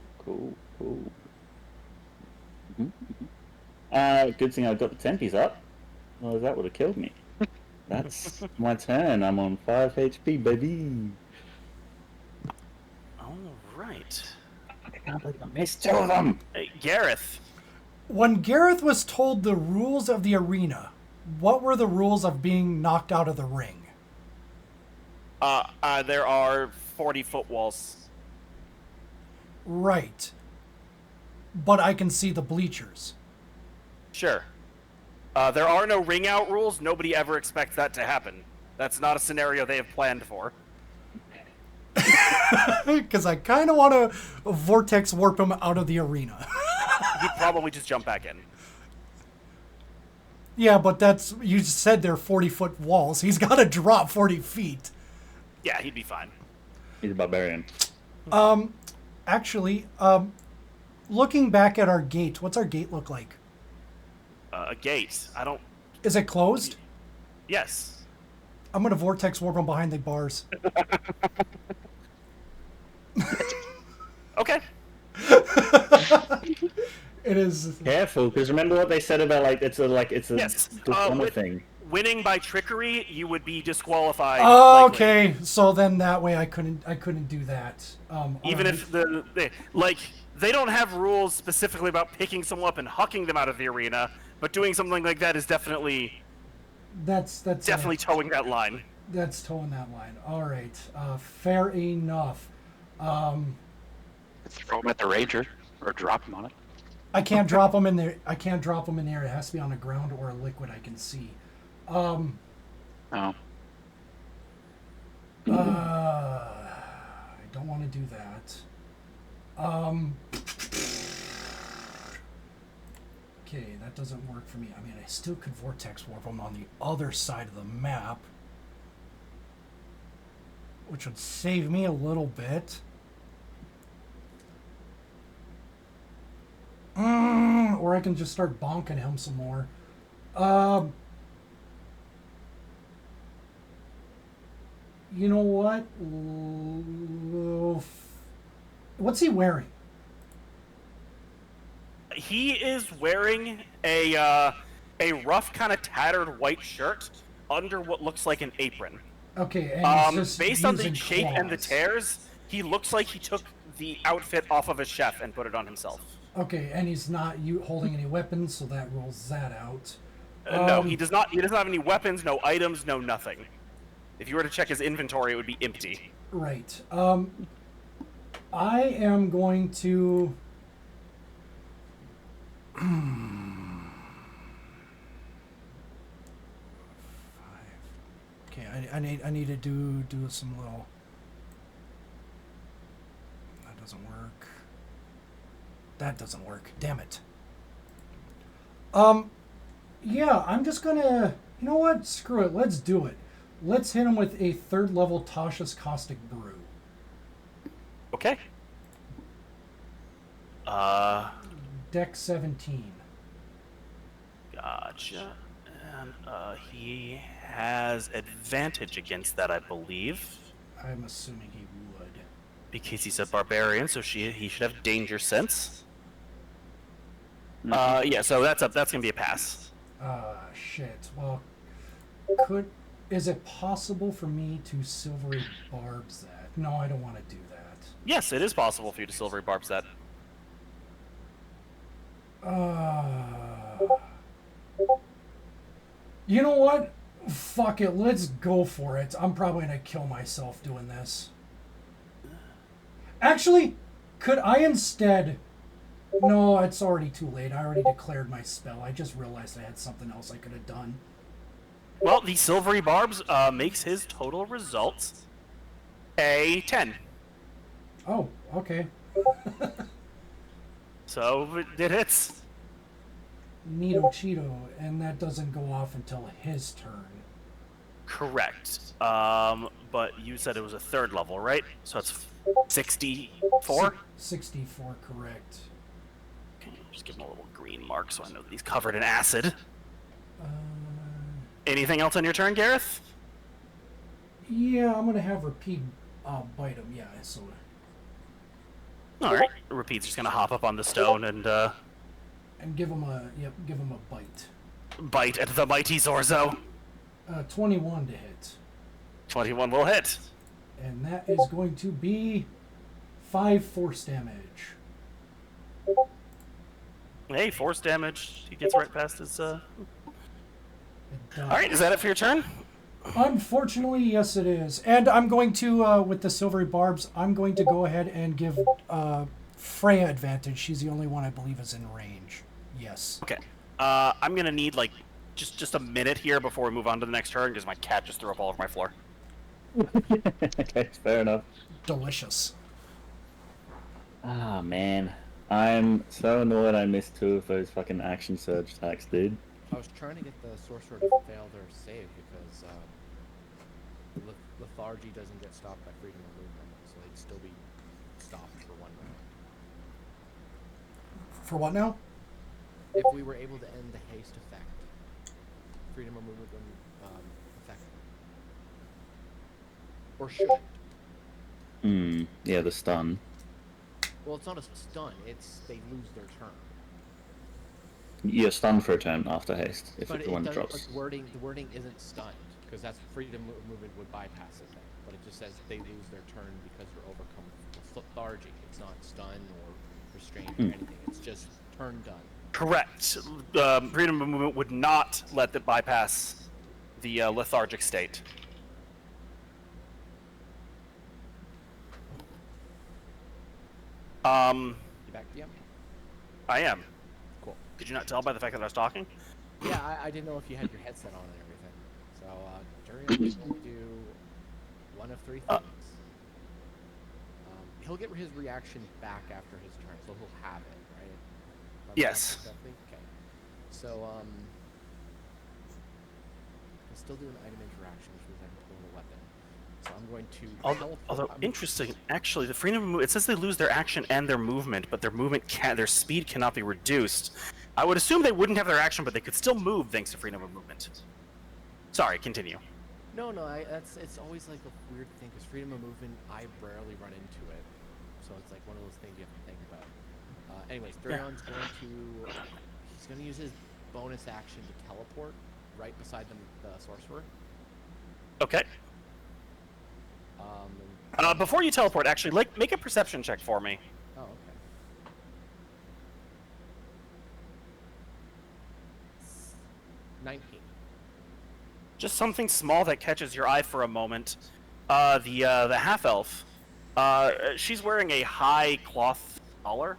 Speaker 1: Good thing I got the tempies up. Well, that would have killed me. That's my turn. I'm on 5 HP, baby.
Speaker 4: All right.
Speaker 1: I can't believe I missed 2 of them.
Speaker 4: Hey, Gareth.
Speaker 5: When Gareth was told the rules of the arena, what were the rules of being knocked out of the ring?
Speaker 4: There are 40-foot walls.
Speaker 5: Right. But I can see the bleachers.
Speaker 4: Sure. There are no ring out rules. Nobody ever expects that to happen. That's not a scenario they have planned for.
Speaker 5: Because I kind of want to vortex warp him out of the arena.
Speaker 4: He'd probably just jump back in.
Speaker 5: Yeah, but that's... You said they're 40-foot walls. He's got to drop 40 feet.
Speaker 4: Yeah, he'd be fine.
Speaker 1: He's a barbarian.
Speaker 5: Actually, looking back at our gate, what's our gate look like?
Speaker 4: A gate. I don't...
Speaker 5: Is it closed?
Speaker 4: Yes.
Speaker 5: I'm going to vortex warp him behind the bars.
Speaker 4: Okay.
Speaker 5: It is...
Speaker 1: Careful, because remember what they said about it's a
Speaker 4: Yes.
Speaker 1: dishonor thing.
Speaker 4: Winning by trickery, you would be disqualified.
Speaker 5: Oh,
Speaker 4: likely.
Speaker 5: okay. So then that way I couldn't do that.
Speaker 4: Even
Speaker 5: alright.
Speaker 4: if they don't have rules specifically about picking someone up and hucking them out of the arena, but doing something like that is definitely
Speaker 5: that's
Speaker 4: definitely towing that line.
Speaker 5: That's towing that line. All right. Fair enough.
Speaker 3: Throw him at the Ranger or drop him on it.
Speaker 5: I can't drop them in there. I can't drop them in there. It has to be on the ground or a liquid I can see.
Speaker 3: Oh.
Speaker 5: I don't want to do that. Okay, that doesn't work for me. I mean, I still could vortex warp them on the other side of the map, which would save me a little bit. Or I can just start bonking him some more. You know what? What's he wearing?
Speaker 4: He is wearing a rough, kind of tattered white shirt under what looks like an apron.
Speaker 5: Okay, and he's just
Speaker 4: based on the
Speaker 5: using
Speaker 4: shape and the
Speaker 5: claws.
Speaker 4: tears, he looks like he took the outfit off of a chef and put it on himself.
Speaker 5: Okay, and he's not holding any weapons, so that rules that out.
Speaker 4: No, he does not. He doesn't have any weapons, no items, no nothing. If you were to check his inventory, it would be empty.
Speaker 5: Right. I am going to... Okay, I need to do some little... That doesn't work. That doesn't work. Damn it. Yeah, I'm just gonna... You know what? Screw it. Let's do it. Let's hit him with a 3rd level Tasha's Caustic Brew.
Speaker 4: Okay.
Speaker 5: Deck 17.
Speaker 4: Gotcha. And he has advantage against that, I believe,
Speaker 5: I'm assuming he would.
Speaker 4: because he's a barbarian. So he should have danger sense. Yeah. So that's gonna be a pass.
Speaker 5: Shit. Well, is it possible for me to silvery barbs that? No, I don't want to do that.
Speaker 4: Yes, it is possible for you to silvery barbs that.
Speaker 5: You know what? Fuck it. Let's go for it. I'm probably gonna kill myself doing this. Actually, could I instead... No, it's already too late. I already declared my spell. I just realized I had something else I could have done.
Speaker 4: Well, the silvery barbs makes his total results a 10.
Speaker 5: Oh, okay.
Speaker 4: So it hits.
Speaker 5: Neato Cheeto, and that doesn't go off until his turn.
Speaker 4: Correct. But you said it was a 3rd level, right? So it's 64?
Speaker 5: 64, correct.
Speaker 4: Okay, just give him a little green mark so I know that he's covered in acid. Anything else on your turn, Gareth?
Speaker 5: Yeah, I'm gonna have Repeat bite him. Yeah, so.
Speaker 4: All right. Repeat's just gonna hop up on the stone and
Speaker 5: give him a bite.
Speaker 4: bite at the mighty Zorzo.
Speaker 5: 21 to hit.
Speaker 4: 21 will hit.
Speaker 5: And that is going to be 5 force damage.
Speaker 4: Hey, force damage. He gets right past his. All
Speaker 5: It
Speaker 4: right, is that it for your turn?
Speaker 5: Unfortunately, yes, it is. And I'm going to, with the silvery barbs, I'm going to go ahead and give Freya advantage. She's the only one I believe is in range. Yes.
Speaker 4: Okay. I'm gonna need like just a minute here before we move on to the next turn because my cat just threw up all over my floor.
Speaker 1: Okay, fair enough.
Speaker 5: Delicious.
Speaker 1: Ah, man. I'm so annoyed I missed 2 of those fucking action surge attacks, dude.
Speaker 2: I was trying to get the sorcerer to fail their save because lethargy doesn't get stopped by freedom of movement, so they'd still be stopped for 1 round.
Speaker 5: For what now?
Speaker 2: If we were able to end the haste effect, freedom of movement wouldn't affect them. Or shouldn't.
Speaker 1: Yeah, the stun.
Speaker 2: Well, it's not a stun, it's they lose their turn.
Speaker 1: You're stunned for a turn after haste if
Speaker 2: But
Speaker 1: the one
Speaker 2: doesn't,
Speaker 1: drops.
Speaker 2: but the wording isn't stunned, because that's freedom of movement would bypass it then. But it just says they lose their turn because they're overcome with lethargy. It's not stun or restrained or anything. It's just turn done.
Speaker 4: Correct. Freedom of movement would not let it bypass the lethargic state.
Speaker 2: You back? Yep.
Speaker 4: I am.
Speaker 2: Cool.
Speaker 4: Did you not tell by the fact that I was talking?
Speaker 2: Yeah, I didn't know if you had your headset on and everything. So, Durian is going to do one of 3 things. He'll get his reaction back after his turn, so he'll have it, right?
Speaker 4: Yes.
Speaker 2: Okay. So, he'll still do an item interaction, which means I can pull a weapon. So I'm going to
Speaker 4: Although interesting, actually, the freedom of movement, it says they lose their action and their movement, but their speed cannot be reduced. I would assume they wouldn't have their action, but they could still move thanks to freedom of movement. Sorry, continue.
Speaker 2: No, it's always like a weird thing, because freedom of movement, I rarely run into it. So it's like one of those things you have to think about. Anyways, Durion's he's going to use his bonus action to teleport right beside the sorcerer.
Speaker 4: Okay. Before you teleport, actually, make a perception check for me.
Speaker 2: Oh, okay. 19.
Speaker 4: Just something small that catches your eye for a moment. The half elf. She's wearing a high cloth collar,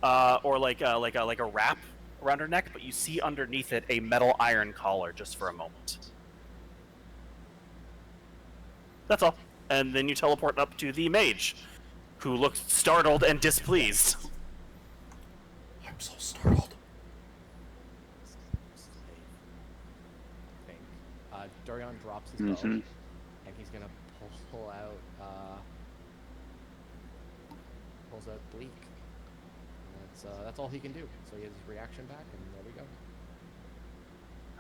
Speaker 4: or like a wrap around her neck, but you see underneath it a metal iron collar just for a moment. That's all. And then you teleport up to the mage, who looks startled and displeased.
Speaker 5: I'm so startled.
Speaker 2: Durian drops his bow, and he's gonna pull out Bleak. And that's all he can do. So he has his reaction back, and there we go.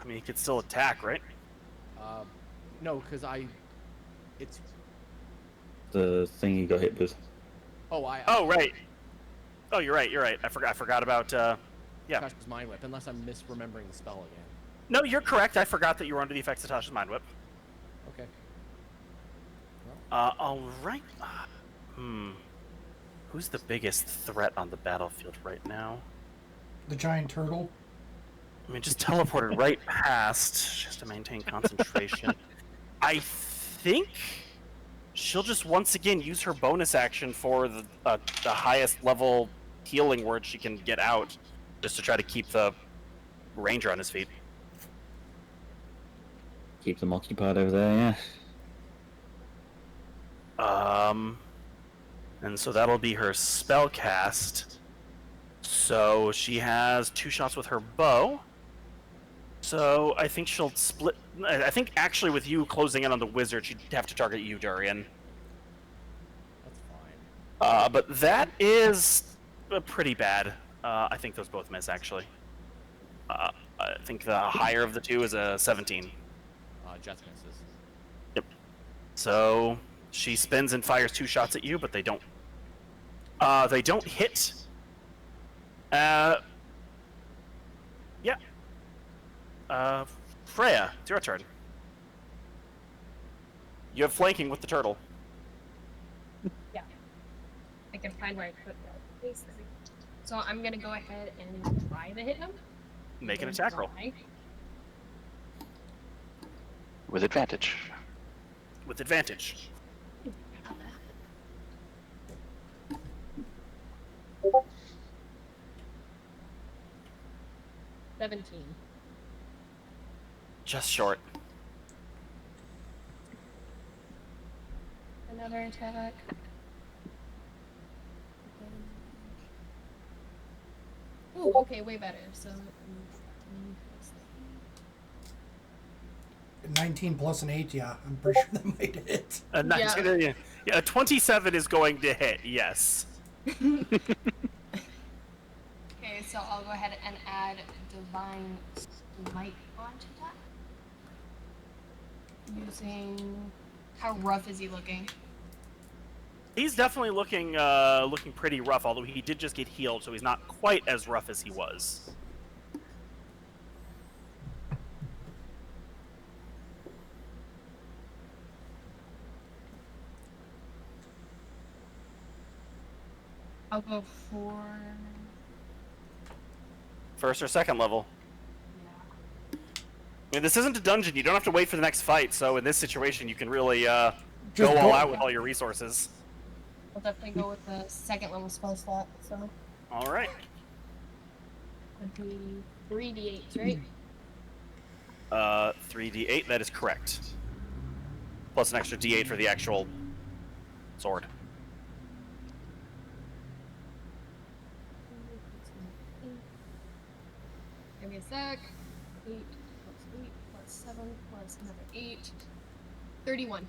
Speaker 4: I mean, he could still attack, right?
Speaker 2: No, because it's
Speaker 1: The thing you got hit with.
Speaker 2: Oh,
Speaker 4: right. Oh, you're right. I forgot about. Yeah.
Speaker 2: Tasha's Mind Whip, unless I'm misremembering the spell again.
Speaker 4: No, you're correct. I forgot that you were under the effects of Tasha's Mind Whip.
Speaker 2: Okay.
Speaker 4: All right. Who's the biggest threat on the battlefield right now?
Speaker 5: The giant turtle.
Speaker 4: I mean, just teleported right past, just to maintain concentration. I think she'll just once again use her bonus action for the highest level healing word she can get out, just to try to keep the ranger on his feet.
Speaker 1: Keep them occupied over there, yeah.
Speaker 4: And so that'll be her spell cast. So she has 2 shots with her bow. So I think she'll split. I think actually with you closing in on the wizard, she'd have to target you, Durian.
Speaker 2: That's fine.
Speaker 4: But that is pretty bad. I think those both miss, actually. I think the higher of the two is a 17.
Speaker 2: Just misses.
Speaker 4: Yep. So she spins and fires 2 shots at you, but they don't. They don't hit. Yeah. Freya, it's your turn. You have flanking with the turtle.
Speaker 6: Yeah. I can find where I put that. So I'm gonna go ahead and try to hit him.
Speaker 4: Make an attack roll.
Speaker 3: With advantage.
Speaker 4: With advantage.
Speaker 6: 17.
Speaker 4: Just short.
Speaker 6: Another attack. Ooh, okay, way better. So
Speaker 5: 19 plus an 8, yeah. I'm pretty sure that might hit.
Speaker 4: A 19, yeah, a 27 is going to hit, yes.
Speaker 6: Okay, so I'll go ahead and add Divine Smite onto that. Using... How rough is he looking?
Speaker 4: He's definitely looking pretty rough, although he did just get healed, so he's not quite as rough as he was.
Speaker 6: I'll go for...
Speaker 4: First or second level.
Speaker 6: Yeah.
Speaker 4: I mean, this isn't a dungeon. You don't have to wait for the next fight, so in this situation, you can really go
Speaker 5: Just
Speaker 4: all
Speaker 5: go-
Speaker 4: out with all your resources.
Speaker 6: I'll definitely go with the second level spell slot, so...
Speaker 4: All right.
Speaker 6: Would be 3d8s, right?
Speaker 4: 3d8, that is correct. Plus an extra d8 for the actual sword.
Speaker 6: Give me a sec. 8 plus 8 plus 7 plus another 8. 31.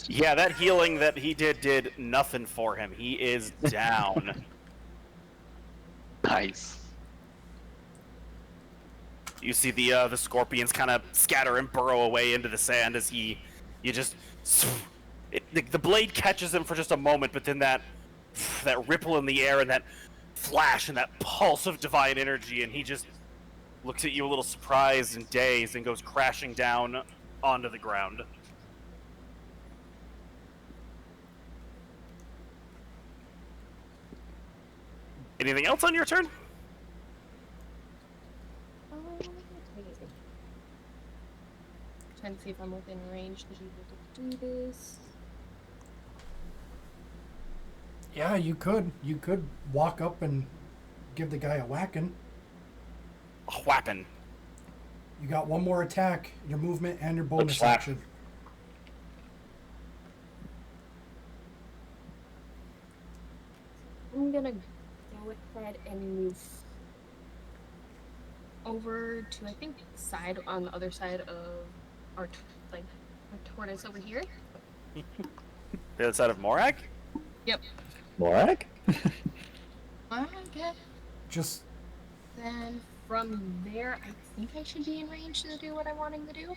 Speaker 4: Yeah, that healing that he did nothing for him. He is down.
Speaker 3: Nice.
Speaker 4: You see the scorpions kind of scatter and burrow away into the sand as the blade catches him for just a moment, but then that ripple in the air and that flash and that pulse of divine energy, and he just looks at you a little surprised and dazed and goes crashing down onto the ground. Anything else on your turn?
Speaker 6: Trying to see if I'm within range to be able to do this.
Speaker 5: Yeah, you could. You could walk up and give the guy a whacking.
Speaker 4: A whapping.
Speaker 5: You got one more attack, your movement, and your bonus
Speaker 1: slap.
Speaker 5: action.
Speaker 6: I'm gonna go ahead and move over to, I think, side on the other side of our our tortoise over here.
Speaker 4: The other side of Morag?
Speaker 6: Yep.
Speaker 1: Morak?
Speaker 6: Okay.
Speaker 5: Just
Speaker 6: Then from there, I think I should be in range to do what I'm wanting to do.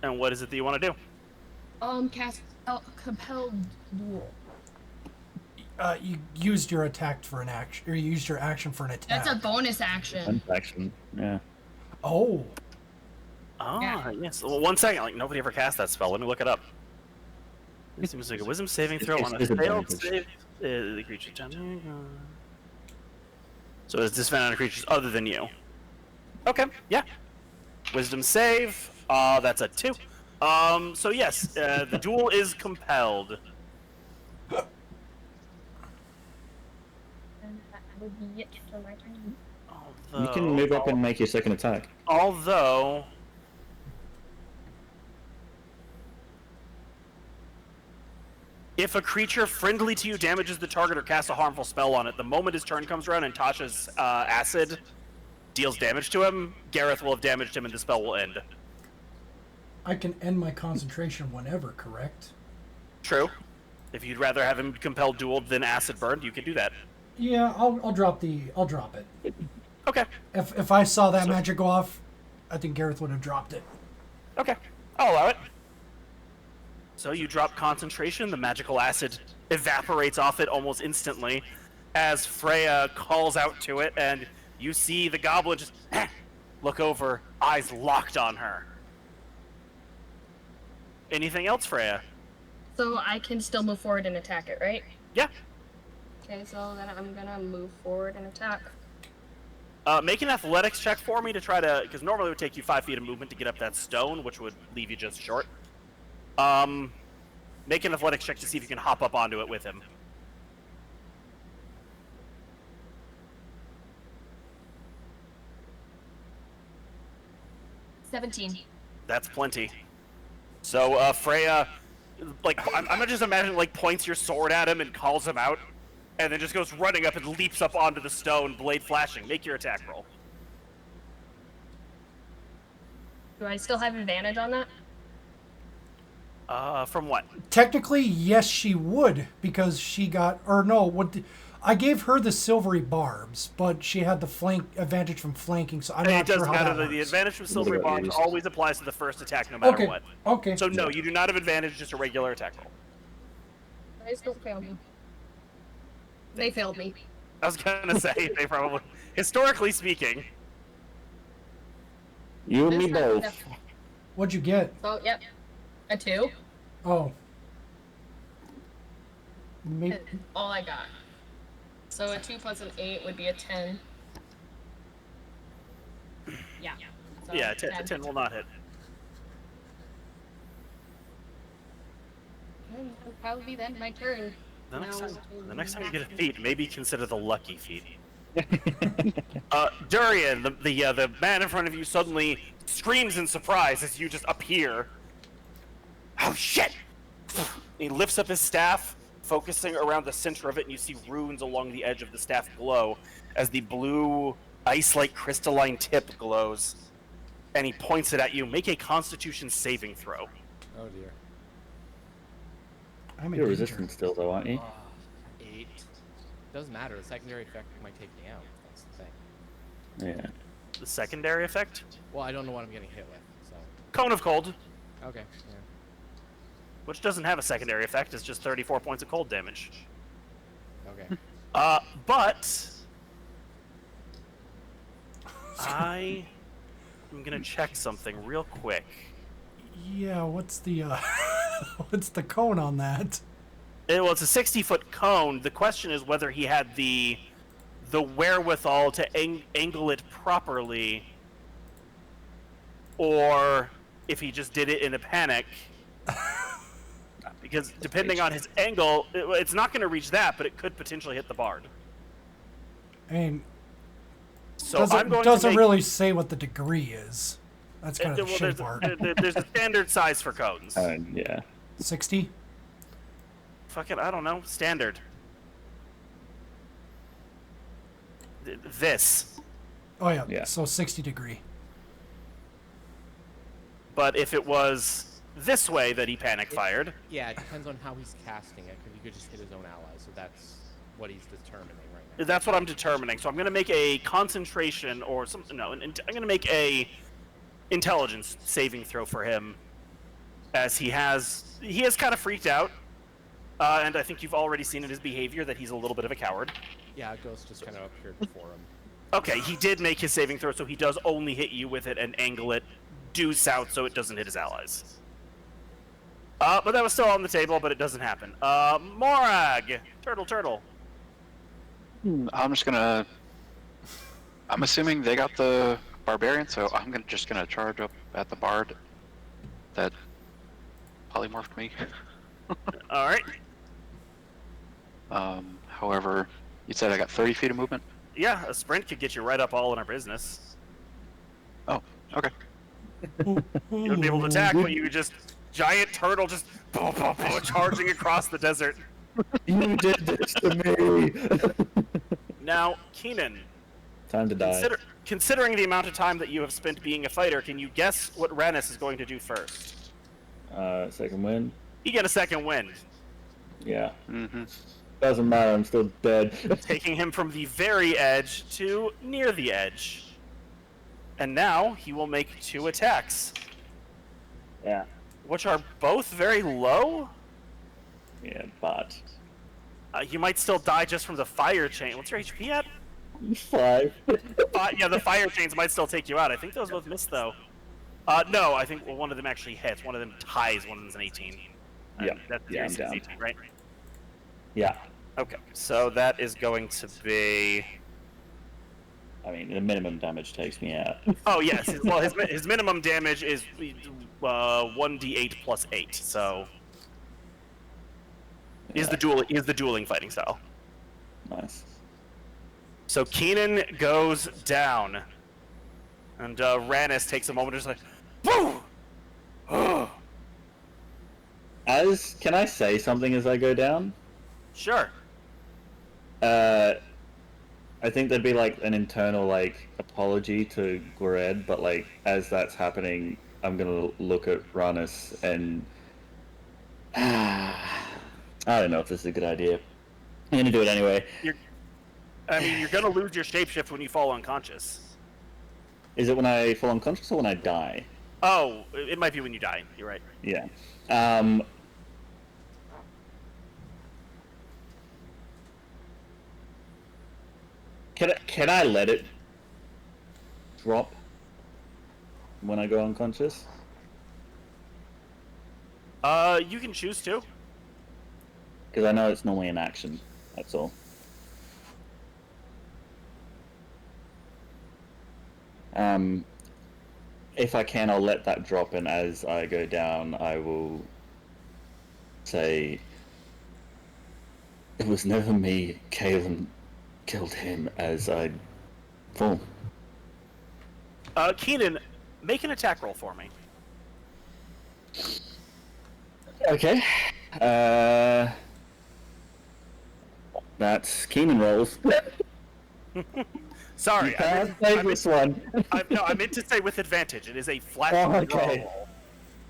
Speaker 4: And what is it that you want to do?
Speaker 6: Cast compelled duel.
Speaker 5: you used your attack for an action, or you used your action for an attack.
Speaker 6: That's a bonus action.
Speaker 1: Action. Yeah.
Speaker 5: Oh,
Speaker 4: Oh,
Speaker 6: Yeah.
Speaker 4: yes. Well, one second. Like, nobody ever cast that spell. Let me look it up. It seems like a wisdom saving throw on a
Speaker 1: It's
Speaker 4: failed
Speaker 1: disadvantage.
Speaker 4: save. The creature. So it's disadvantage on creatures other than you. Okay, yeah. Wisdom save. That's a 2. So yes, the duel is compelled.
Speaker 6: And that would be it for my turn.
Speaker 1: You can move up and make your second attack.
Speaker 4: Although, if a creature friendly to you damages the target or casts a harmful spell on it, the moment his turn comes around and Tasha's acid deals damage to him, Gareth will have damaged him and the spell will end.
Speaker 5: I can end my concentration whenever, correct?
Speaker 4: True. If you'd rather have him compelled dueled than acid burned, you can do that.
Speaker 5: Yeah, I'll drop it.
Speaker 4: Okay.
Speaker 5: If I saw that magic go off, I think Gareth would have dropped it.
Speaker 4: Okay, I'll allow it. So you drop concentration, the magical acid evaporates off it almost instantly as Freya calls out to it, and you see the goblin just look over, eyes locked on her. Anything else, Freya?
Speaker 6: So I can still move forward and attack it, right?
Speaker 4: Yeah.
Speaker 6: Okay, so then I'm gonna move forward and attack.
Speaker 4: Make an athletics check for me to try to, because normally it would take you 5 feet of movement to get up that stone, which would leave you just short. Make an athletics check to see if you can hop up onto it with him.
Speaker 6: $17.
Speaker 4: That's plenty. So, Freya, like, I'm just imagining, like, points your sword at him and calls him out, and then just goes running up and leaps up onto the stone, blade flashing. Make your attack roll.
Speaker 6: Do I still have advantage on that?
Speaker 4: From what?
Speaker 5: Technically, yes, she would, because she got, or no, I gave her the silvery barbs, but she had the flank advantage from flanking, so I'm not
Speaker 4: It
Speaker 5: sure
Speaker 4: doesn't
Speaker 5: how
Speaker 4: matter.
Speaker 5: that
Speaker 4: The
Speaker 5: works.
Speaker 4: advantage from silvery
Speaker 1: What about
Speaker 4: barbs
Speaker 1: used?
Speaker 4: always applies to the first attack, no matter
Speaker 5: Okay.
Speaker 4: what.
Speaker 5: Okay.
Speaker 4: So no, you do not have advantage, just a regular attack roll.
Speaker 6: Guys, don't fail me. They failed me.
Speaker 4: I was gonna say, they probably, historically speaking,
Speaker 1: You and me
Speaker 6: This time-
Speaker 1: both.
Speaker 5: What'd you get?
Speaker 6: So, yep. A 2.
Speaker 5: Oh. Maybe,
Speaker 6: That's all I got. So a 2 plus an 8 would be a 10. Yeah. So
Speaker 4: yeah, 10 will not hit.
Speaker 6: That'll probably be then my turn.
Speaker 4: The next,
Speaker 6: No.
Speaker 4: time, the next time you get a feat, maybe consider the lucky feat. Durian, the man in front of you suddenly screams in surprise as you just appear. Oh shit! He lifts up his staff, focusing around the center of it, and you see runes along the edge of the staff glow as the blue, ice-like crystalline tip glows. And he points it at you. Make a Constitution saving throw.
Speaker 2: Oh dear.
Speaker 5: I'm in
Speaker 1: You're
Speaker 5: danger.
Speaker 1: resistant still, though, aren't you?
Speaker 2: 8. Doesn't matter. The secondary effect might take me out. That's the thing.
Speaker 1: Yeah.
Speaker 4: The secondary effect?
Speaker 2: Well, I don't know what I'm getting hit with, so.
Speaker 4: Cone of Cold,
Speaker 2: Okay. Yeah.
Speaker 4: which doesn't have a secondary effect. It's just 34 points of cold damage.
Speaker 2: Okay.
Speaker 4: But I am gonna check something real quick.
Speaker 5: Yeah, what's the what's the cone on that?
Speaker 4: Well, it's a 60-foot cone. The question is whether he had the wherewithal to angle it properly, or if he just did it in a panic. Because depending on his angle, it's not going to reach that, but it could potentially hit the bard.
Speaker 5: I mean,
Speaker 4: So
Speaker 5: doesn't,
Speaker 4: I'm going
Speaker 5: doesn't
Speaker 4: to make,
Speaker 5: really say what the degree is. That's kind of the shitty part.
Speaker 4: there's a standard size for cones.
Speaker 1: Yeah.
Speaker 5: 60?
Speaker 4: Fuck it, I don't know. Standard. This.
Speaker 5: Oh yeah,
Speaker 1: Yeah.
Speaker 5: so 60 degree.
Speaker 4: But if it was this way that he panic fired,
Speaker 2: Yeah, it depends on how he's casting it, because he could just hit his own allies, so that's what he's determining right now.
Speaker 4: that's what I'm determining. So I'm going to make a concentration or something. No, I'm going to make a intelligence saving throw for him, as he has kind of freaked out, and I think you've already seen in his behavior that he's a little bit of a coward.
Speaker 2: Yeah, a ghost just kind of appeared before him.
Speaker 4: Okay, he did make his saving throw, so he does only hit you with it and angle it due south so it doesn't hit his allies. But that was still on the table, but it doesn't happen. Morag! Turtle.
Speaker 3: I'm just gonna. I'm assuming they got the barbarian, so I'm just gonna charge up at the bard that polymorphed me.
Speaker 4: Alright.
Speaker 3: However, you said I got 30 feet of movement.
Speaker 4: Yeah, a sprint could get you right up all in our business.
Speaker 3: Oh, okay.
Speaker 4: You wouldn't be able to attack, but you would just... Giant turtle just charging across the desert.
Speaker 1: You did this to me!
Speaker 4: Now, Keenan,
Speaker 1: Time to die.
Speaker 4: considering the amount of time that you have spent being a fighter, can you guess what Ranis is going to do first?
Speaker 1: Second win?
Speaker 4: You get a second wind,
Speaker 1: Yeah.
Speaker 3: Mm-hmm.
Speaker 1: Doesn't matter, I'm still dead.
Speaker 4: taking him from the very edge to near the edge. And now he will make 2 attacks,
Speaker 1: Yeah.
Speaker 4: which are both very low.
Speaker 1: Yeah, but
Speaker 4: You might still die just from the fire chain. What's your HP at?
Speaker 1: 5.
Speaker 4: Yeah, the fire chains might still take you out. I think those both missed, though. No, I think one of them actually hits. One of them ties. One of them's an 18.
Speaker 1: Yeah.
Speaker 4: That's
Speaker 1: Yeah, I'm
Speaker 4: 18,
Speaker 1: down.
Speaker 4: right?
Speaker 1: Yeah.
Speaker 4: Okay, so that is going to be...
Speaker 1: I mean, the minimum damage takes me out.
Speaker 4: Oh, yes. His minimum damage is 1d8 plus 8, so... Is the dueling fighting style.
Speaker 1: Nice.
Speaker 4: So Keenan goes down. And Ranis takes a moment and is like, woo!
Speaker 1: Can I say something as I go down?
Speaker 4: Sure.
Speaker 1: I think there'd be like an internal like apology to Gored, but like as that's happening, I'm gonna look at Ranis and I don't know if this is a good idea. I'm gonna do it anyway.
Speaker 4: You're gonna lose your shapeshift when you fall unconscious.
Speaker 1: Is it when I fall unconscious or when I die?
Speaker 4: Oh, it might be when you die. You're right.
Speaker 1: Yeah. Can I let it drop when I go unconscious?
Speaker 4: You can choose to.
Speaker 1: Because I know it's normally an action. That's all. If I can, I'll let that drop, and as I go down, I will say, "It was never me. Kalen killed him as I fall."
Speaker 4: Keenan, make an attack roll for me.
Speaker 1: Okay. That's Keenan rolls.
Speaker 4: Sorry,
Speaker 1: You can't take this one.
Speaker 4: I meant to say with advantage. It is a flat
Speaker 1: Okay.
Speaker 4: roll.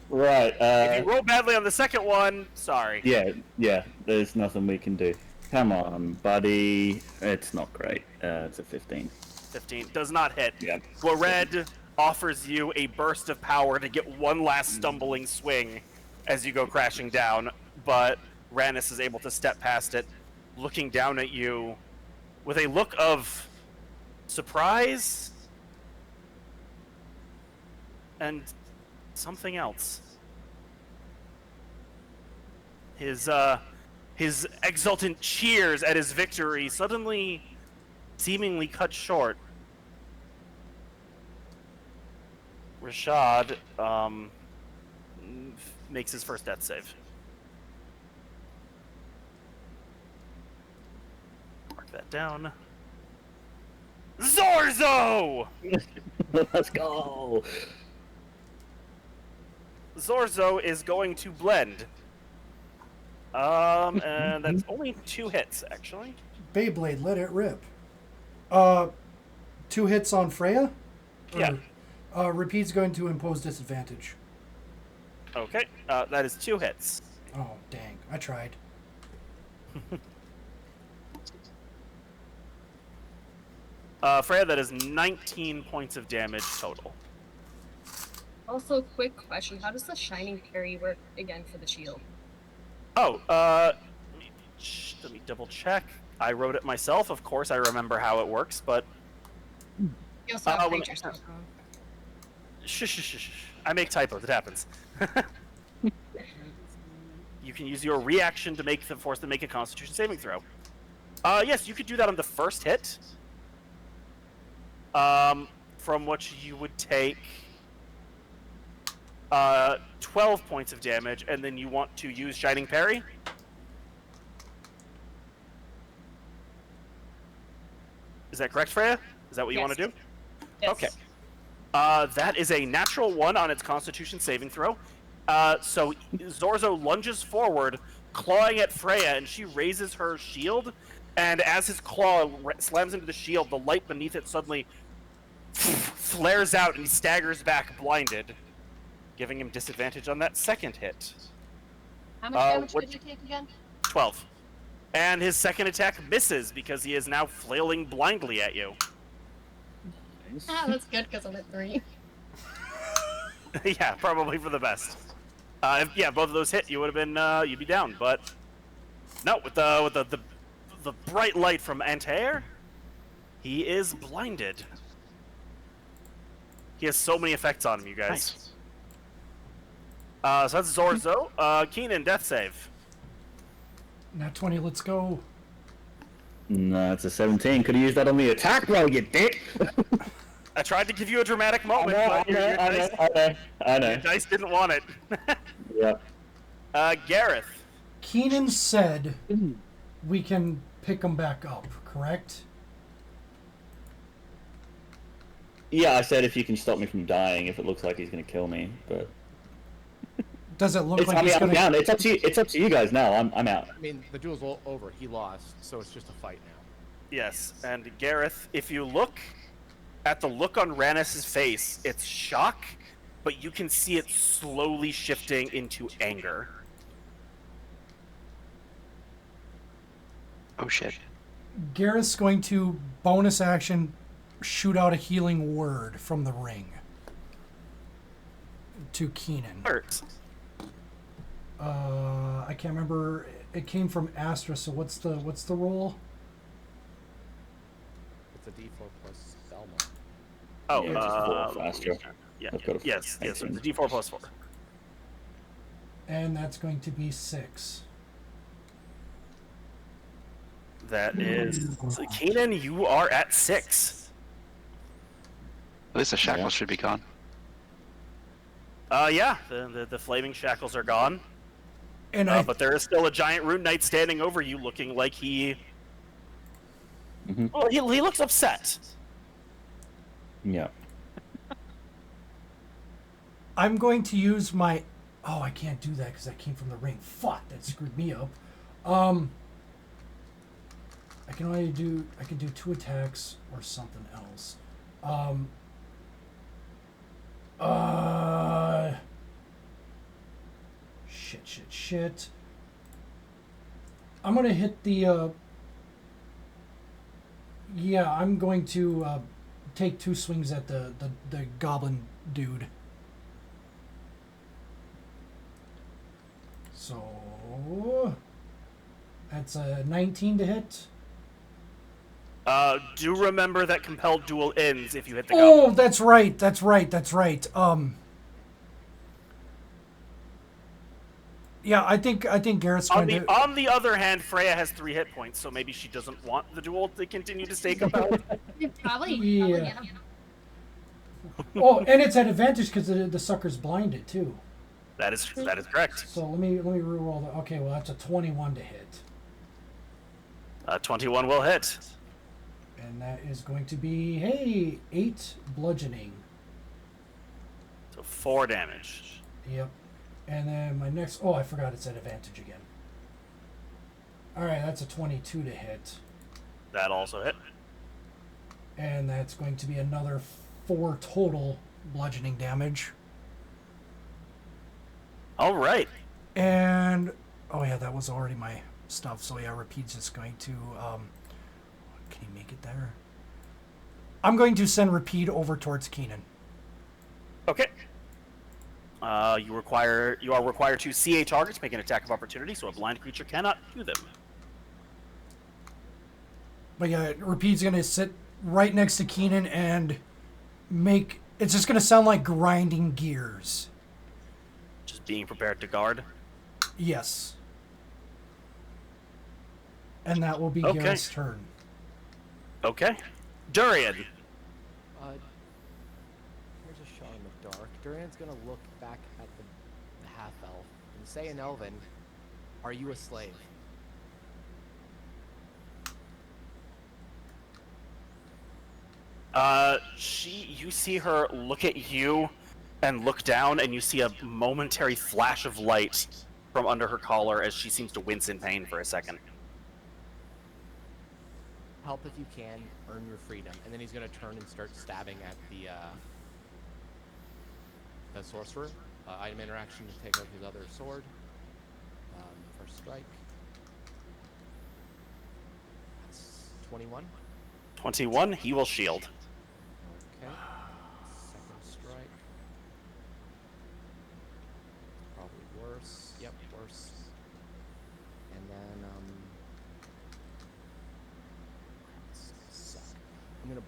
Speaker 1: Right.
Speaker 4: If you roll badly on the second one, sorry.
Speaker 1: Yeah. There's nothing we can do. Come on, buddy. It's not great. It's a 15.
Speaker 4: 15 does not hit.
Speaker 1: Yeah.
Speaker 4: Gored offers you a burst of power to get one last stumbling swing as you go crashing down, but Ranis is able to step past it, looking down at you with a look of surprise and something else. His exultant cheers at his victory suddenly seemingly cut short. Rashad makes his first death save. Mark that down. Zorzo!
Speaker 1: Let's go.
Speaker 4: Zorzo is going to blend. And that's only 2 hits, actually.
Speaker 5: Beyblade, let it rip. 2 hits on Freya?
Speaker 4: Yeah.
Speaker 5: Repeat's going to impose disadvantage.
Speaker 4: Okay, that is 2 hits.
Speaker 5: Oh, dang. I tried.
Speaker 4: Freya, that is 19 points of damage total.
Speaker 6: Also, quick question: how does the shining parry work again for the shield?
Speaker 4: Oh, let me double check. I wrote it myself. Of course, I remember how it works, but
Speaker 6: You also have
Speaker 4: when-
Speaker 6: creature spells, huh?
Speaker 4: Shh. I make typos. It happens. You can use your reaction to force them to make a Constitution saving throw. Yes, you could do that on the first hit. From which you would take 12 points of damage, and then you want to use Shining Parry. Is that correct, Freya? Is that what you want to do?
Speaker 6: Yes.
Speaker 4: Okay. That is a natural 1 on its Constitution saving throw. So Zorzo lunges forward, clawing at Freya, and she raises her shield. And as his claw slams into the shield, the light beneath it suddenly flares out, and he staggers back, blinded, giving him disadvantage on that second hit.
Speaker 6: How much damage did you take again?
Speaker 4: 12. And his second attack misses because he is now flailing blindly at you.
Speaker 6: Ah, that's good because I'm at 3.
Speaker 4: Yeah, probably for the best. Yeah, both of those hit, you would have been you'd be down, but no, with the bright light from Antair, he is blinded. He has so many effects on him, you guys.
Speaker 3: Nice.
Speaker 4: So that's Zorzo. Keenan, death save.
Speaker 5: Nat 20, let's go.
Speaker 1: No, it's a 17. Could have used that on the attack roll, you dick!
Speaker 4: I tried to give you a dramatic moment, but
Speaker 1: I know.
Speaker 4: your dice didn't want it.
Speaker 1: Yep.
Speaker 4: Gareth.
Speaker 5: Keenan said we can pick him back up, correct?
Speaker 1: Yeah, I said if you can stop me from dying, if it looks like he's gonna kill me, but
Speaker 5: Does it look like
Speaker 1: I mean,
Speaker 5: he's
Speaker 1: I'm
Speaker 5: gonna...
Speaker 1: down. It's up to you. It's up to you guys now. I'm out.
Speaker 2: I mean, the duel's all over. He lost, so it's just a fight now.
Speaker 4: Yes, and Gareth, if you look at the look on Ranis' face, it's shock, but you can see it slowly shifting into anger.
Speaker 3: Oh shit.
Speaker 5: Gareth's going to bonus action shoot out a healing word from the ring to Keenan.
Speaker 4: Hurt.
Speaker 5: I can't remember. It came from Astra. So what's the roll?
Speaker 2: It's a D4 plus spell mod.
Speaker 4: Oh,
Speaker 1: Yeah, it's 4 faster.
Speaker 4: Yeah,
Speaker 1: I've got a
Speaker 4: yes, it's
Speaker 1: 18.
Speaker 4: a D4 plus 4.
Speaker 5: And that's going to be 6.
Speaker 4: That is... So Keenan, you are at 6.
Speaker 3: At least the shackles
Speaker 1: Yeah.
Speaker 3: should be gone.
Speaker 4: Yeah, the flaming shackles are gone.
Speaker 5: And
Speaker 4: But there is still a giant rune knight standing over you, looking like he...
Speaker 1: Mhm.
Speaker 4: Well, he looks upset.
Speaker 1: Yeah.
Speaker 5: I'm going to use my... Oh, I can't do that because that came from the ring. Fuck, that screwed me up. I can only do... I can do 2 attacks or something else. Shit. I'm going to hit the... Yeah, I'm going to take 2 swings at the goblin dude. So that's a 19 to hit.
Speaker 4: Do remember that compelled duel ends if you hit the
Speaker 5: Oh,
Speaker 4: goblin.
Speaker 5: that's right. Yeah, I think Garrett's going to...
Speaker 4: On the other hand, Freya has 3 hit points, so maybe she doesn't want the duel to continue to stay compelled.
Speaker 6: Probably.
Speaker 5: Yeah. Oh, and it's at advantage because the sucker's blinded too.
Speaker 4: That is correct.
Speaker 5: So let me reroll that. Okay, well that's a 21 to hit,
Speaker 4: 21 will hit.
Speaker 5: and that is going to be 8 bludgeoning.
Speaker 4: So 4 damage.
Speaker 5: Yep. And then my next... Oh, I forgot it's at advantage again. Alright, that's a 22 to hit.
Speaker 4: That also hit.
Speaker 5: And that's going to be another 4 total bludgeoning damage.
Speaker 4: All right.
Speaker 5: And... Oh yeah, that was already my stuff. So yeah, Repeat's just going to... Can he make it there? I'm going to send Repeat over towards Keenan.
Speaker 4: Okay. You are required to see a target to make an attack of opportunity, so a blind creature cannot do them.
Speaker 5: But yeah, Repeat's going to sit right next to Keenan and make... It's just going to sound like grinding gears.
Speaker 4: Just being prepared to guard.
Speaker 5: Yes. And that will be
Speaker 4: Okay.
Speaker 5: Garrett's turn.
Speaker 4: Okay. Durian.
Speaker 2: Here's a shot in the dark. Duran's gonna look back at the half-elf and say in Elven, "Are you a slave?"
Speaker 4: You see her look at you and look down, and you see a momentary flash of light from under her collar as she seems to wince in pain for a second.
Speaker 2: Help if you can, earn your freedom. And then he's gonna turn and start stabbing at the sorcerer. Item interaction to take out his other sword. First strike. That's 21.
Speaker 4: 21, he will shield.
Speaker 2: Okay.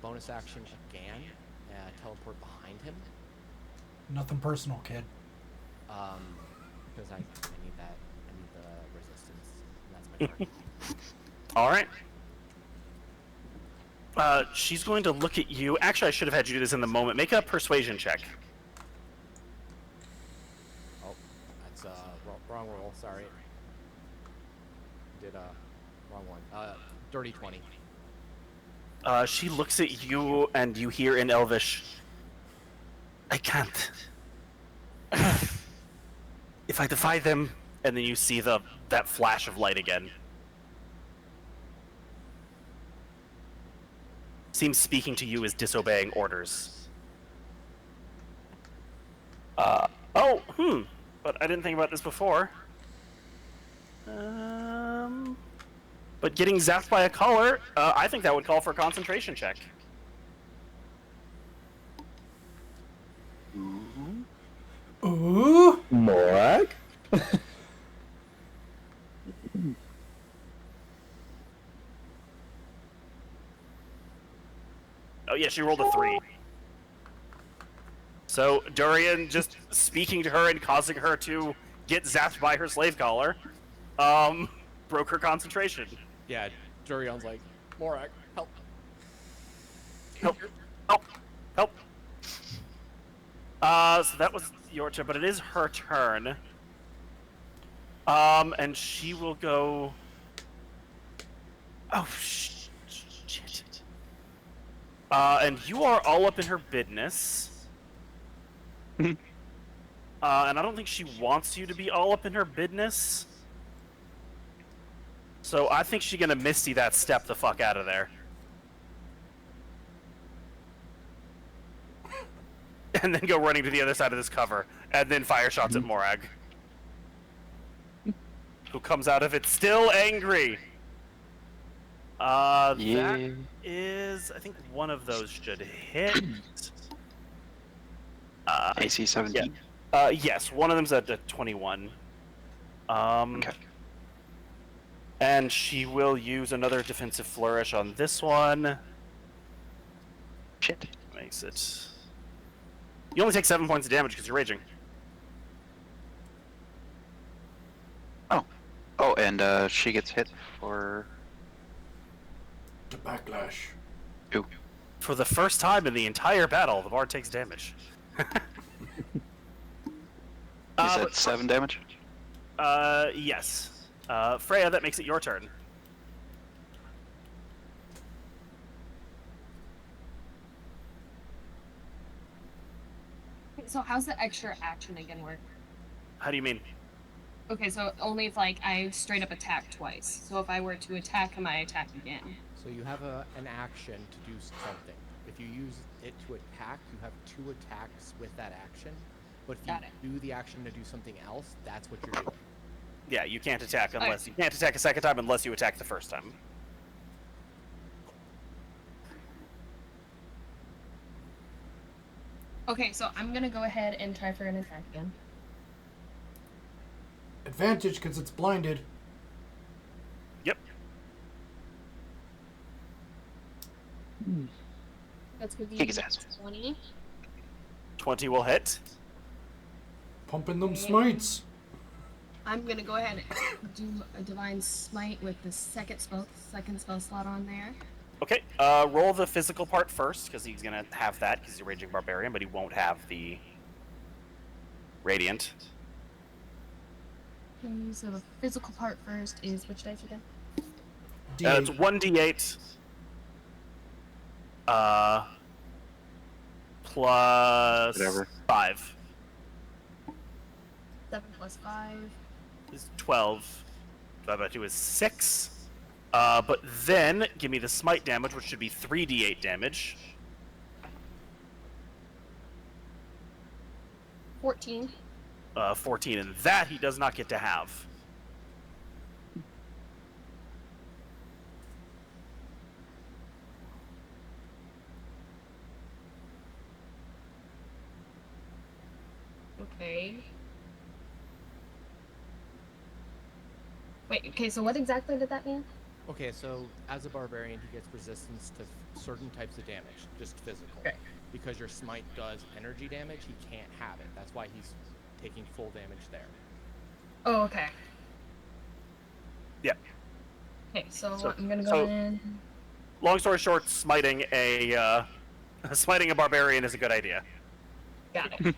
Speaker 2: bonus action again, teleport behind him.
Speaker 5: Nothing personal, kid.
Speaker 2: Because I need that. I need the resistance. And that's my turn.
Speaker 4: All right. She's going to look at you. Actually, I should have had you do this in the moment. Make a persuasion check.
Speaker 2: Oh, that's wrong roll. Sorry. Did wrong one. Dirty 20.
Speaker 4: She looks at you, and you hear in Elvish, "I can't. If I defy them," and then you see that flash of light again. Seems speaking to you is disobeying orders. But I didn't think about this before. But getting zapped by a collar, I think that would call for a concentration check.
Speaker 5: Ooh.
Speaker 1: Morag?
Speaker 4: Oh yeah, she rolled a 3. So Durian just speaking to her and causing her to get zapped by her slave collar, broke her concentration.
Speaker 2: Yeah, Durion's like, Morag, help.
Speaker 4: Help! Help! Help! So that was your turn, but it is her turn. And she will go. Oh shit! And you are all up in her business. And I don't think she wants you to be all up in her business. So I think she's gonna Misty that step the fuck out of there. And then go running to the other side of this cover. And then fire shots at Morag. Who comes out of it still angry. That is... I think one of those should hit.
Speaker 3: AC 17.
Speaker 4: Yeah. Yes, one of them's at 21.
Speaker 3: Okay.
Speaker 4: And she will use another defensive flourish on this one.
Speaker 3: Shit.
Speaker 4: Makes it... You only take 7 points of damage because you're raging.
Speaker 3: Oh, and she gets hit for...
Speaker 5: The backlash.
Speaker 3: 2.
Speaker 4: For the first time in the entire battle, the bard takes damage.
Speaker 3: You said 7 damage?
Speaker 4: Yes. Freya, that makes it your turn.
Speaker 6: So how's the extra action again work?
Speaker 4: How do you mean?
Speaker 6: Okay, so only if like I straight up attack twice. So if I were to attack him, I attack again.
Speaker 2: So you have an action to do something. If you use it to attack, you have 2 attacks with that action. But if you do the action to do something else, that's what you're doing.
Speaker 4: Yeah, you can't attack unless... You can't attack a second time unless you attack the first time.
Speaker 6: Okay, so I'm gonna go ahead and try for an attack again.
Speaker 5: Advantage because it's blinded.
Speaker 4: Yep.
Speaker 6: That's gonna be
Speaker 3: Kick his ass.
Speaker 6: 20.
Speaker 4: 20 will hit.
Speaker 5: Pumping them smites.
Speaker 6: I'm gonna go ahead and do a divine smite with the second spell slot on there.
Speaker 4: Okay, roll the physical part first, because he's gonna have that, because he's a raging barbarian, but he won't have the radiant.
Speaker 6: Okay, so the physical part first is which dice again?
Speaker 4: It's 1d8. Plus...
Speaker 3: Whatever.
Speaker 4: 5.
Speaker 6: 7 plus 5.
Speaker 4: Is 12. Divided by 2 is 6. But then, give me the smite damage, which should be 3d8 damage.
Speaker 6: 14.
Speaker 4: 14, and that he does not get to have.
Speaker 6: Okay. Wait, okay, so what exactly did that mean?
Speaker 2: Okay, so as a barbarian, he gets resistance to certain types of damage, just physical.
Speaker 6: Okay.
Speaker 2: Because your smite does energy damage, he can't have it. That's why he's taking full damage there.
Speaker 6: Oh, okay.
Speaker 4: Yeah.
Speaker 6: Okay, so,
Speaker 4: So-
Speaker 6: I'm gonna go
Speaker 4: so-
Speaker 6: in.
Speaker 4: Long story short, smiting a barbarian is a good idea.
Speaker 6: Got it.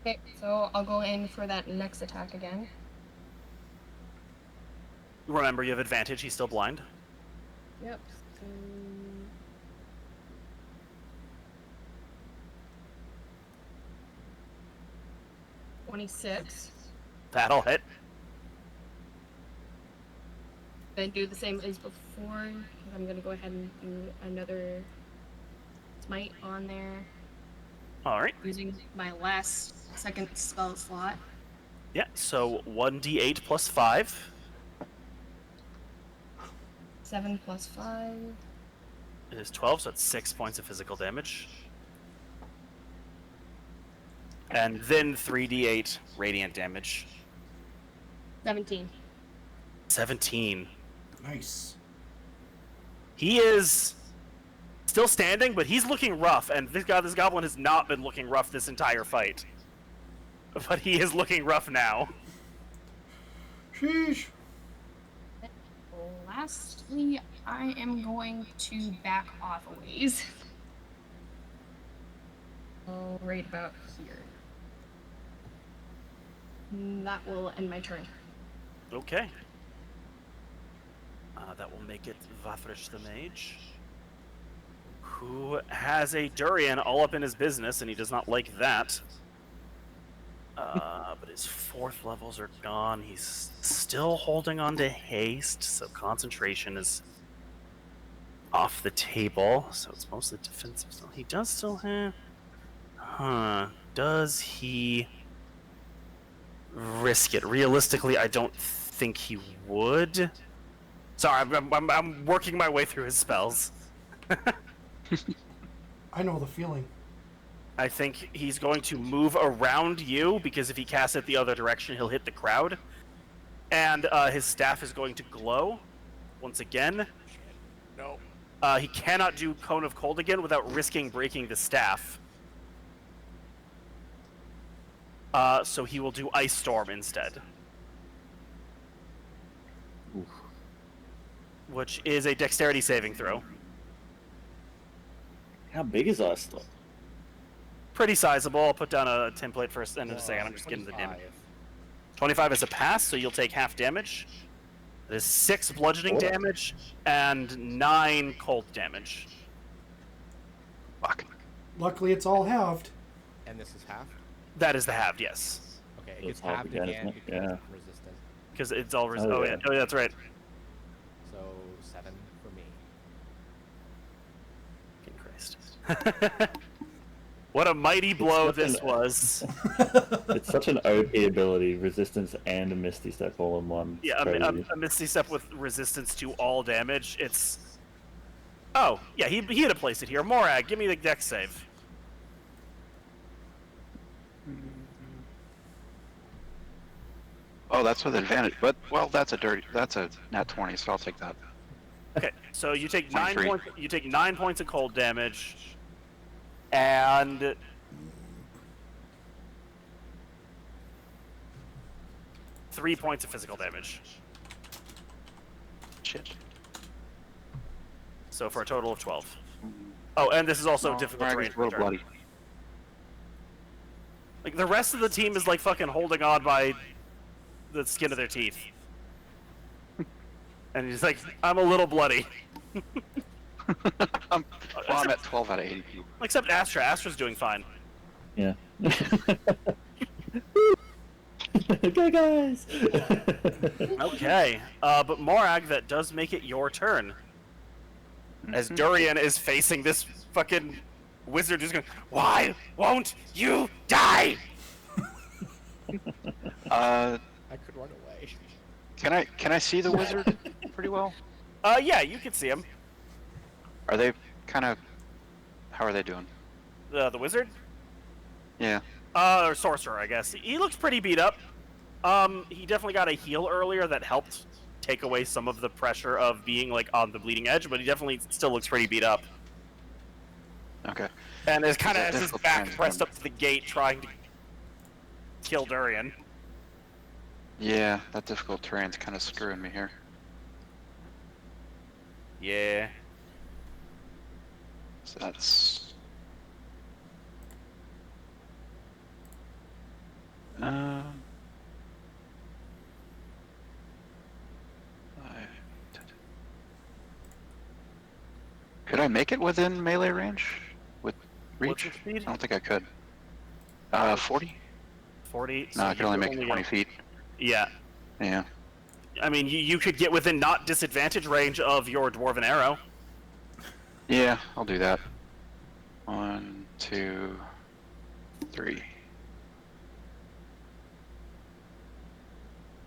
Speaker 6: Okay, so I'll go in for that next attack again.
Speaker 4: Remember, you have advantage. He's still blind.
Speaker 6: Yep. So... 26.
Speaker 4: That'll hit.
Speaker 6: Then do the same as before. I'm gonna go ahead and do another smite on there
Speaker 4: All right.
Speaker 6: using my last second spell slot.
Speaker 4: Yeah. So 1d8 plus 5.
Speaker 6: 7 plus 5.
Speaker 4: It is 12, so it's 6 points of physical damage. And then 3d8 radiant damage.
Speaker 6: 17.
Speaker 4: 17.
Speaker 5: Nice.
Speaker 4: He is still standing, but he's looking rough, and this goblin has not been looking rough this entire fight. But he is looking rough now.
Speaker 5: Sheesh.
Speaker 6: Lastly, I am going to back off a ways. Oh, right about here. That will end my turn.
Speaker 4: Okay. That will make it Vathrish the Mage, who has a durian all up in his business, and he does not like that. But his 4th levels are gone. He's still holding on to haste, so concentration is off the table. So it's mostly defensive. So he does still have... Does he risk it? Realistically, I don't think he would. Sorry, I'm working my way through his spells.
Speaker 5: I know the feeling.
Speaker 4: I think he's going to move around you, because if he casts it the other direction, he'll hit the crowd. And his staff is going to glow once again.
Speaker 2: No.
Speaker 4: He cannot do Cone of Cold again without risking breaking the staff. So he will do Ice Storm instead.
Speaker 1: Oof.
Speaker 4: Which is a dexterity saving throw.
Speaker 1: How big is Astra?
Speaker 4: Pretty sizable. I'll put down a template for a second. I'm just getting the damage. 25 is a pass, so you'll take half damage. That is 6 bludgeoning
Speaker 1: Cool.
Speaker 4: damage and 9 cold damage.
Speaker 3: Fuck.
Speaker 5: Luckily, it's all halved.
Speaker 2: And this is half?
Speaker 4: That is the halved, yes.
Speaker 2: Okay, it
Speaker 1: So
Speaker 2: gets
Speaker 1: it's half
Speaker 2: halved
Speaker 1: again,
Speaker 2: again
Speaker 1: isn't it?
Speaker 2: because
Speaker 1: Yeah.
Speaker 2: it's resistant.
Speaker 4: Because it's all...
Speaker 1: Oh, yeah.
Speaker 4: Oh, yeah, that's right.
Speaker 2: So 7 for me.
Speaker 4: Fucking Christ. What a mighty blow
Speaker 1: such an-
Speaker 4: this was.
Speaker 1: It's such an OP ability, resistance and a Misty Step all in one. It's
Speaker 4: Yeah,
Speaker 1: crazy.
Speaker 4: a Misty Step with resistance to all damage. It's... Oh, yeah, he had to place it here. Morag, give me the dex save.
Speaker 3: Oh, that's with advantage. But well, that's a nat 20, so I'll take that.
Speaker 4: Okay, so you take 9
Speaker 3: 23.
Speaker 4: points. You take 9 points of cold damage, and 3 points of physical damage.
Speaker 3: Shit.
Speaker 4: So for a total of 12. Oh, and this is also difficult terrain.
Speaker 3: Real bloody.
Speaker 4: Like the rest of the team is like fucking holding on by the skin of their teeth, and he's like, "I'm a little bloody."
Speaker 3: Well, I'm at 12 out of 80 people.
Speaker 4: Except Astra. Astra's doing fine.
Speaker 1: Yeah. Okay, guys.
Speaker 4: Okay, but Morag, that does make it your turn. As Durian is facing this fucking wizard who's going, "Why won't you die?"
Speaker 2: I could run away.
Speaker 3: Can I see the wizard pretty well?
Speaker 4: Yeah, you can see him.
Speaker 3: Are they kind of? How are they doing?
Speaker 4: The wizard?
Speaker 3: Yeah.
Speaker 4: Or sorcerer, I guess. He looks pretty beat up. He definitely got a heal earlier that helped take away some of the pressure of being like on the bleeding edge, but he definitely still looks pretty beat up.
Speaker 3: Okay.
Speaker 4: And is kind of
Speaker 3: Is that
Speaker 4: has his
Speaker 3: difficult
Speaker 4: back
Speaker 3: terrain
Speaker 4: pressed
Speaker 3: then?
Speaker 4: up to the gate, trying to kill Durian.
Speaker 3: Yeah, that difficult terrain's kind of screwing me here.
Speaker 4: Yeah.
Speaker 3: So that's... Could I make it within melee range? With reach?
Speaker 4: What's your speed?
Speaker 3: I don't think I could. 40?
Speaker 4: 40.
Speaker 3: No, I
Speaker 4: you
Speaker 3: can only
Speaker 4: could
Speaker 3: make it 20 feet.
Speaker 4: Yeah.
Speaker 3: Yeah.
Speaker 4: I mean, you could get within not disadvantage range of your Dwarven Arrow.
Speaker 3: Yeah, I'll do that. 1, 2, 3.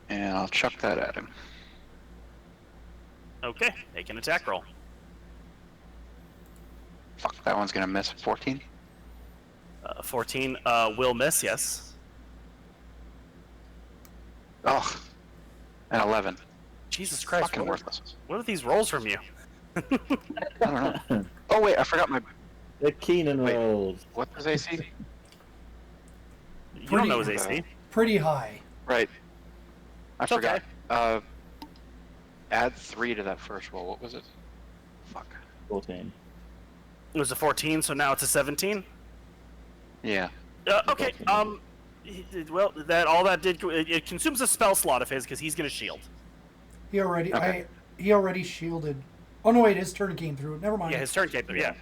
Speaker 3: And I'll chuck that at him.
Speaker 4: Okay, make an attack roll.
Speaker 3: Fuck, that one's gonna miss. 14?
Speaker 4: 14 will miss, yes.
Speaker 3: Ugh. And 11.
Speaker 4: Jesus Christ,
Speaker 3: Fucking worthless.
Speaker 4: what are these rolls from you?
Speaker 3: I don't know. Oh wait, I forgot my...
Speaker 1: The Keenan
Speaker 3: Wait.
Speaker 1: rolls.
Speaker 3: What's his AC?
Speaker 4: You don't know his AC.
Speaker 5: Pretty high.
Speaker 3: Right. I
Speaker 4: It's
Speaker 3: forgot.
Speaker 4: okay.
Speaker 3: Add 3 to that first roll. What was it? Fuck.
Speaker 1: 14.
Speaker 4: It was a 14, so now it's a 17.
Speaker 3: Yeah.
Speaker 4: Okay. Well, it consumes a spell slot of his because he's gonna shield.
Speaker 5: He already
Speaker 3: Okay.
Speaker 5: he already shielded. Oh no, wait, his turn came through. Never mind.
Speaker 4: Yeah, his turn came through. Yeah.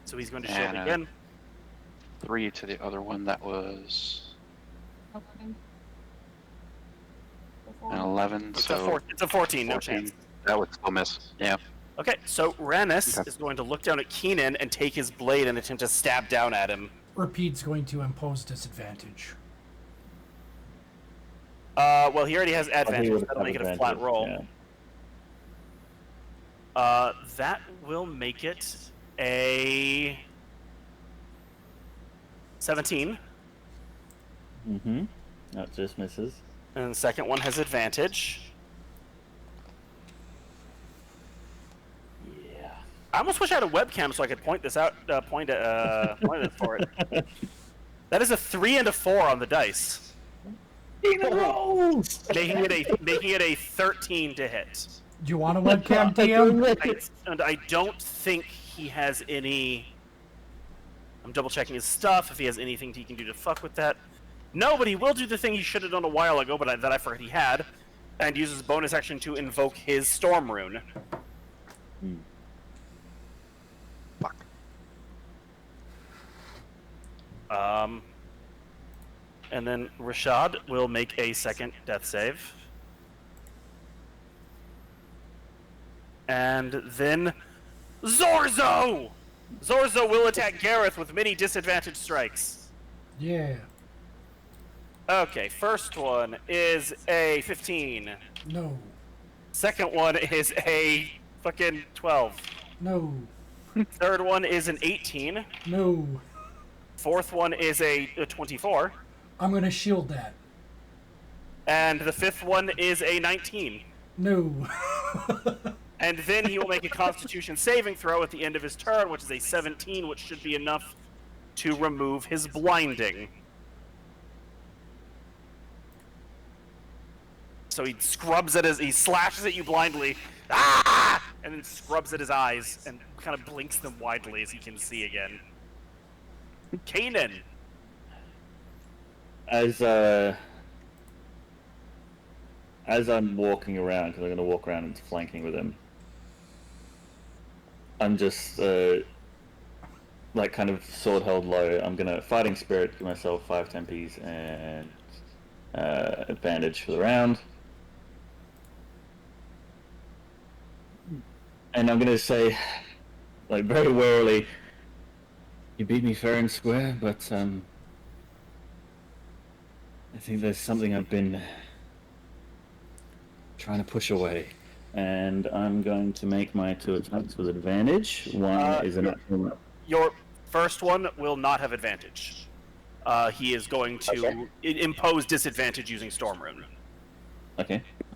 Speaker 4: So he's going to shield
Speaker 3: And,
Speaker 4: again.
Speaker 3: 3 to the other one. That was
Speaker 6: 11.
Speaker 3: an 11.
Speaker 4: It's
Speaker 3: So
Speaker 4: a 14, no chance.
Speaker 3: That would still miss. Yeah.
Speaker 4: Okay, so Ranis
Speaker 3: Okay.
Speaker 4: is going to look down at Keenan and take his blade and attempt to stab down at him.
Speaker 5: Repeat's going to impose disadvantage.
Speaker 4: Well, he already has
Speaker 1: He
Speaker 4: advantage.
Speaker 1: would have
Speaker 4: That'll
Speaker 1: had
Speaker 4: make it a flat
Speaker 1: advantage,
Speaker 4: roll.
Speaker 1: yeah.
Speaker 4: That will make it a 17.
Speaker 1: Mm-hmm. That just misses.
Speaker 4: And the second one has advantage.
Speaker 1: Yeah.
Speaker 4: I almost wish I had a webcam so I could point this out, point it for it. That is a 3 and a 4 on the dice,
Speaker 1: Keenan rolls!
Speaker 4: making it a 13 to hit.
Speaker 5: Do you want a webcam, DM?
Speaker 4: And I don't think he has any. I'm double checking his stuff if he has anything he can do to fuck with that. No, but he will do the thing he should have done a while ago, but that I forgot he had, and uses bonus action to invoke his Storm Rune.
Speaker 3: Fuck.
Speaker 4: And then Rashad will make a second death save. And then Zorzo! Zorzo will attack Gareth with many disadvantage strikes.
Speaker 5: Yeah.
Speaker 4: Okay, first one is a 15.
Speaker 5: No.
Speaker 4: Second one is a fucking 12.
Speaker 5: No.
Speaker 4: Third one is an 18.
Speaker 5: No.
Speaker 4: Fourth one is a 24.
Speaker 5: I'm gonna shield that.
Speaker 4: And the fifth one is a 19.
Speaker 5: No.
Speaker 4: And then he will make a Constitution saving throw at the end of his turn, which is a 17, which should be enough to remove his blinding. So he he slashes at you blindly, ah! And then scrubs at his eyes and kind of blinks them widely as he can see again. Keenan.
Speaker 1: As I'm walking around, because I'm going to walk around and flanking with him, I'm just like kind of sword held low. I'm gonna fighting spirit, give myself 5 tempies and advantage for the round. And I'm gonna say, like very warily, you beat me fair and square, but I think there's something I've been trying to push away. And I'm going to make my 2 attacks with advantage. One is an actual...
Speaker 4: Your first one will not have advantage. He is going to impose disadvantage using Storm Rune.
Speaker 1: Okay.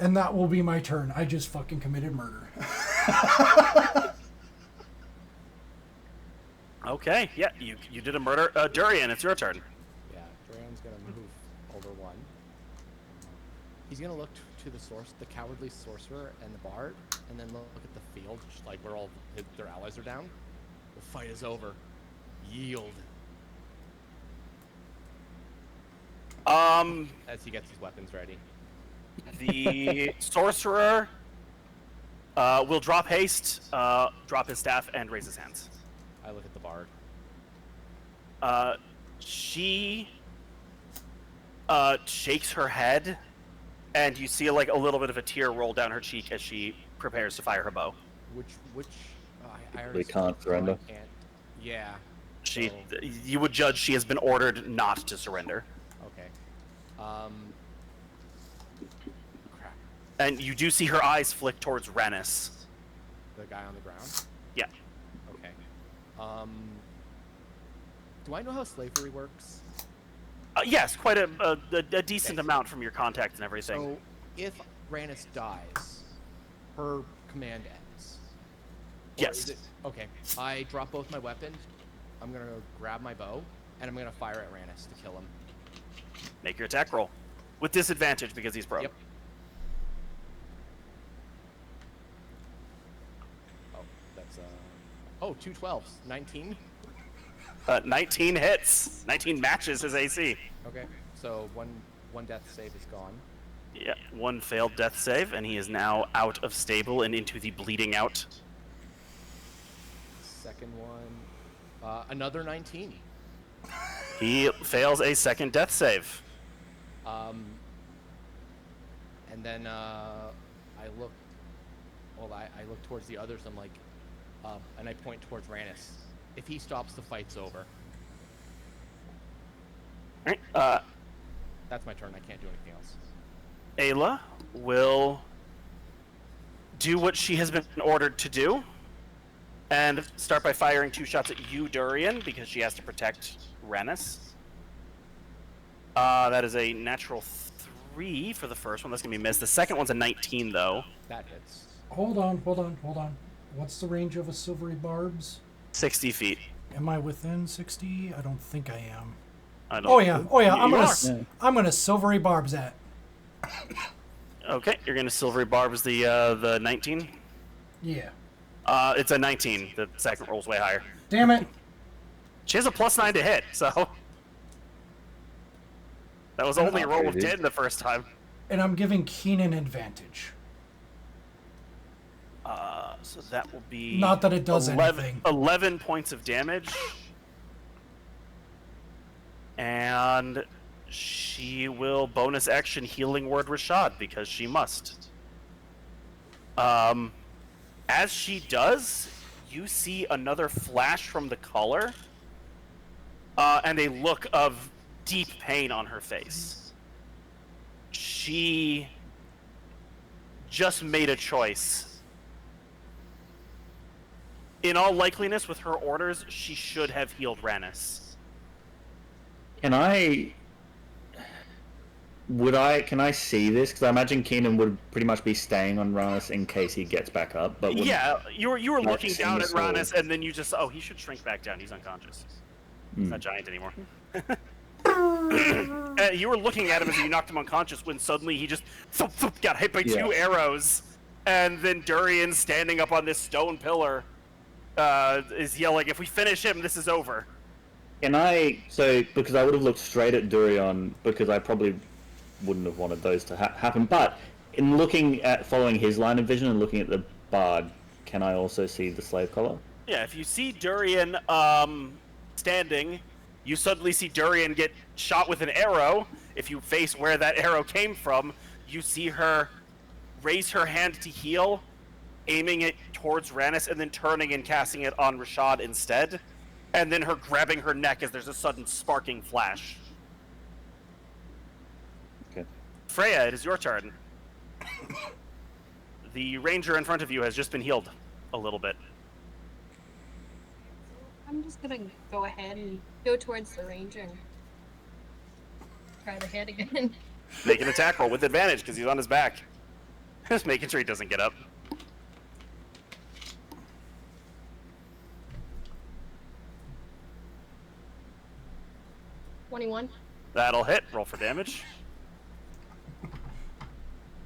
Speaker 5: And that will be my turn. I just fucking committed murder.
Speaker 4: Okay, yeah, you did a murder. Durian, it's your turn.
Speaker 2: Yeah, Durian's gonna move over one. He's gonna look to the cowardly sorcerer and the bard, and then look at the field, just like where all their allies are down. The fight is over. Yield. As he gets his weapons ready.
Speaker 4: The sorcerer will drop haste, drop his staff, and raise his hands.
Speaker 2: I look at the bard.
Speaker 4: She shakes her head, and you see like a little bit of a tear roll down her cheek as she prepares to fire her bow.
Speaker 2: I already
Speaker 1: We can't surrender.
Speaker 2: I can't. Yeah.
Speaker 4: She,
Speaker 2: So-
Speaker 4: you would judge she has been ordered not to surrender.
Speaker 2: Okay. Crap.
Speaker 4: And you do see her eyes flick towards Ranis.
Speaker 2: The guy on the ground.
Speaker 4: Yeah.
Speaker 2: Okay. Do I know how slavery works?
Speaker 4: Yes, quite a decent amount from your contacts and everything.
Speaker 2: So, if Ranis dies, her command ends. Or
Speaker 4: Yes.
Speaker 2: is it- okay. I drop both my weapons. I'm gonna grab my bow, and I'm gonna fire at Ranis to kill him.
Speaker 4: Make your attack roll. With disadvantage because he's prone.
Speaker 2: Yep. Oh, that's oh, 2 12s, 19.
Speaker 4: 19 hits. 19 matches his AC.
Speaker 2: Okay. So one death save is gone.
Speaker 4: Yeah, one failed death save, and he is now out of stable and into the bleeding out.
Speaker 2: Second one, another 19.
Speaker 4: He fails a second death save.
Speaker 2: And then I look. Well, I look towards the others. I'm like, and I point towards Ranis. If he stops, the fight's over.
Speaker 4: Alright,
Speaker 2: That's my turn. I can't do anything else.
Speaker 4: Ayla will do what she has been ordered to do, and start by firing 2 shots at you, Durian, because she has to protect Ranis. That is a natural 3 for the first one. That's going to be missed. The second one's a 19, though.
Speaker 2: That hits.
Speaker 5: Hold on. What's the range of a silvery barbs?
Speaker 4: 60 feet.
Speaker 5: Am I within 60? I don't think I am.
Speaker 4: I don't
Speaker 5: Oh yeah. I'm
Speaker 4: You
Speaker 5: gonna
Speaker 4: are.
Speaker 5: I'm gonna silvery barbs that.
Speaker 4: Okay, you're going to silvery barbs the 19?
Speaker 5: Yeah.
Speaker 4: It's a 19. The second roll's way higher.
Speaker 5: Damn it.
Speaker 4: She has a +9 to hit, so... That was only a roll of 10 the first time.
Speaker 5: And I'm giving Keenan advantage.
Speaker 4: So that will be...
Speaker 5: Not that it does
Speaker 4: 11,
Speaker 5: anything.
Speaker 4: 11 points of damage. And she will bonus action Healing Word Rashad, because she must. As she does, you see another flash from the collar, and a look of deep pain on her face. She just made a choice. In all likeliness, with her orders, she should have healed Ranis.
Speaker 1: Can I see this? Because I imagine Keenan would pretty much be staying on Ranis in case he gets back up. But
Speaker 4: Yeah, you were
Speaker 1: not
Speaker 4: looking
Speaker 1: seeing
Speaker 4: down
Speaker 1: the
Speaker 4: at
Speaker 1: sword.
Speaker 4: Ranis, and then you just, he should shrink back down. He's unconscious. He's not giant anymore. You were looking at him as you knocked him unconscious when suddenly he just got hit by 2 arrows, and then Durian, standing up on this stone pillar, is yelling, "If we finish him, this is over."
Speaker 1: Can I? So because I would have looked straight at Durian because I probably wouldn't have wanted those to happen. But in looking at following his line of vision and looking at the bard, can I also see the slave collar?
Speaker 4: Yeah, if you see Durian standing, you suddenly see Durian get shot with an arrow. If you face where that arrow came from, you see her raise her hand to heal, aiming it towards Ranis, and then turning and casting it on Rashad instead. And then her grabbing her neck as there's a sudden sparking flash.
Speaker 1: Okay.
Speaker 4: Freya, it is your turn. The ranger in front of you has just been healed a little bit.
Speaker 6: I'm just gonna go ahead and go towards the ranger and try the head again.
Speaker 4: Make an attack roll with advantage because he's on his back. Just making sure he doesn't get up.
Speaker 6: $21.
Speaker 4: That'll hit. Roll for damage.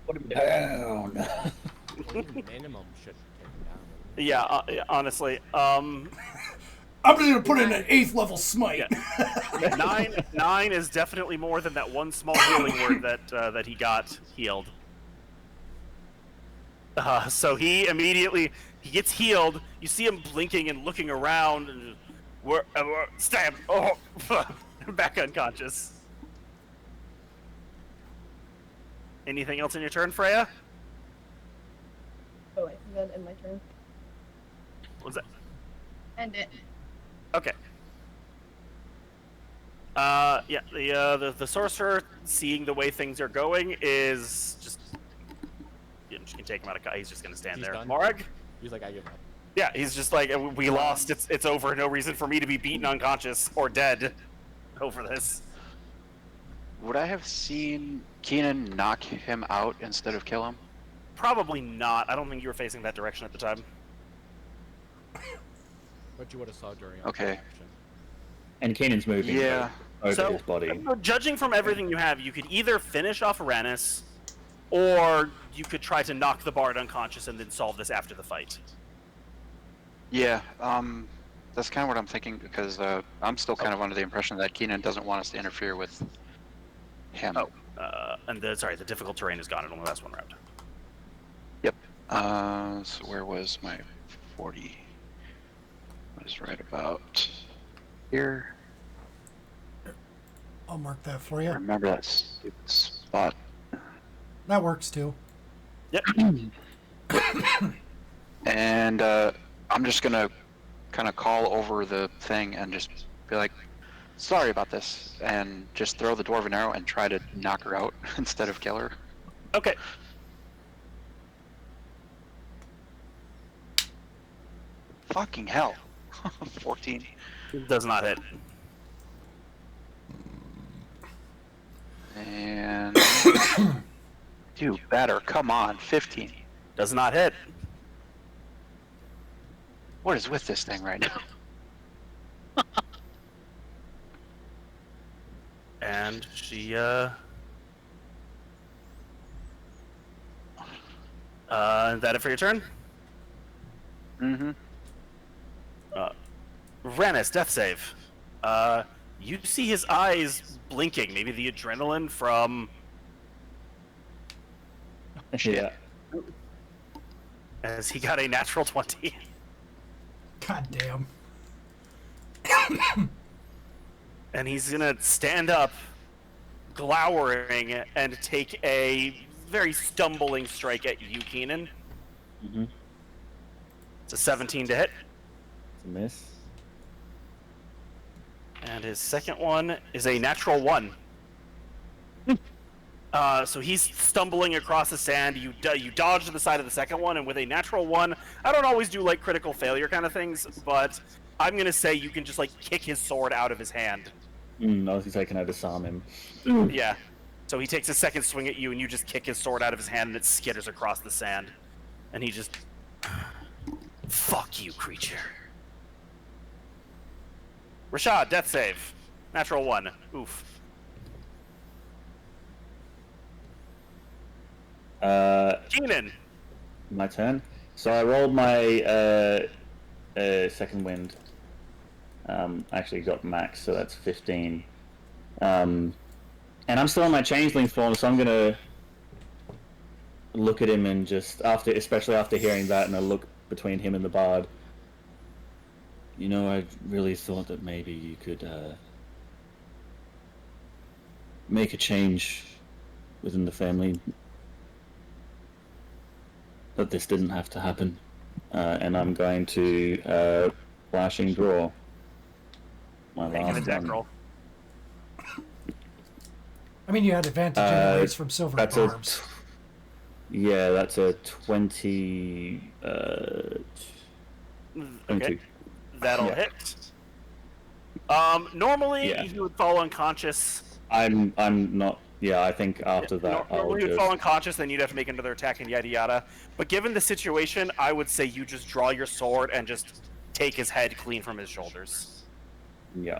Speaker 1: Put him down.
Speaker 2: Minimum should take him down.
Speaker 4: Yeah, honestly.
Speaker 5: I'm just gonna put in an 8th level smite.
Speaker 4: Yeah. Nine is definitely more than that one small healing word that he got healed. So he gets healed. You see him blinking and looking around, and stab. Oh, back unconscious. Anything else in your turn, Freya?
Speaker 6: Oh, wait, is that in my turn?
Speaker 4: What's that?
Speaker 6: End it.
Speaker 4: Okay. Yeah, the sorcerer, seeing the way things are going, is just. You can take him out of. He's just gonna stand
Speaker 2: He's
Speaker 4: there.
Speaker 2: done?
Speaker 4: Morag?
Speaker 2: He's like, I give up.
Speaker 4: Yeah, he's just like, we lost. It's over. No reason for me to be beaten unconscious or dead over this.
Speaker 3: Would I have seen Keenan knock him out instead of kill him?
Speaker 4: Probably not. I don't think you were facing that direction at the time.
Speaker 2: But you would have saw during
Speaker 3: Okay.
Speaker 2: action.
Speaker 1: And Keenan's moving
Speaker 3: Yeah.
Speaker 1: over
Speaker 4: So,
Speaker 1: his body.
Speaker 4: judging from everything you have, you could either finish off Ranis, or you could try to knock the bard unconscious and then solve this after the fight.
Speaker 3: Yeah, that's kind of what I'm thinking, because I'm still kind of under the impression that Keenan doesn't want us to interfere with him.
Speaker 4: Oh, and the difficult terrain is gone. It only lasts one round.
Speaker 3: Yep. So where was my 40? It was right about here.
Speaker 5: I'll mark that for you.
Speaker 3: Remember that stupid spot.
Speaker 5: That works too.
Speaker 4: Yep.
Speaker 3: And I'm just gonna kind of call over the thing and just be like, sorry about this, and just throw the dwarven arrow and try to knock her out instead of kill her.
Speaker 4: Okay.
Speaker 3: Fucking hell. 14.
Speaker 4: Does not hit.
Speaker 3: And do better. Come on. 15.
Speaker 4: Does not hit.
Speaker 3: What is with this thing right now?
Speaker 4: And she, is that it for your turn?
Speaker 3: Mm-hmm.
Speaker 4: Ranis, death save. You see his eyes blinking. Maybe the adrenaline from...
Speaker 1: Yeah.
Speaker 4: As he got a natural 20.
Speaker 5: God damn.
Speaker 4: And he's gonna stand up, glowering, and take a very stumbling strike at you, Keenan.
Speaker 1: Mm-hmm.
Speaker 4: It's a 17 to hit.
Speaker 1: It's a miss.
Speaker 4: And his second one is a natural 1. So he's stumbling across the sand. You dodge to the side of the second one, and with a natural 1, I don't always do like critical failure kind of things, but I'm gonna say you can just like kick his sword out of his hand.
Speaker 1: I was gonna say, can I disarm him?
Speaker 4: Yeah. So he takes a second swing at you, and you just kick his sword out of his hand, and it skitters across the sand. And he just... Fuck you, creature. Rashad, death save. Natural 1. Oof. Keenan.
Speaker 1: My turn. So I rolled my second wind. Actually got max, so that's 15. And I'm still in my changeling form, so I'm gonna look at him and just especially after hearing that, and I look between him and the bard. You know, I really thought that maybe you could make a change within the family. That this didn't have to happen. And I'm going to flashing draw. My
Speaker 4: Make an
Speaker 1: last
Speaker 4: attack
Speaker 1: one.
Speaker 4: roll.
Speaker 5: I mean, you had advantage anyways from silver
Speaker 1: That's
Speaker 5: barbs.
Speaker 1: Yeah, that's a 20. 22.
Speaker 4: Okay. That'll
Speaker 1: Yeah.
Speaker 4: hit. Normally
Speaker 1: Yeah.
Speaker 4: he would fall unconscious.
Speaker 1: I'm not Yeah, I think after that, I'll
Speaker 4: Normally you'd
Speaker 1: just...
Speaker 4: fall unconscious, then you'd have to make another attack and yada yada. But given the situation, I would say you just draw your sword and just take his head clean from his shoulders.
Speaker 1: Yeah.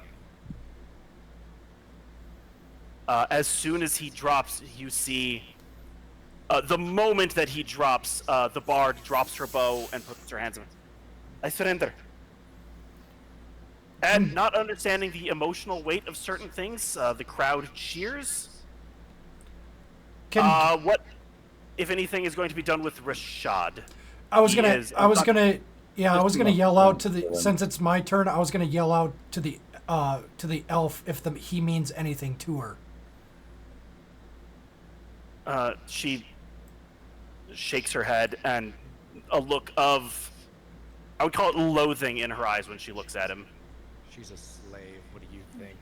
Speaker 4: As soon as he drops, you see... the moment that he drops, the bard drops her bow and puts her hands up. I surrender. And not understanding the emotional weight of certain things, the crowd cheers. What, if anything, is going to be done with Rashad?
Speaker 5: I was gonna yell out to the,
Speaker 1: villain.
Speaker 5: since it's my turn, I was gonna yell out to the elf if he means anything to her.
Speaker 4: She shakes her head, and a look of, I would call it loathing in her eyes when she looks at him.
Speaker 2: She's a slave. What do you think?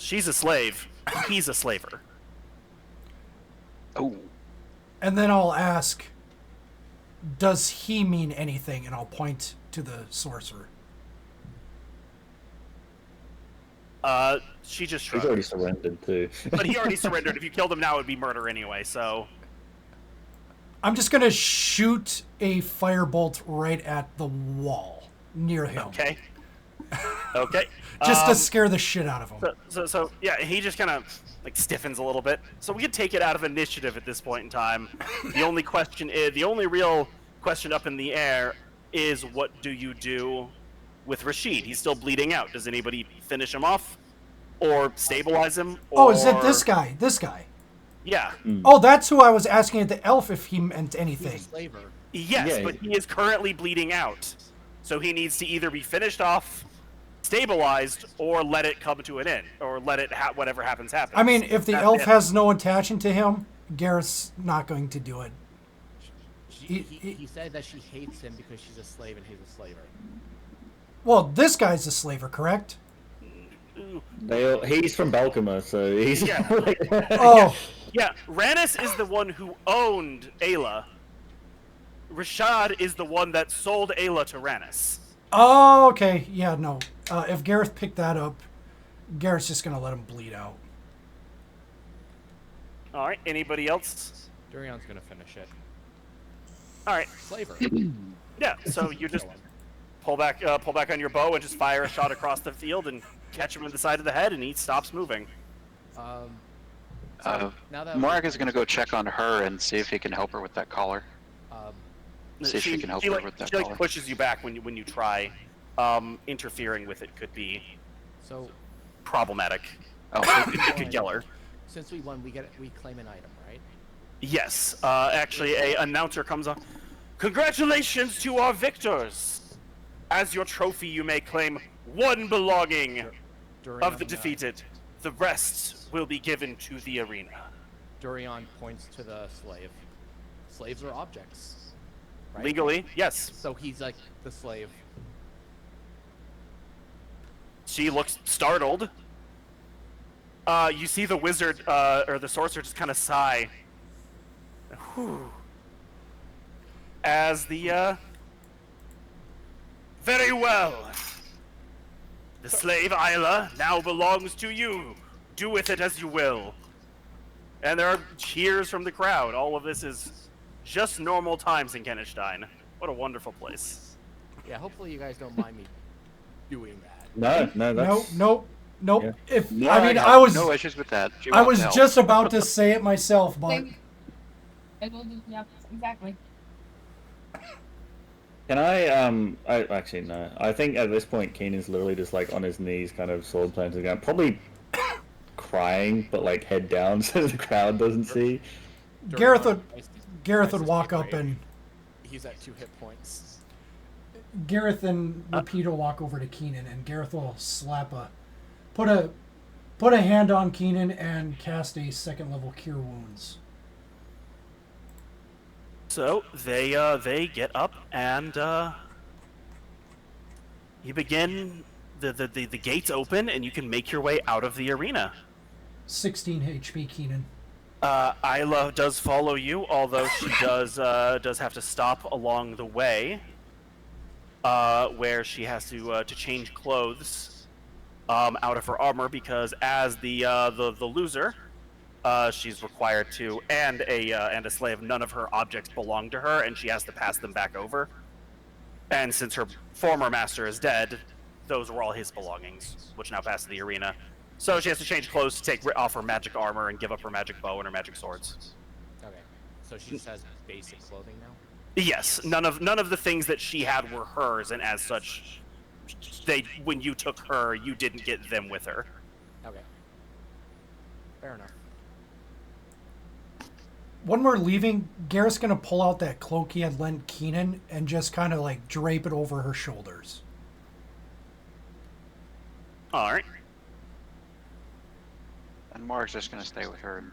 Speaker 4: She's a slave. He's a slaver.
Speaker 3: Oh,
Speaker 5: And then I'll ask, does he mean anything? And I'll point to the sorcerer.
Speaker 4: She just
Speaker 1: He's
Speaker 4: shrugged.
Speaker 1: already surrendered too.
Speaker 4: But he already surrendered. If you killed him now, it would be murder anyway, so...
Speaker 5: I'm just gonna shoot a firebolt right at the wall near him.
Speaker 4: Okay. Okay.
Speaker 5: Just to scare the shit out of him.
Speaker 4: So yeah, he just kind of like stiffens a little bit. So we can take it out of initiative at this point in time. The only real question up in the air is, what do you do with Rashid? He's still bleeding out. Does anybody finish him off, or stabilize him? Or...
Speaker 5: Oh, is it this guy? This guy.
Speaker 4: Yeah.
Speaker 5: Oh, that's who I was asking at the elf if he meant anything.
Speaker 2: He's a slaver.
Speaker 4: Yes,
Speaker 1: Yeah,
Speaker 4: but he is currently bleeding out, so he needs to either be finished off, stabilized, or let it come to an end, or let it whatever happens happens.
Speaker 5: I mean, if the
Speaker 4: That's
Speaker 5: elf
Speaker 4: it.
Speaker 5: has no attachment to him, Gareth's not going to do it.
Speaker 2: He said that she hates him because she's a slave and he's a slaver.
Speaker 5: Well, this guy's a slaver, correct?
Speaker 1: He's from Belkema, so he's...
Speaker 4: Yeah.
Speaker 5: Oh,
Speaker 4: Yeah, Ranis is the one who owned Ayla. Rashad is the one that sold Ayla to Ranis.
Speaker 5: oh, okay. Yeah, no. If Gareth picked that up, Gareth's just going to let him bleed out.
Speaker 4: All right, anybody else?
Speaker 2: Durion's gonna finish it.
Speaker 4: All right,
Speaker 2: Slaver.
Speaker 4: yeah. So you just pull back on your bow and just fire a shot across the field and catch him in the side of the head, and he stops moving.
Speaker 2: So now that
Speaker 3: Morag is gonna go check on her and see if he can help her with that collar. See if she can help her with that
Speaker 4: She like
Speaker 3: collar.
Speaker 4: pushes you back when you try. Interfering with it could be
Speaker 2: so
Speaker 4: problematic.
Speaker 3: Oh,
Speaker 4: You could kill her.
Speaker 2: since we won, we claim an item, right?
Speaker 4: Yes. Actually, a announcer comes on. Congratulations to our victors! As your trophy, you may claim one belonging of the defeated. The rest will be given to the arena.
Speaker 2: Durion points to the slave. Slaves are objects. Right?
Speaker 4: Legally, yes.
Speaker 2: So he's like the slave.
Speaker 4: She looks startled. You see the wizard, or the sorcerer, just kind of sigh. Whew. As the, Very well. The slave, Isla, now belongs to you. Do with it as you will. And there are cheers from the crowd. All of this is just normal times in Kenishstein. What a wonderful place.
Speaker 2: Yeah, hopefully you guys don't mind me doing that.
Speaker 1: No, that's...
Speaker 5: Nope.
Speaker 1: Yeah.
Speaker 5: If
Speaker 3: no,
Speaker 5: I mean,
Speaker 3: have
Speaker 5: I was
Speaker 3: no issues with that. She
Speaker 5: I
Speaker 3: wants
Speaker 5: was
Speaker 3: to help.
Speaker 5: just about to say it myself, but
Speaker 6: I will do, yeah, exactly.
Speaker 1: Can I actually, no. I think at this point, Keenan's literally just, like, on his knees, kind of sword planted to the ground. Probably crying, but, like, head down so the crowd doesn't see.
Speaker 5: Gareth
Speaker 2: Durion
Speaker 5: would
Speaker 2: tries to
Speaker 5: walk
Speaker 2: stay
Speaker 5: up
Speaker 2: brave.
Speaker 5: and
Speaker 2: He's at 2 hit points.
Speaker 5: Gareth and Repeat will walk over to Keenan, and Gareth will put a hand on Keenan and cast a 2nd level Cure Wounds.
Speaker 4: So they get up and you begin. The gates open and you can make your way out of the arena.
Speaker 5: 16 HP, Keenan.
Speaker 4: Isla does follow you, although she does have to stop along the way, where she has to change clothes. out of her armor because as the loser, she's required to, and a slave. None of her objects belong to her, and she has to pass them back over. And since her former master is dead, those were all his belongings, which now pass to the arena. So she has to change clothes to take off her magic armor and give up her magic bow and her magic swords.
Speaker 2: Okay. So she just has basic clothing now?
Speaker 4: Yes, none of the things that she had were hers, and as such, when you took her, you didn't get them with her.
Speaker 2: Okay. Fair enough.
Speaker 5: When we're leaving, Garrett's gonna pull out that cloak he had lent Keenan and just kind of like drape it over her shoulders.
Speaker 4: All right.
Speaker 3: And Mark's just gonna stay with her and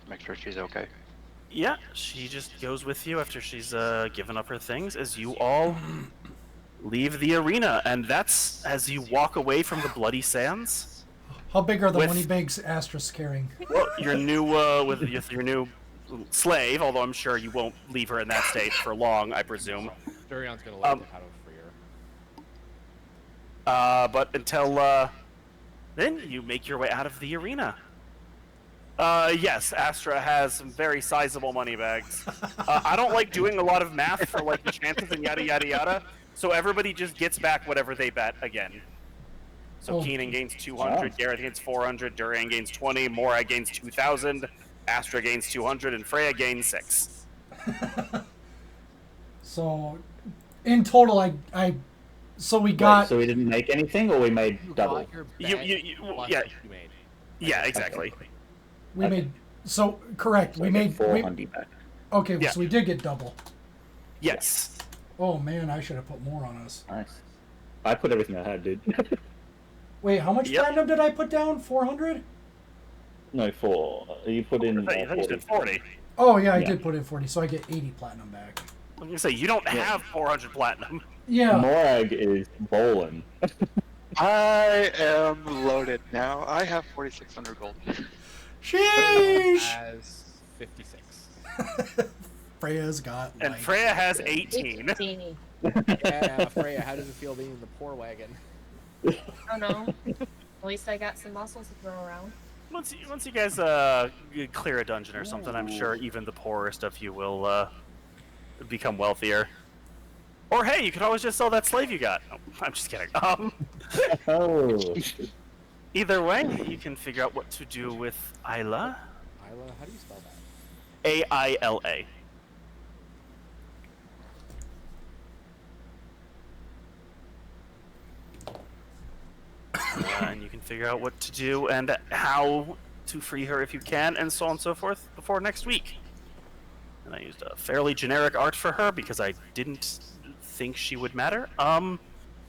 Speaker 3: make sure she's okay.
Speaker 4: Yeah, she just goes with you after she's given up her things as you all leave the arena, and that's as you walk away from the bloody sands.
Speaker 5: How big are the
Speaker 4: With-
Speaker 5: money bags Astra's carrying?
Speaker 4: Well, your new with your new slave, although I'm sure you won't leave her in that state for long, I presume.
Speaker 2: Durion's gonna let it out of freer.
Speaker 4: But until then, you make your way out of the arena. Yes, Astra has some very sizable money bags. I don't like doing a lot of math for like the chances and yada yada yada, so everybody just gets back whatever they bet again. So
Speaker 5: Oh.
Speaker 4: Keenan gains 200, Garrett gains 400, Durian gains 20, Morag gains 2,000, Astra gains 200, and Freya gains 6.
Speaker 5: So, in total, so we got.
Speaker 1: Wait, so we didn't make anything, or we made
Speaker 2: You
Speaker 1: double?
Speaker 2: got your
Speaker 4: You-
Speaker 2: bet
Speaker 4: you-
Speaker 2: plus
Speaker 4: yeah.
Speaker 2: what you made.
Speaker 4: Yeah, exactly.
Speaker 5: We made. So correct.
Speaker 1: So
Speaker 5: we
Speaker 1: I get
Speaker 5: made.
Speaker 1: 400 back.
Speaker 5: Okay,
Speaker 4: Yeah.
Speaker 5: so we did get double.
Speaker 4: Yes.
Speaker 5: Oh man, I should have put more on us.
Speaker 1: Nice. I put everything I had, dude.
Speaker 5: Wait, how much
Speaker 4: Yep.
Speaker 5: platinum did I put down? 400?
Speaker 1: No, 4. You put in
Speaker 4: I thought you
Speaker 1: 40.
Speaker 4: did 40.
Speaker 5: Oh yeah, I
Speaker 1: Yeah.
Speaker 5: did put in 40, so I get 80 platinum back.
Speaker 4: I'm gonna say you don't have 400 platinum.
Speaker 5: Yeah.
Speaker 1: Morag is bowling.
Speaker 3: I am loaded now. I have 4,600 gold.
Speaker 5: Sheesh.
Speaker 2: As 56.
Speaker 5: Freya's got.
Speaker 4: And
Speaker 5: like-
Speaker 4: Freya has 18.
Speaker 6: 15.
Speaker 2: Yeah, Freya, how does it feel being in the poor wagon?
Speaker 6: I don't know. At least I got some muscles to throw around.
Speaker 4: Once you guys clear a dungeon or something, I'm sure even the poorest of you will become wealthier. Or hey, you could always just sell that slave you got. Oh, I'm just kidding.
Speaker 1: Oh.
Speaker 4: Either way, you can figure out what to do with Isla.
Speaker 2: Isla, how do you spell that?
Speaker 4: Aila. And you can figure out what to do and how to free her if you can, and so on and so forth before next week. And I used a fairly generic art for her because I didn't think she would matter.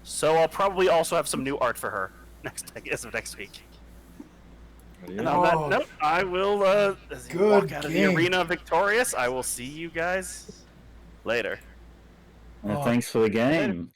Speaker 4: So I'll probably also have some new art for her next week. And on that
Speaker 5: Oh.
Speaker 4: note, I will, as you
Speaker 5: Good
Speaker 4: walk out of the
Speaker 5: game.
Speaker 4: arena victorious, I will see you guys later.
Speaker 1: Well,
Speaker 5: Oh.
Speaker 1: thanks for the game.